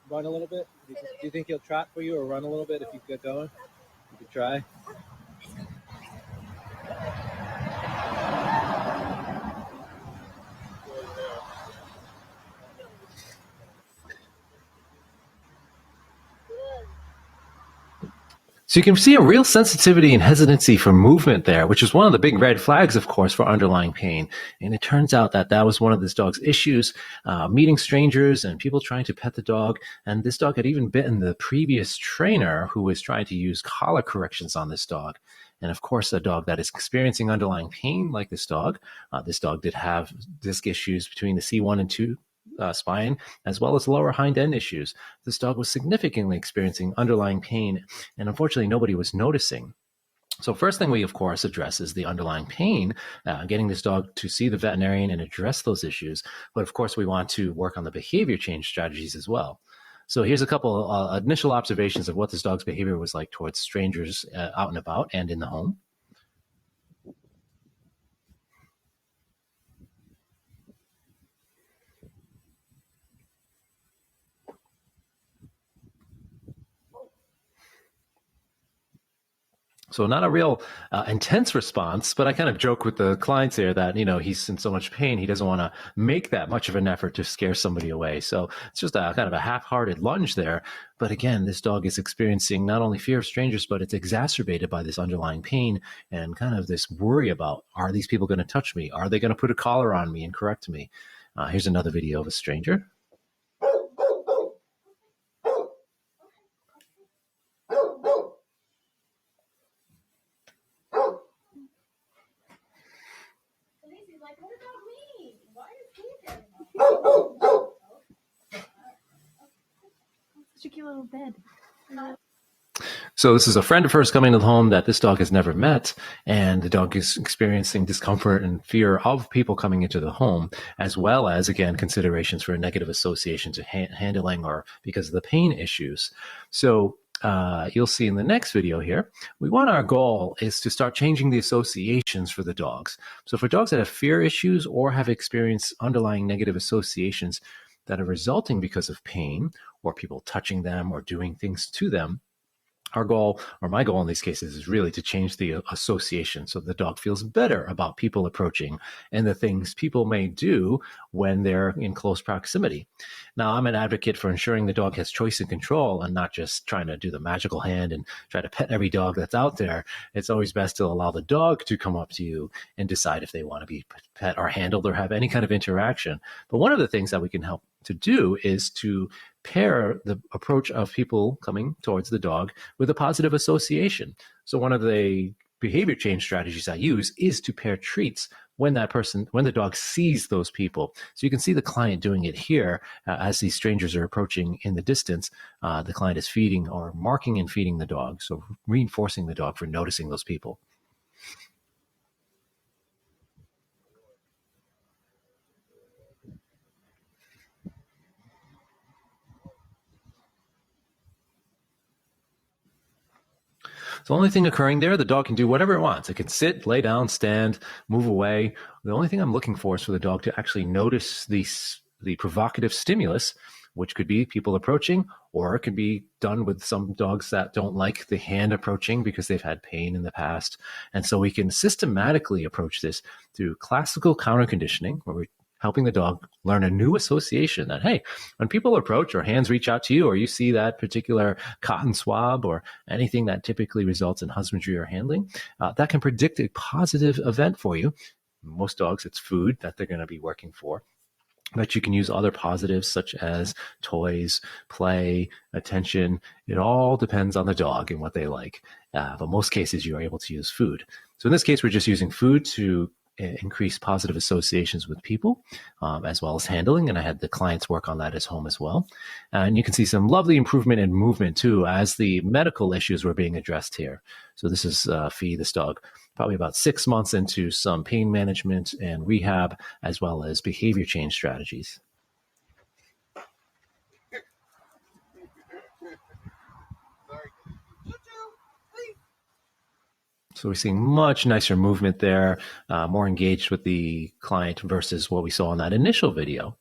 run a little bit? Do you think he'll trot for you or run a little bit if you get going? You could try. So you can see a real sensitivity and hesitancy for movement there, which is one of the big red flags, of course, for underlying pain. And it turns out that that was one of this dog's issues, meeting strangers and people trying to pet the dog. And this dog had even bitten the previous trainer who was trying to use collar corrections on this dog. And of course, a dog that is experiencing underlying pain like this dog did have disc issues between the C1 and 2 spine, as well as lower hind end issues. This dog was significantly experiencing underlying pain, and unfortunately, nobody was noticing. So first thing we, of course, address is the underlying pain, getting this dog to see the veterinarian and address those issues. But of course, we want to work on the behavior change strategies as well. So here's a couple initial observations of what this dog's behavior was like towards strangers out and about and in the home. So not a real intense response, but I kind of joke with the clients here that, he's in so much pain, he doesn't want to make that much of an effort to scare somebody away. So it's just a kind of a half-hearted lunge there. But again, this dog is experiencing not only fear of strangers, but it's exacerbated by this underlying pain and kind of this worry about, are these people going to touch me? Are they going to put a collar on me and correct me? Here's another video of a stranger. Such a cute little bed. So this is a friend of hers coming to the home that this dog has never met, and the dog is experiencing discomfort and fear of people coming into the home, as well as, again, considerations for a negative association to handling or because of the pain issues. So you'll see in the next video here, our goal is to start changing the associations for the dogs. So for dogs that have fear issues or have experienced underlying negative associations that are resulting because of pain or people touching them or doing things to them, our goal, or my goal in these cases, is really to change the association so the dog feels better about people approaching and the things people may do when they're in close proximity. Now, I'm an advocate for ensuring the dog has choice and control and not just trying to do the magical hand and try to pet every dog that's out there. It's always best to allow the dog to come up to you and decide if they want to be pet or handled or have any kind of interaction. But one of the things that we can help to do is to pair the approach of people coming towards the dog with a positive association. So one of the behavior change strategies I use is to pair treats when the dog sees those people. So you can see the client doing it here as these strangers are approaching in the distance. The client is feeding or marking and feeding the dog, so reinforcing the dog for noticing those people. The only thing occurring there, the dog can do whatever it wants. It can sit, lay down, stand, move away. The only thing I'm looking for is for the dog to actually notice the provocative stimulus, which could be people approaching, or it could be done with some dogs that don't like the hand approaching because they've had pain in the past. And so we can systematically approach this through classical counter conditioning, where we're helping the dog learn a new association that, hey, when people approach or hands reach out to you, or you see that particular cotton swab or anything that typically results in husbandry or handling, that can predict a positive event for you. Most dogs, it's food that they're going to be working for. But you can use other positives such as toys, play, attention. It all depends on the dog and what they like. But most cases, you are able to use food. So in this case, we're just using food to increase positive associations with people, as well as handling. And I had the clients work on that at home as well. And you can see some lovely improvement in movement too, as the medical issues were being addressed here. So this is Fee, this dog, probably about 6 months into some pain management and rehab, as well as behavior change strategies. So we're seeing much nicer movement there, more engaged with the client versus what we saw in that initial video.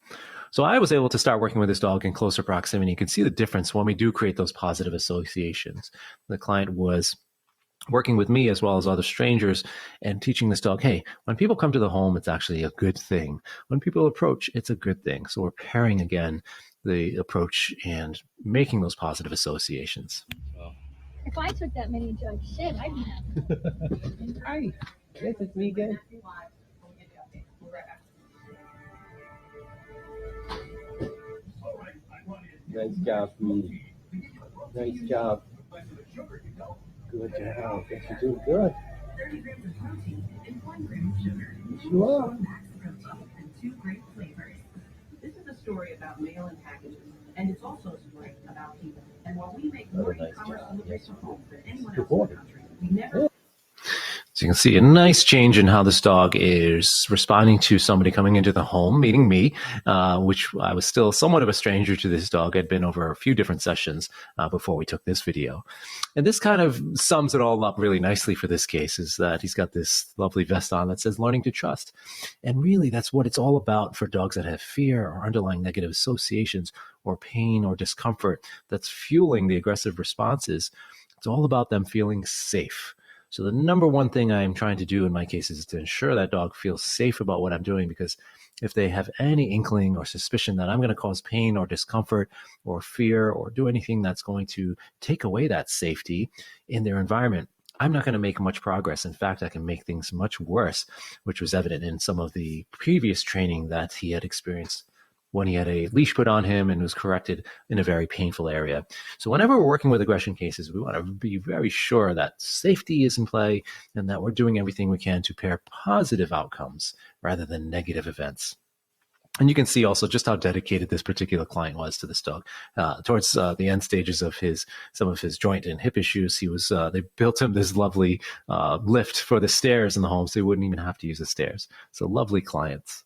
So I was able to start working with this dog in closer proximity. You can see the difference when we do create those positive associations. The client was working with me as well as other strangers and teaching this dog, hey, when people come to the home, it's actually a good thing. When people approach, it's a good thing. So we're pairing again the approach and making those positive associations. If I took that many jugs, shit, I'd be happy. Hi, yes, it's me again. Nice job, me. Nice job. Good job. Yes, you're doing good. Yes, you are. This is a story about mail and packages, and it's also a story about people. And while we make more e-commerce deliveries to homes than anyone else in the country, we never. So you can see a nice change in how this dog is responding to somebody coming into the home, meeting me, which I was still somewhat of a stranger to this dog. I'd been over a few different sessions before we took this video. And this kind of sums it all up really nicely for this case, is that he's got this lovely vest on that says learning to trust. And really, that's what it's all about for dogs that have fear or underlying negative associations or pain or discomfort that's fueling the aggressive responses. It's all about them feeling safe. So the number one thing I'm trying to do in my case is to ensure that dog feels safe about what I'm doing, because if they have any inkling or suspicion that I'm going to cause pain or discomfort or fear or do anything that's going to take away that safety in their environment, I'm not going to make much progress. In fact, I can make things much worse, which was evident in some of the previous training that he had experienced when he had a leash put on him and was corrected in a very painful area. So whenever we're working with aggression cases, we want to be very sure that safety is in play and that we're doing everything we can to pair positive outcomes rather than negative events. And you can see also just how dedicated this particular client was to this dog. Towards the end stages of some of his joint and hip issues, they built him this lovely lift for the stairs in the home, so he wouldn't even have to use the stairs. So lovely clients.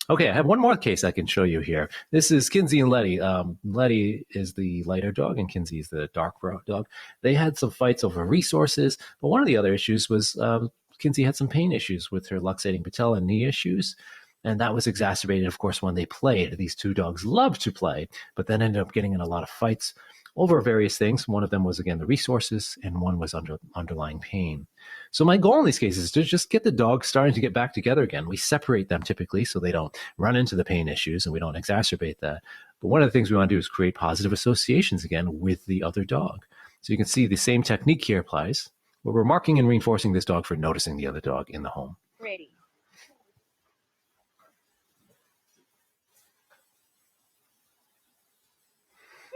Okay, I have one more case I can show you here. This is Kinsey and Letty. Letty is the lighter dog and Kinsey is the dark dog. They had some fights over resources, but one of the other issues was Kinsey had some pain issues with her luxating patella and knee issues. And that was exacerbated, of course, when they played. These two dogs loved to play, but then ended up getting in a lot of fights over various things. One of them was, again, the resources, and one was underlying pain. So my goal in these cases is to just get the dogs starting to get back together again. We separate them typically so they don't run into the pain issues and we don't exacerbate that. But one of the things we want to do is create positive associations again with the other dog. So you can see the same technique here applies, where we're marking and reinforcing this dog for noticing the other dog in the home. Ready.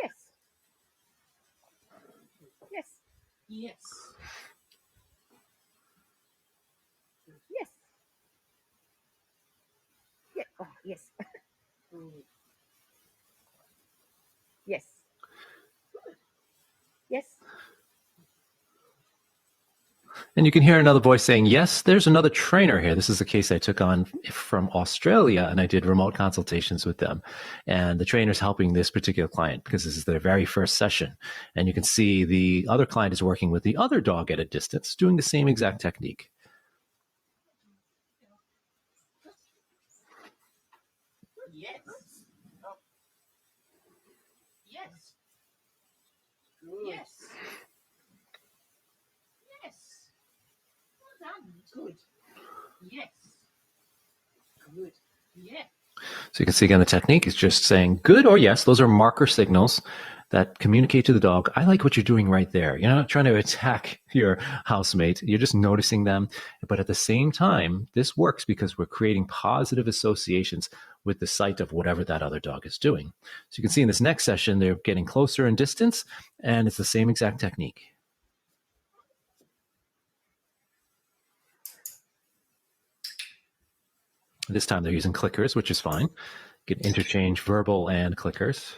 Yes. Yes. Yes. Yes. Yeah. Oh, yes. Yes. Yes. And you can hear another voice saying, yes, there's another trainer here. This is a case I took on from Australia, and I did remote consultations with them. And the trainer's helping this particular client because this is their very first session. And you can see the other client is working with the other dog at a distance, doing the same exact technique. Yes. Oh. Yes. Good. Yes. Yes. Well done. Good. Yes. Good. Yes. So you can see again, the technique is just saying good or yes. Those are marker signals that communicate to the dog, I like what you're doing right there. You're not trying to attack your housemate. You're just noticing them. But at the same time, this works because we're creating positive associations with the sight of whatever that other dog is doing. So you can see in this next session, they're getting closer in distance, and it's the same exact technique. This time they're using clickers, which is fine. You can interchange verbal and clickers.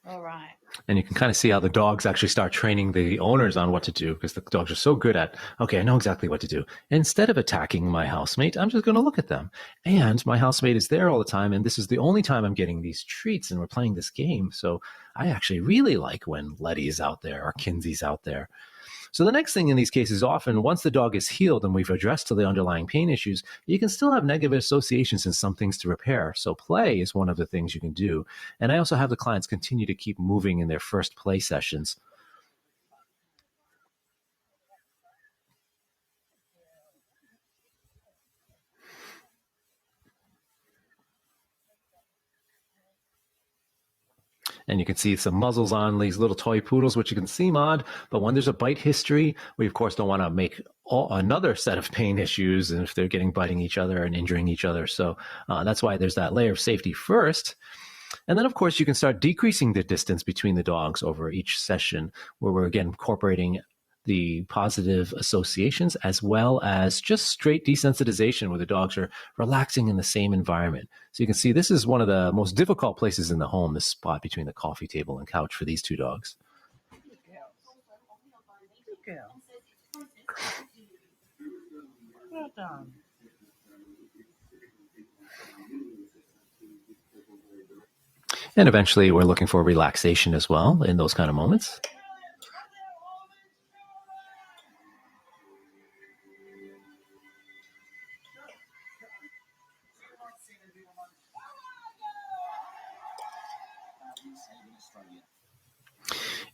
All right. And you can kind of see how the dogs actually start training the owners on what to do because the dogs are so good at, okay, I know exactly what to do. Instead of attacking my housemate, I'm just going to look at them. And my housemate is there all the time. And this is the only time I'm getting these treats and we're playing this game. So I actually really like when Letty's out there or Kinsey's out there. So the next thing in these cases, often once the dog is healed and we've addressed the underlying pain issues, you can still have negative associations and some things to repair. So play is one of the things you can do. And I also have the clients continue to keep moving in their first play sessions. And you can see some muzzles on these little toy poodles, which you can seem odd. But when there's a bite history, we, of course, don't want to make another set of pain issues and if they're biting each other and injuring each other. So that's why there's that layer of safety first. And then, of course, you can start decreasing the distance between the dogs over each session, where we're, again, incorporating the positive associations as well as just straight desensitization where the dogs are relaxing in the same environment. So you can see this is one of the most difficult places in the home, this spot between the coffee table and couch for these two dogs. Good girl. Well done. And eventually we're looking for relaxation as well in those kind of moments.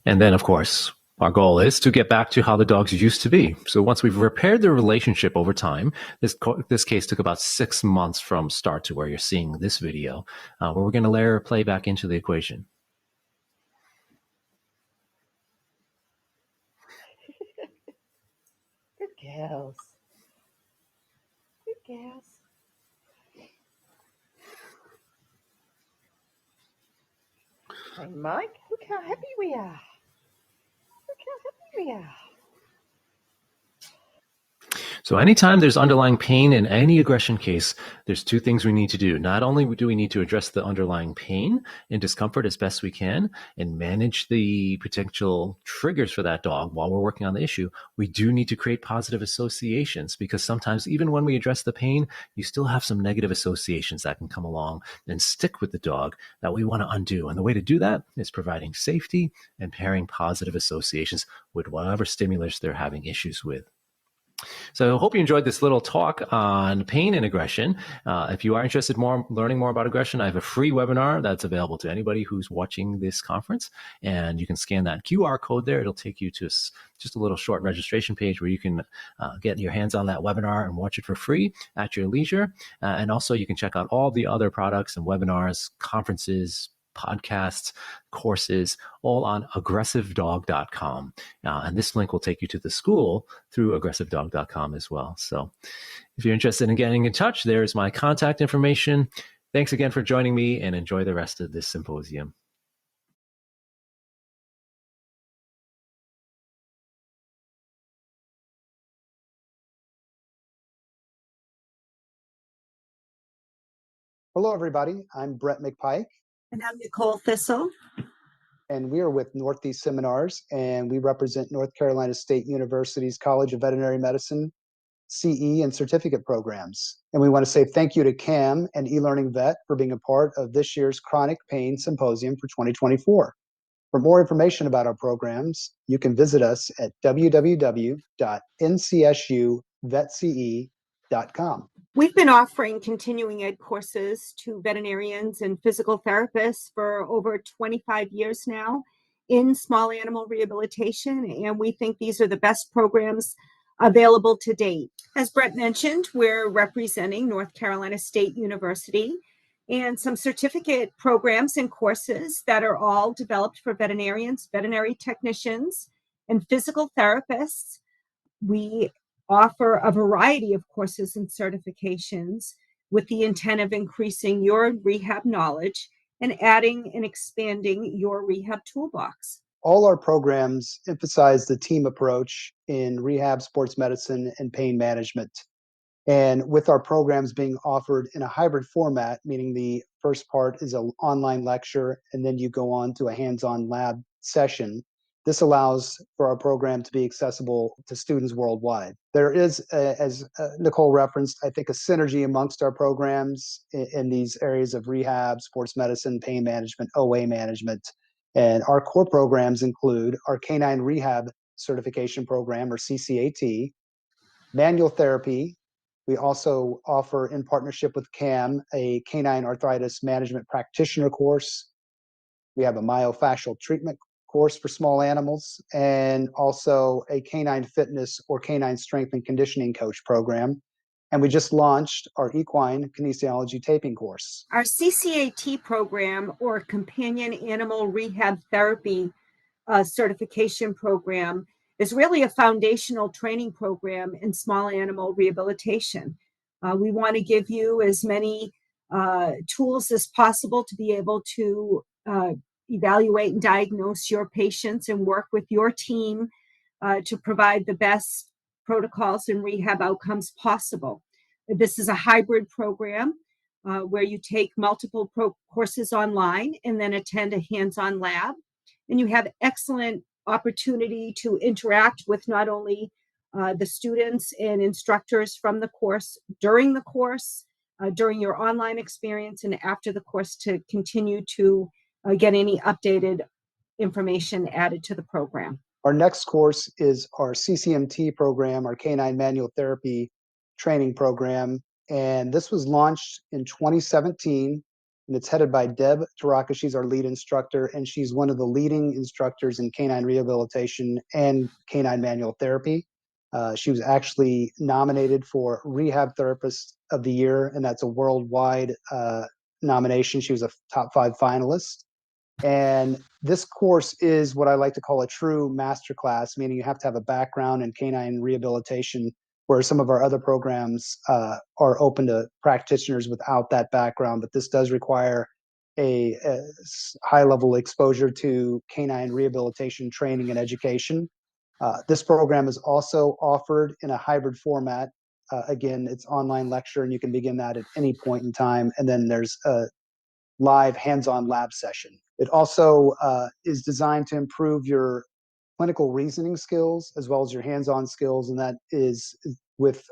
And then, of course, our goal is to get back to how the dogs used to be. So once we've repaired the relationship over time, this case took about 6 months from start to where you're seeing this video, where we're going to layer play back into the equation. Good girls. Good girls. Hey, Mike, look how happy we are. Look how happy we are. So anytime there's underlying pain in any aggression case, there's two things we need to do. Not only do we need to address the underlying pain and discomfort as best we can and manage the potential triggers for that dog while we're working on the issue, we do need to create positive associations because sometimes even when we address the pain, you still have some negative associations that can come along and stick with the dog that we want to undo. And the way to do that is providing safety and pairing positive associations with whatever stimulus they're having issues with. So I hope you enjoyed this little talk on pain and aggression. If you are interested in learning more about aggression, I have a free webinar that's available to anybody who's watching this conference. And you can scan that QR code there. It'll take you to just a little short registration page where you can get your hands on that webinar and watch it for free at your leisure. And also you can check out all the other products and webinars, conferences, podcasts, courses, all on aggressivedog.com. And this link will take you to the school through aggressivedog.com as well. So if you're interested in getting in touch, there's my contact information. Thanks again for joining me and enjoy the rest of this symposium. Hello, everybody. I'm Brett McPike. And I'm Nicole Thistle. And we are with Northeast Seminars, and we represent North Carolina State University's College of Veterinary Medicine, CE, and certificate programs. And we want to say thank you to CAM and eLearning Vet for being a part of this year's Chronic Pain Symposium for 2024. For more information about our programs, you can visit us at www.ncsuvetce.com. We've been offering continuing ed courses to veterinarians and physical therapists for over 25 years now in small animal rehabilitation, and we think these are the best programs available to date. As Brett mentioned, we're representing North Carolina State University and some certificate programs and courses that are all developed for veterinarians, veterinary technicians, and physical therapists. We offer a variety of courses and certifications with the intent of increasing your rehab knowledge and adding and expanding your rehab toolbox. All our programs emphasize the team approach in rehab, sports medicine, and pain management. And with our programs being offered in a hybrid format, meaning the first part is an online lecture and then you go on to a hands-on lab session, this allows for our program to be accessible to students worldwide. There is, as Nicole referenced, I think a synergy amongst our programs in these areas of rehab, sports medicine, pain management, OA management. And our core programs include our Canine Rehab Certification Program, or CCAT, manual therapy. We also offer, in partnership with CAM, a canine arthritis management practitioner course. We have a myofascial treatment course for small animals, and also a canine fitness or canine strength and conditioning coach program. And we just launched our equine kinesiology taping course. Our CCAT program, or Companion Animal Rehab Therapy certification program, is really a foundational training program in small animal rehabilitation. We want to give you as many tools as possible to be able to evaluate and diagnose your patients and work with your team to provide the best protocols and rehab outcomes possible. This is a hybrid program where you take multiple courses online and then attend a hands-on lab. And you have excellent opportunity to interact with not only the students and instructors from the course, during your online experience, and after the course, to continue to get any updated information added to the program. Our next course is our CCMT program, our Canine Manual Therapy Training Program. And this was launched in 2017, and it's headed by Deb Taraka. She's our lead instructor, and she's one of the leading instructors in canine rehabilitation and canine manual therapy. She was actually nominated for Rehab Therapist of the Year, and that's a worldwide nomination. She was a top 5 finalist. And this course is what I like to call a true masterclass, meaning you have to have a background in canine rehabilitation, where some of our other programs are open to practitioners without that background. But this does require a high-level exposure to canine rehabilitation training and education. This program is also offered in a hybrid format. Again, it's online lecture, and you can begin that at any point in time. And then there's a live hands-on lab session. It also is designed to improve your clinical reasoning skills as well as your hands-on skills, and that is with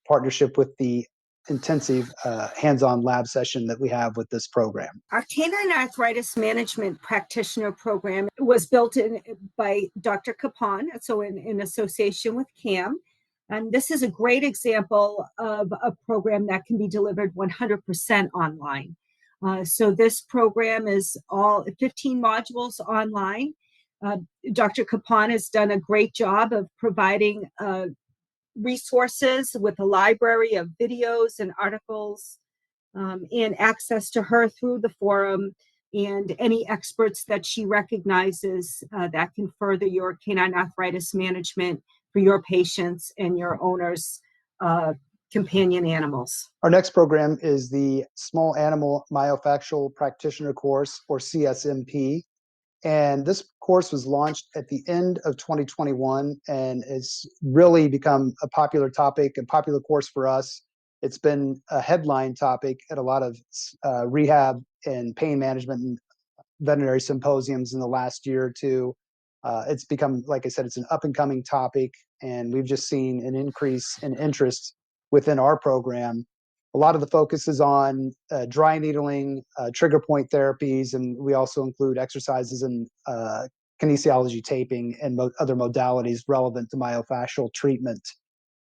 partnership with the intensive hands-on lab session that we have with this program. Our canine arthritis management practitioner program was built by Dr. Capon, so in association with CAM. And this is a great example of a program that can be delivered 100% online. So this program is all 15 modules online. Dr. Capon has done a great job of providing resources with a library of videos and articles and access to her through the forum and any experts that she recognizes that can further your canine arthritis management for your patients and your owners' companion animals. Our next program is the Small Animal Myofascial Practitioner course, or CSMP. And this course was launched at the end of 2021, and it's really become a popular topic, a popular course for us. It's been a headline topic at a lot of rehab and pain management and veterinary symposiums in the last year or two. It's become, like I said, it's an up and coming topic, and we've just seen an increase in interest within our program. A lot of the focus is on dry needling, trigger point therapies, and we also include exercises and kinesiology taping and other modalities relevant to myofascial treatment.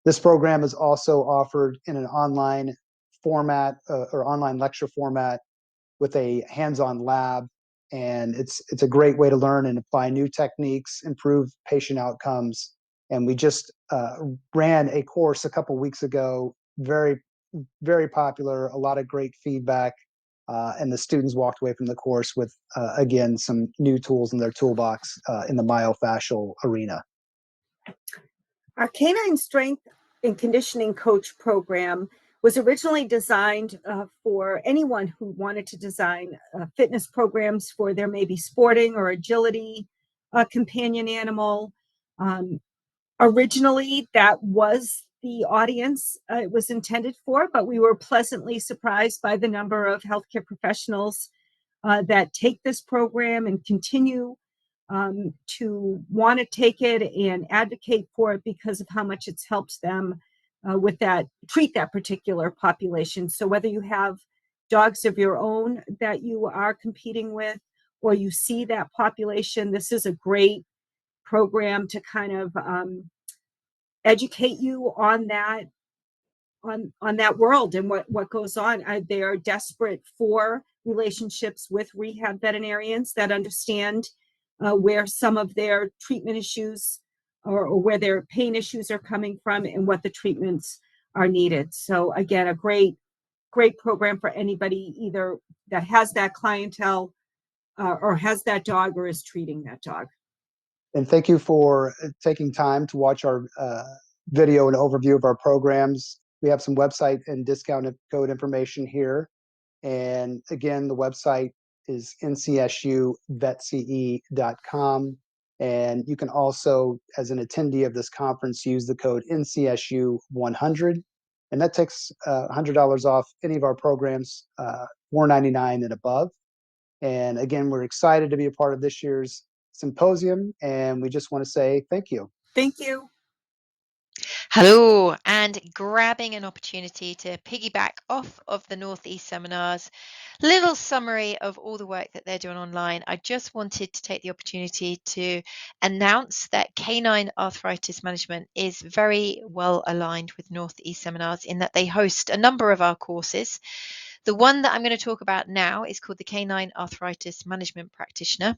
This program is also offered in an online format or online lecture format with a hands-on lab, and it's a great way to learn and apply new techniques, improve patient outcomes. And we just ran a course a couple weeks ago, very popular, a lot of great feedback, and the students walked away from the course with again some new tools in their toolbox in the myofascial arena. Our Canine Strength and Conditioning Coach program was originally designed for anyone who wanted to design fitness programs for their maybe sporting or agility companion animal. Originally, that was the audience it was intended for, but we were pleasantly surprised by the number of healthcare professionals that take this program and continue to want to take it and advocate for it because of how much it's helped them with that, treat that particular population. So whether you have dogs of your own that you are competing with, or you see that population, this is a great program to kind of educate you on that world and what goes on. They are desperate for relationships with rehab veterinarians that understand where some of their treatment issues or where their pain issues are coming from and what the treatments are needed. So again, a great program for anybody either that has that clientele or has that dog or is treating that dog. And thank you for taking time to watch our video and overview of our programs. We have some website and discount code information here. And again, the website is ncsuvetse.com. And you can also, as an attendee of this conference, use the code NCSU100. And that takes $100 off any of our programs, $499 and above. And again, we're excited to be a part of this year's symposium, and we just want to say thank you. Thank you. Hello, and grabbing an opportunity to piggyback off of the Northeast seminars, little summary of all the work that they're doing online. I just wanted to take the opportunity to announce that canine arthritis management is very well aligned with Northeast seminars in that they host a number of our courses. The one that I'm going to talk about now is called the Canine Arthritis Management Practitioner,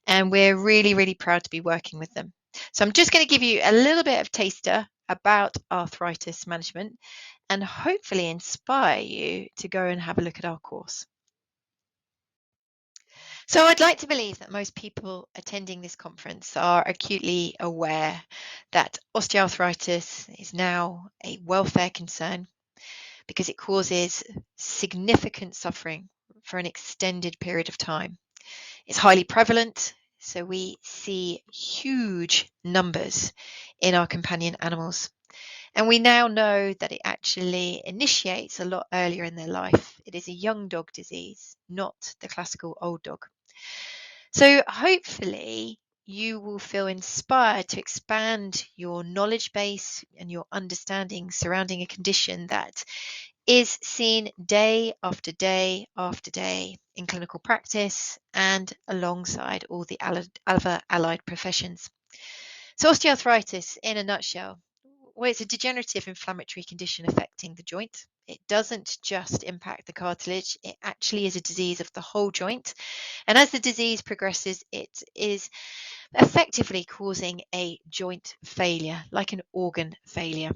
and we're really, really proud to be working with them. So I'm just going to give you a little bit of taster about arthritis management and hopefully inspire you to go and have a look at our course. So I'd like to believe that most people attending this conference are acutely aware that osteoarthritis is now a welfare concern because it causes significant suffering for an extended period of time. It's highly prevalent, so we see huge numbers in our companion animals. And we now know that it actually initiates a lot earlier in their life. It is a young dog disease, not the classical old dog. So hopefully you will feel inspired to expand your knowledge base and your understanding surrounding a condition that is seen day after day after day in clinical practice and alongside all the other allied professions. So osteoarthritis, in a nutshell, well, it's a degenerative inflammatory condition affecting the joint. It doesn't just impact the cartilage, it actually is a disease of the whole joint. And as the disease progresses, it is effectively causing a joint failure, like an organ failure.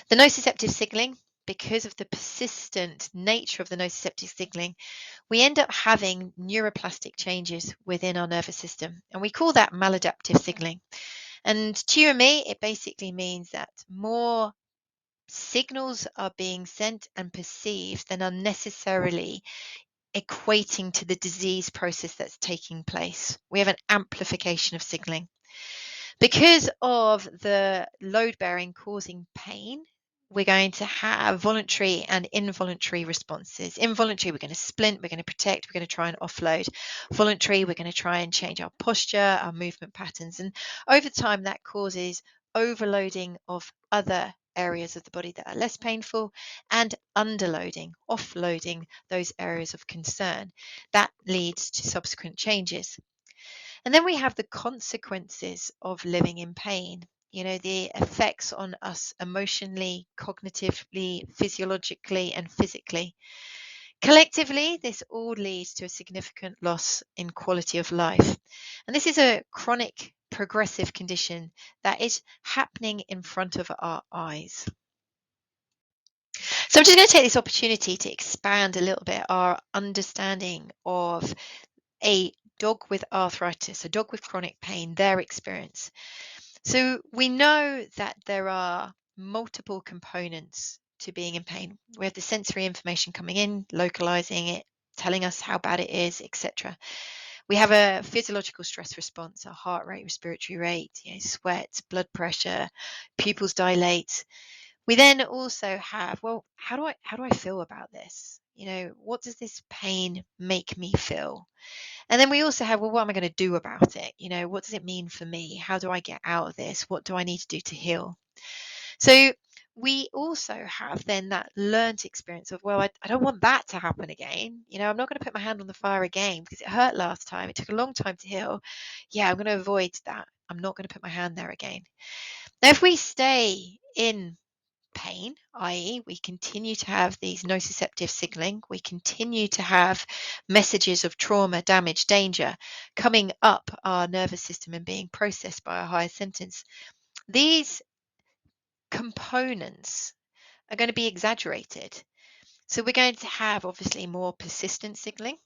The nociceptive signaling, because of the persistent nature of the nociceptive signaling, we end up having neuroplastic changes within our nervous system, and we call that maladaptive signaling. And to you and me, it basically means that more signals are being sent and perceived than are necessarily equating to the disease process that's taking place. We have an amplification of signaling. Because of the load bearing causing pain, we're going to have voluntary and involuntary responses. Involuntary, we're going to splint, we're going to protect, we're going to try and offload. Voluntary, we're going to try and change our posture, our movement patterns. And over time, that causes overloading of other areas of the body that are less painful and underloading, offloading those areas of concern. That leads to subsequent changes. And then we have the consequences of living in pain. The effects on us emotionally, cognitively, physiologically, and physically. Collectively, this all leads to a significant loss in quality of life. And this is a chronic progressive condition that is happening in front of our eyes. So I'm just going to take this opportunity to expand a little bit our understanding of a dog with arthritis, a dog with chronic pain, their experience. So we know that there are multiple components to being in pain. We have the sensory information coming in, localizing it, telling us how bad it is, etc. We have a physiological stress response, our heart rate, respiratory rate, sweat, blood pressure, pupils dilate. We then also have, well, how do I feel about this? What does this pain make me feel? And then we also have, well, what am I going to do about it? What does it mean for me? How do I get out of this? What do I need to do to heal? So we also have then that learned experience of, well, I don't want that to happen again. I'm not going to put my hand on the fire again because it hurt last time. It took a long time to heal. Yeah, I'm going to avoid that. I'm not going to put my hand there again. Now, if we stay in pain, i.e., we continue to have these nociceptive signaling, we continue to have messages of trauma, damage, danger coming up our nervous system and being processed by our higher sentence. These components are going to be exaggerated. So we're going to have obviously more persistent signaling.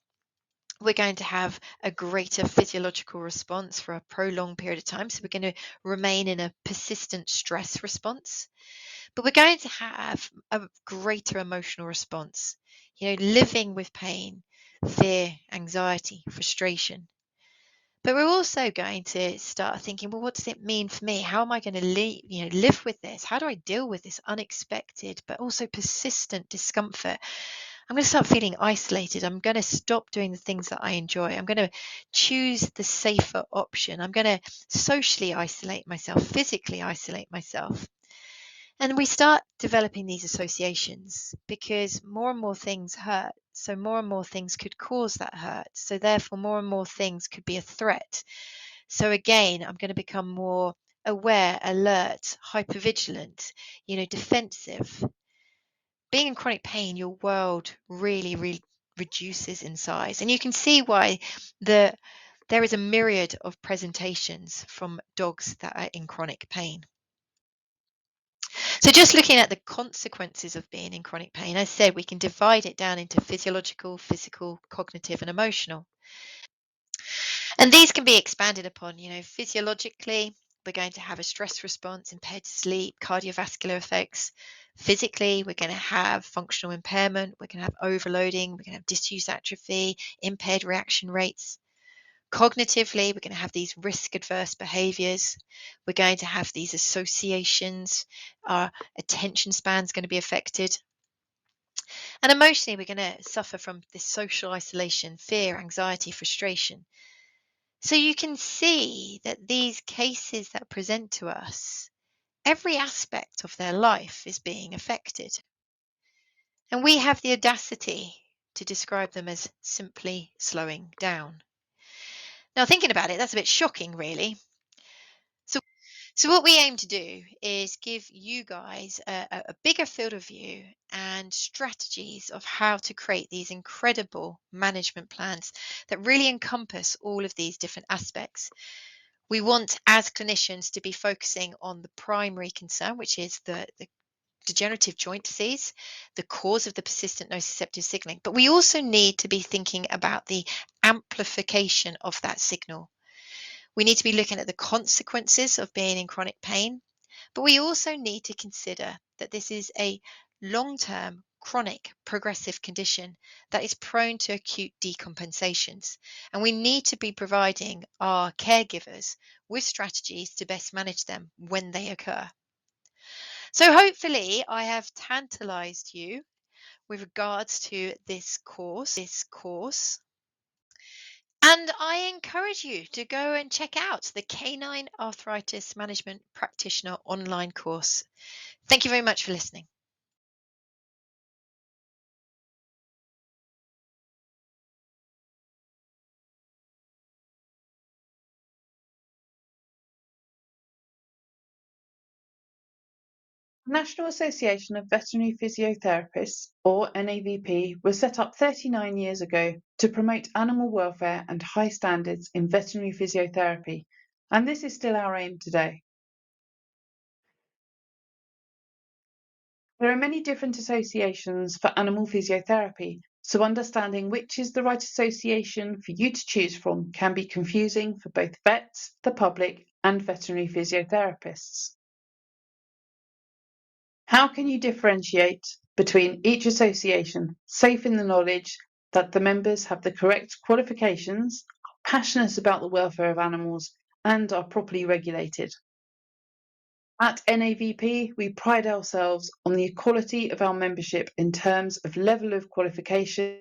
We're going to have a greater physiological response for a prolonged period of time. So we're going to remain in a persistent stress response. But we're going to have a greater emotional response, living with pain, fear, anxiety, frustration. But we're also going to start thinking, well, what does it mean for me? How am I going to live with this? How do I deal with this unexpected but also persistent discomfort? I'm going to start feeling isolated. I'm going to stop doing the things that I enjoy. I'm going to choose the safer option. I'm going to socially isolate myself, physically isolate myself. And we start developing these associations because more and more things hurt. So more and more things could cause that hurt. So therefore, more and more things could be a threat. So again, I'm going to become more aware, alert, hypervigilant, defensive. Being in chronic pain, your world really reduces in size. And you can see why there is a myriad of presentations from dogs that are in chronic pain. So just looking at the consequences of being in chronic pain, as I said, we can divide it down into physiological, physical, cognitive, and emotional. And these can be expanded upon, physiologically, we're going to have a stress response, impaired sleep, cardiovascular effects. Physically, we're going to have functional impairment, we're going to have overloading, we're going to have disuse atrophy, impaired reaction rates. Cognitively, we're going to have these risk adverse behaviors. We're going to have these associations. Our attention span is going to be affected. And emotionally, we're going to suffer from this social isolation, fear, anxiety, frustration. So you can see that these cases that present to us, every aspect of their life is being affected. And we have the audacity to describe them as simply slowing down. Now, thinking about it, that's a bit shocking, really. So what we aim to do is give you guys a bigger field of view and strategies of how to create these incredible management plans that really encompass all of these different aspects. We want, as clinicians, to be focusing on the primary concern, which is the degenerative joint disease, the cause of the persistent nociceptive signaling. But we also need to be thinking about the amplification of that signal. We need to be looking at the consequences of being in chronic pain, but we also need to consider that this is a long-term, chronic, progressive condition that is prone to acute decompensations. And we need to be providing our caregivers with strategies to best manage them when they occur. So hopefully I have tantalized you with regards to this course. And I encourage you to go and check out the Canine Arthritis Management Practitioner online course. Thank you very much for listening. The National Association of Veterinary Physiotherapists, or NAVP, was set up 39 years ago to promote animal welfare and high standards in veterinary physiotherapy, and this is still our aim today. There are many different associations for animal physiotherapy, so understanding which is the right association for you to choose from can be confusing for both vets, the public, and veterinary physiotherapists. How can you differentiate between each association, safe in the knowledge that the members have the correct qualifications, are passionate about the welfare of animals, and are properly regulated? At NAVP, we pride ourselves on the equality of our membership in terms of level of qualification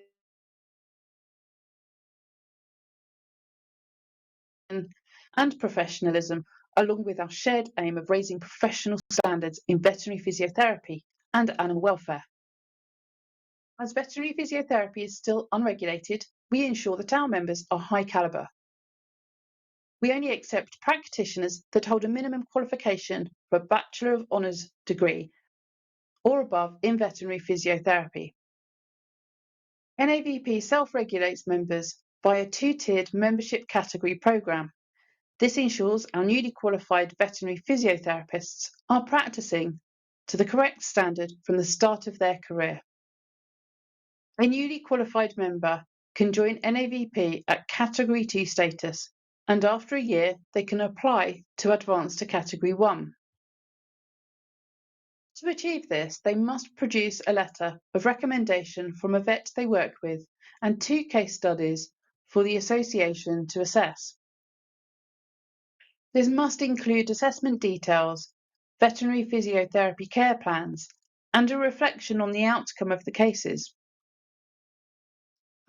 and professionalism, along with our shared aim of raising professional standards in veterinary physiotherapy and animal welfare. As veterinary physiotherapy is still unregulated, we ensure that our members are high calibre. We only accept practitioners that hold a minimum qualification for a Bachelor of Honours degree or above in veterinary physiotherapy. NAVP self-regulates members by a two-tiered membership category programme. This ensures our newly qualified veterinary physiotherapists are practicing to the correct standard from the start of their career. A newly qualified member can join NAVP at Category 2 status, and after a year they can apply to advance to Category 1. To achieve this, they must produce a letter of recommendation from a vet they work with and 2 case studies for the association to assess. This must include assessment details, veterinary physiotherapy care plans, and a reflection on the outcome of the cases.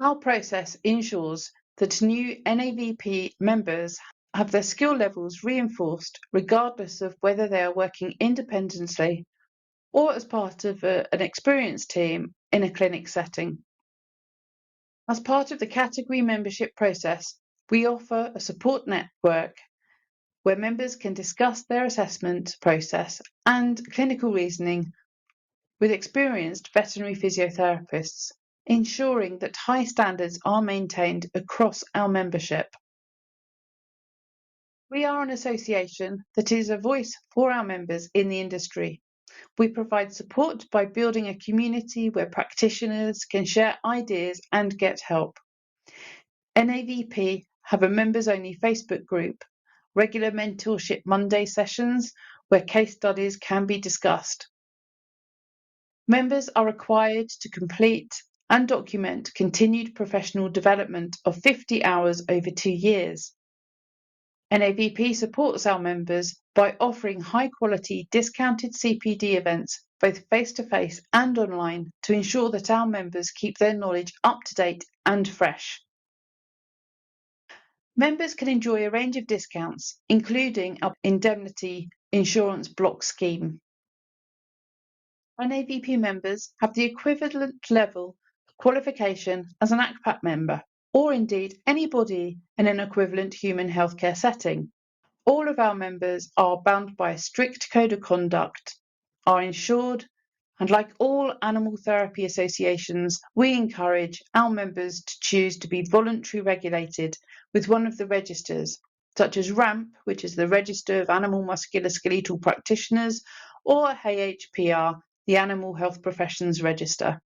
Our process ensures that new NAVP members have their skill levels reinforced regardless of whether they are working independently or as part of an experienced team in a clinic setting. As part of the category membership process, we offer a support network where members can discuss their assessment process and clinical reasoning with experienced veterinary physiotherapists, ensuring that high standards are maintained across our membership. We are an association that is a voice for our members in the industry. We provide support by building a community where practitioners can share ideas and get help. NAVP have a members-only Facebook group, regular mentorship Monday sessions where case studies can be discussed. Members are required to complete and document continued professional development of 50 hours over 2 years. NAVP supports our members by offering high-quality discounted CPD events, both face-to-face and online, to ensure that our members keep their knowledge up-to-date and fresh. Members can enjoy a range of discounts, including our indemnity insurance block scheme. NAVP members have the equivalent level of qualification as an ACPAT member, or indeed anybody in an equivalent human healthcare setting. All of our members are bound by a strict code of conduct, are insured, and like all animal therapy associations, we encourage our members to choose to be voluntary regulated with one of the registers, such as RAMP, which is the Register of Animal Musculoskeletal Practitioners, or AHPR, the Animal Health Professions Register.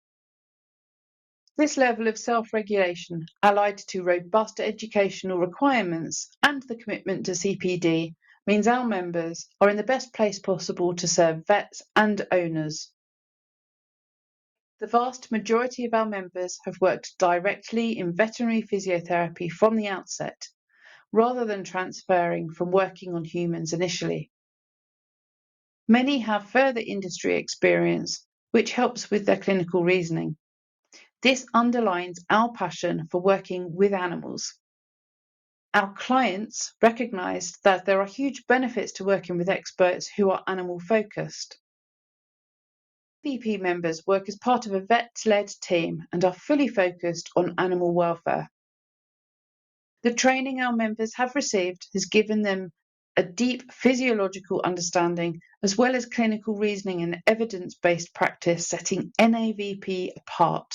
This level of self-regulation, allied to robust educational requirements and the commitment to CPD, means our members are in the best place possible to serve vets and owners. The vast majority of our members have worked directly in veterinary physiotherapy from the outset, rather than transferring from working on humans initially. Many have further industry experience, which helps with their clinical reasoning. This underlines our passion for working with animals. Our clients recognise that there are huge benefits to working with experts who are animal focused. VP members work as part of a vet-led team and are fully focused on animal welfare. The training our members have received has given them a deep physiological understanding as well as clinical reasoning and evidence-based practice, setting NAVP apart.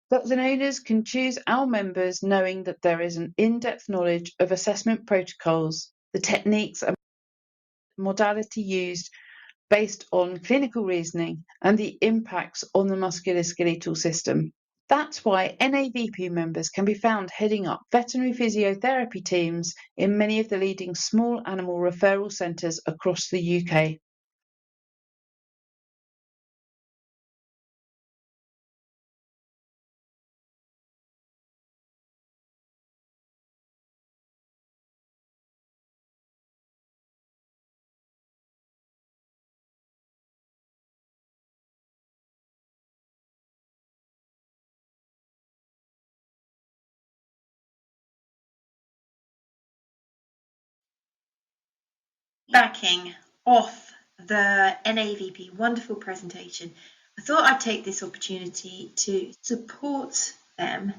Vets and owners can choose our members knowing that there is an in-depth knowledge of assessment protocols, the techniques and modality used based on clinical reasoning and the impacts on the musculoskeletal system. That's why NAVP members can be found heading up veterinary physiotherapy teams in many of the leading small animal referral centres across the UK. Backing off the NAVP wonderful presentation, I thought I'd take this opportunity to support them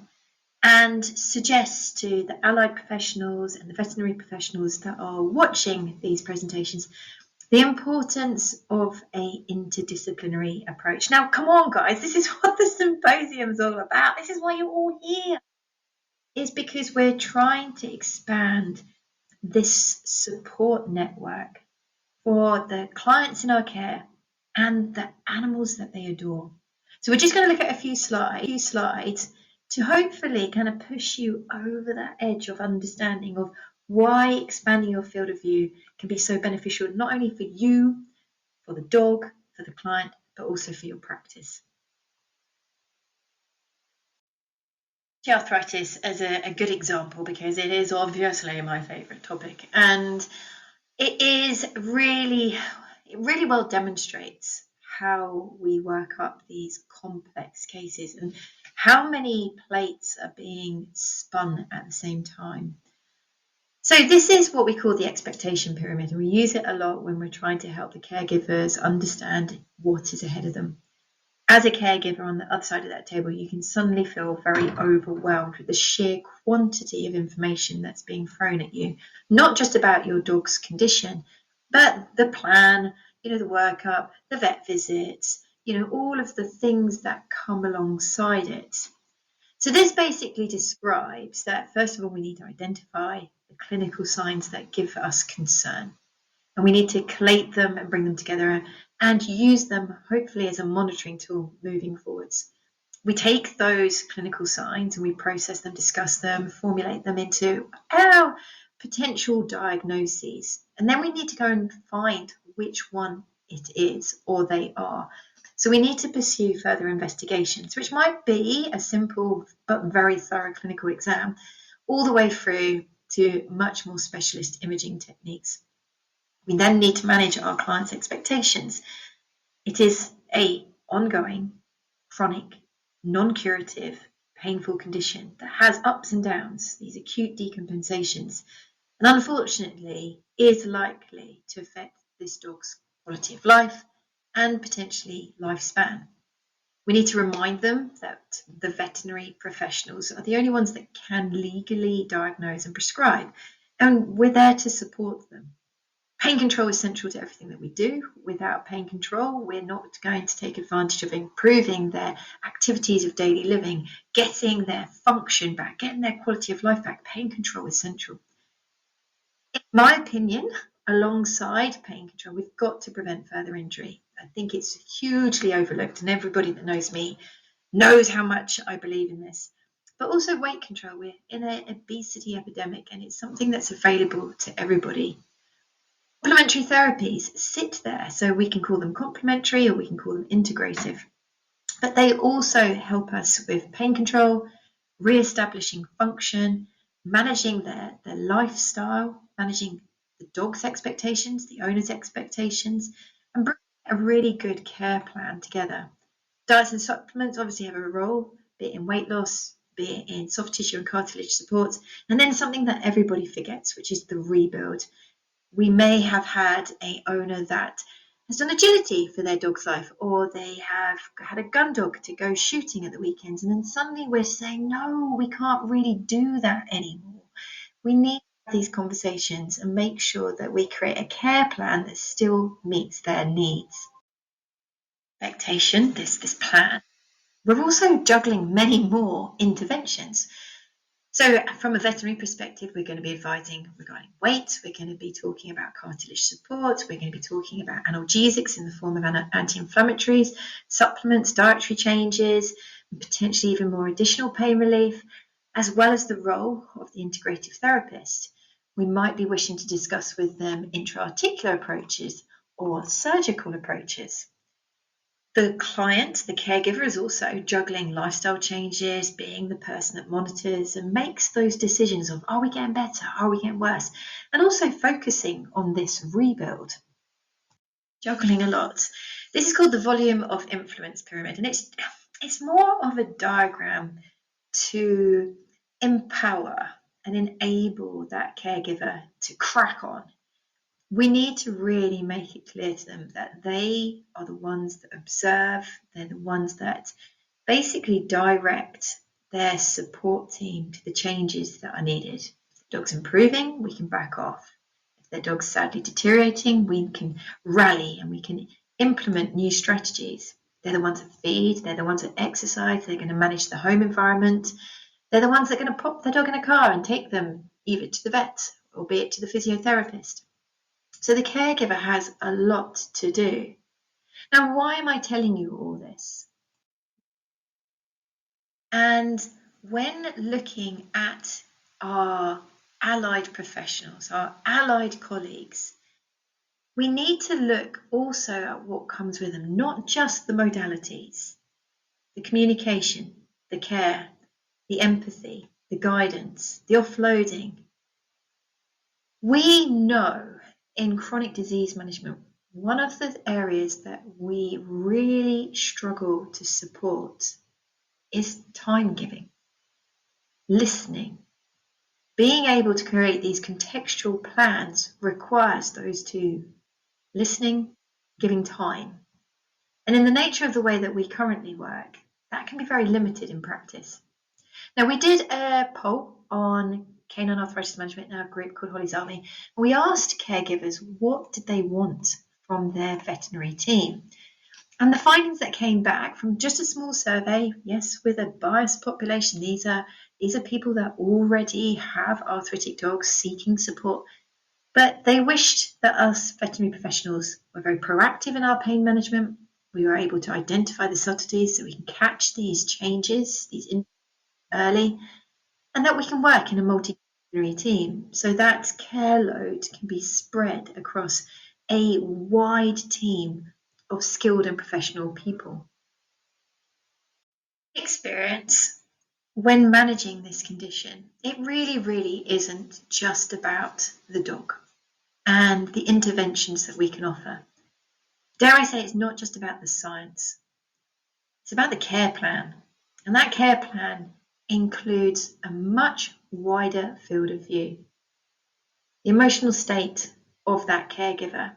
and suggest to the allied professionals and the veterinary professionals that are watching these presentations the importance of an interdisciplinary approach. Now, come on, guys, this is what the symposium is all about. This is why you're all here. It's because we're trying to expand this support network for the clients in our care and the animals that they adore. So we're just going to look at a few slides to hopefully kind of push you over that edge of understanding of why expanding your field of view can be so beneficial, not only for you, for the dog, for the client, but also for your practice. Arthritis as a good example, because it is obviously my favourite topic, and it really well demonstrates how we work up these complex cases and how many plates are being spun at the same time. So this is what we call the expectation pyramid, and we use it a lot when we're trying to help the caregivers understand what is ahead of them. As a caregiver on the other side of that table, you can suddenly feel very overwhelmed with the sheer quantity of information that's being thrown at you, not just about your dog's condition, but the plan, the workup, the vet visits, all of the things that come alongside it. So this basically describes that, first of all, we need to identify the clinical signs that give us concern. And we need to collate them and bring them together and use them hopefully as a monitoring tool moving forwards. We take those clinical signs and we process them, discuss them, formulate them into our potential diagnoses. And then we need to go and find which one it is or they are. So we need to pursue further investigations, which might be a simple but very thorough clinical exam, all the way through to much more specialist imaging techniques. We then need to manage our clients' expectations. It is an ongoing, chronic, non-curative, painful condition that has ups and downs, these acute decompensations, and unfortunately is likely to affect this dog's quality of life and potentially lifespan. We need to remind them that the veterinary professionals are the only ones that can legally diagnose and prescribe, and we're there to support them. Pain control is central to everything that we do. Without pain control, we're not going to take advantage of improving their activities of daily living, getting their function back, getting their quality of life back. Pain control is central. In my opinion, alongside pain control, we've got to prevent further injury. I think it's hugely overlooked, and everybody that knows me knows how much I believe in this. But also weight control. We're in an obesity epidemic, and it's something that's available to everybody. Complementary therapies sit there, so we can call them complementary or we can call them integrative. But they also help us with pain control, re-establishing function, managing their lifestyle, managing the dog's expectations, the owner's expectations, and bring a really good care plan together. Diets and supplements obviously have a role, be it in weight loss, be it in soft tissue and cartilage support, and then something that everybody forgets, which is the rebuild. We may have had an owner that has done agility for their dog's life, or they have had a gun dog to go shooting at the weekends, and then suddenly we're saying, no, we can't really do that anymore. We need to have these conversations and make sure that we create a care plan that still meets their needs. Expectation, this plan. We're also juggling many more interventions. So from a veterinary perspective, we're going to be advising regarding weight, we're going to be talking about cartilage support, we're going to be talking about analgesics in the form of anti-inflammatories, supplements, dietary changes, and potentially even more additional pain relief, as well as the role of the integrative therapist. We might be wishing to discuss with them intra-articular approaches or surgical approaches. The client, the caregiver, is also juggling lifestyle changes, being the person that monitors and makes those decisions of, are we getting better? Are we getting worse? And also focusing on this rebuild. Juggling a lot. This is called the volume of influence pyramid, and it's more of a diagram to empower and enable that caregiver to crack on. We need to really make it clear to them that they are the ones that observe, they're the ones that basically direct their support team to the changes that are needed. If the dog's improving, we can back off. If their dog's sadly deteriorating, we can rally and we can implement new strategies. They're the ones that feed, they're the ones that exercise, they're going to manage the home environment. They're the ones that are going to pop their dog in a car and take them either to the vet or be it to the physiotherapist. So the caregiver has a lot to do. Now, why am I telling you all this? And when looking at our allied professionals, our allied colleagues, we need to look also at what comes with them, not just the modalities, the communication, the care, the empathy, the guidance, the offloading. We know in chronic disease management, one of the areas that we really struggle to support is time giving, listening. Being able to create these contextual plans requires those two, listening, giving time. And in the nature of the way that we currently work, that can be very limited in practice. Now, we did a poll on canine arthritis management in our group called Holly's Army. We asked caregivers what did they want from their veterinary team. And the findings that came back from just a small survey, yes, with a biased population, these are people that already have arthritic dogs seeking support, but they wished that us veterinary professionals were very proactive in our pain management. We were able to identify the subtleties so we can catch these changes, early, and that we can work in a multidisciplinary team so that care load can be spread across a wide team of skilled and professional people. Experience when managing this condition, it really isn't just about the dog and the interventions that we can offer. Dare I say, it's not just about the science, it's about the care plan, and that care plan includes a much wider field of view. The emotional state of that caregiver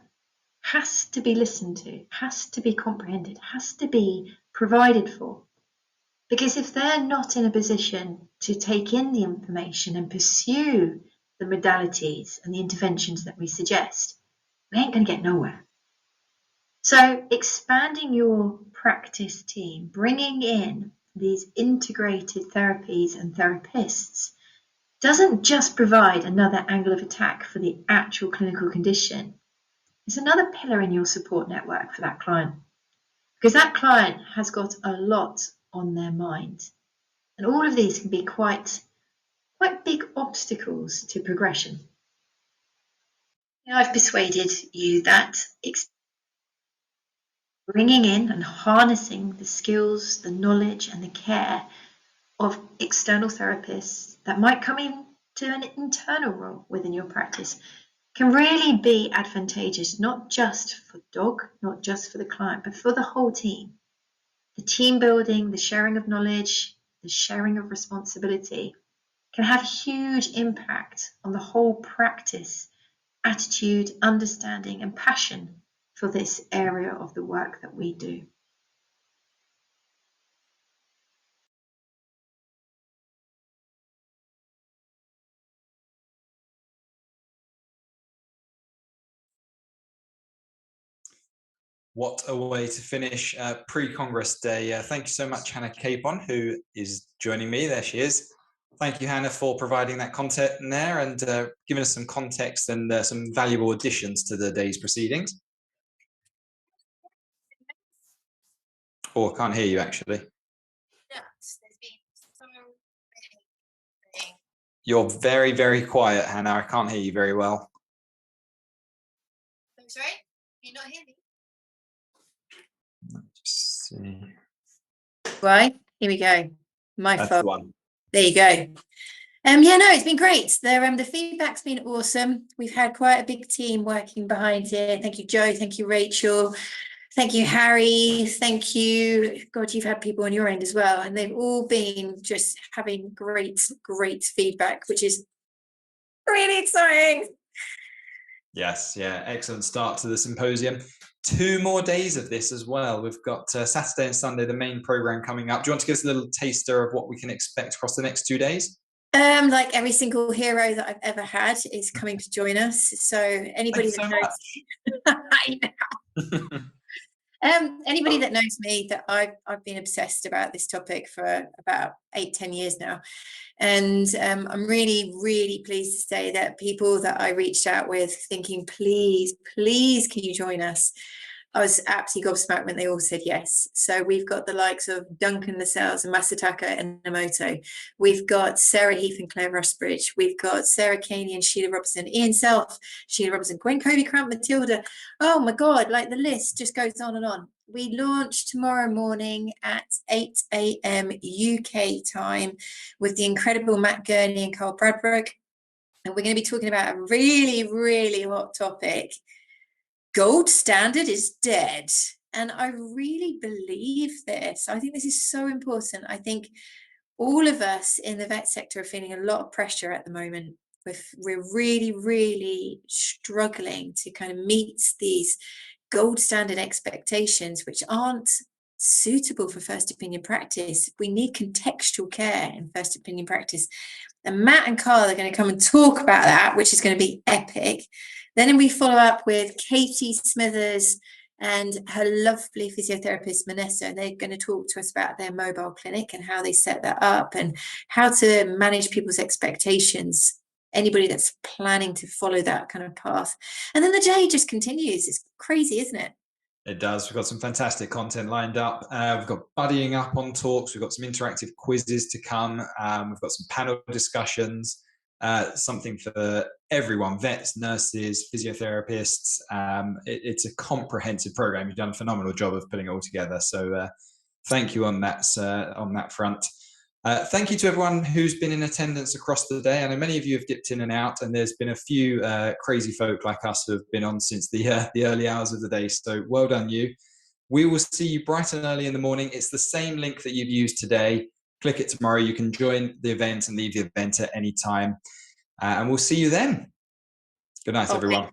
has to be listened to, has to be comprehended, has to be provided for. Because if they're not in a position to take in the information and pursue the modalities and the interventions that we suggest, we ain't going to get nowhere. So expanding your practice team, bringing in these integrated therapies and therapists doesn't just provide another angle of attack for the actual clinical condition. It's another pillar in your support network for that client, because that client has got a lot on their mind. And all of these can be quite big obstacles to progression. Now, I've persuaded you that bringing in and harnessing the skills, the knowledge, and the care of external therapists that might come into an internal role within your practice can really be advantageous, not just for the dog, not just for the client, but for the whole team. The team building, the sharing of knowledge, the sharing of responsibility can have huge impact on the whole practice, attitude, understanding, and passion for this area of the work that we do. What a way to finish pre-Congress Day. Thank you so much, Hannah Capon, who is joining me. There she is. Thank you, Hannah, for providing that content there and giving us some context and some valuable additions to the day's proceedings. Oh, I can't hear you, actually. You're very, very quiet, Hannah. I can't hear you very well. I'm sorry? Can you not hear me? Let's see. Right, here we go. My That's fault. the one. There you go. Yeah, no, it's been great. The feedback's been awesome. We've had quite a big team working behind it. Thank you, Joe. Thank you, Rachel. Thank you, Harry. Thank you. God, you've had people on your end as well. And they've all been just having great, great feedback, which is really exciting. Yes, yeah, excellent start to the symposium. 2 more days of this as well. We've got Saturday and Sunday, the main program coming up. Do you want to give us a little taster of what we can expect across the next 2 days? Like every single hero that I've ever had is coming to join us. So anybody that knows, I know. Anybody that knows me, that I've been obsessed about this topic for about 8-10 years now. And I'm really, really pleased to say that people that I reached out with thinking, please, please, can you join us? I was absolutely gobsmacked when they all said yes. So we've got the likes of Duncan Lascelles and Masataka Enomoto. We've got Sarah Heath and Claire Rusbridge. We've got Sarah Caney and Sheila Robinson, Ian Self, Sheila Robinson, Gwen Covey Cramp, Matilda. Oh my God, like the list just goes on and on. We launch tomorrow morning at 8 a.m. UK time with the incredible Matt Gurney and Carl Bradbrook. And we're going to be talking about a really, really hot topic. Gold standard is dead. And I really believe this. I think this is so important. I think all of us in the vet sector are feeling a lot of pressure at the moment. We're really, really struggling to kind of meet these gold standard expectations, which aren't suitable for first opinion practice. We need contextual care in first opinion practice. And Matt and Carl are going to come and talk about that, which is going to be epic. Then we follow up with Katie Smithers and her lovely physiotherapist, Manessa. They're going to talk to us about their mobile clinic and how they set that up and how to manage people's expectations. Anybody that's planning to follow that kind of path. And then the day just continues. It's crazy, isn't it? It does. We've got some fantastic content lined up. We've got buddying up on talks. We've got some interactive quizzes to come. We've got some panel discussions, something for everyone, vets, nurses, physiotherapists. It's a comprehensive program. You've done a phenomenal job of putting it all together. So thank you on that front. Thank you to everyone who's been in attendance across the day. I know many of you have dipped in and out, and there's been a few crazy folk like us who have been on since the early hours of the day. So well done you. We will see you bright and early in the morning. It's the same link that you've used today. Click it tomorrow. You can join the event and leave the event at any time. And we'll see you then. Good night, everyone.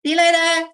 See you later.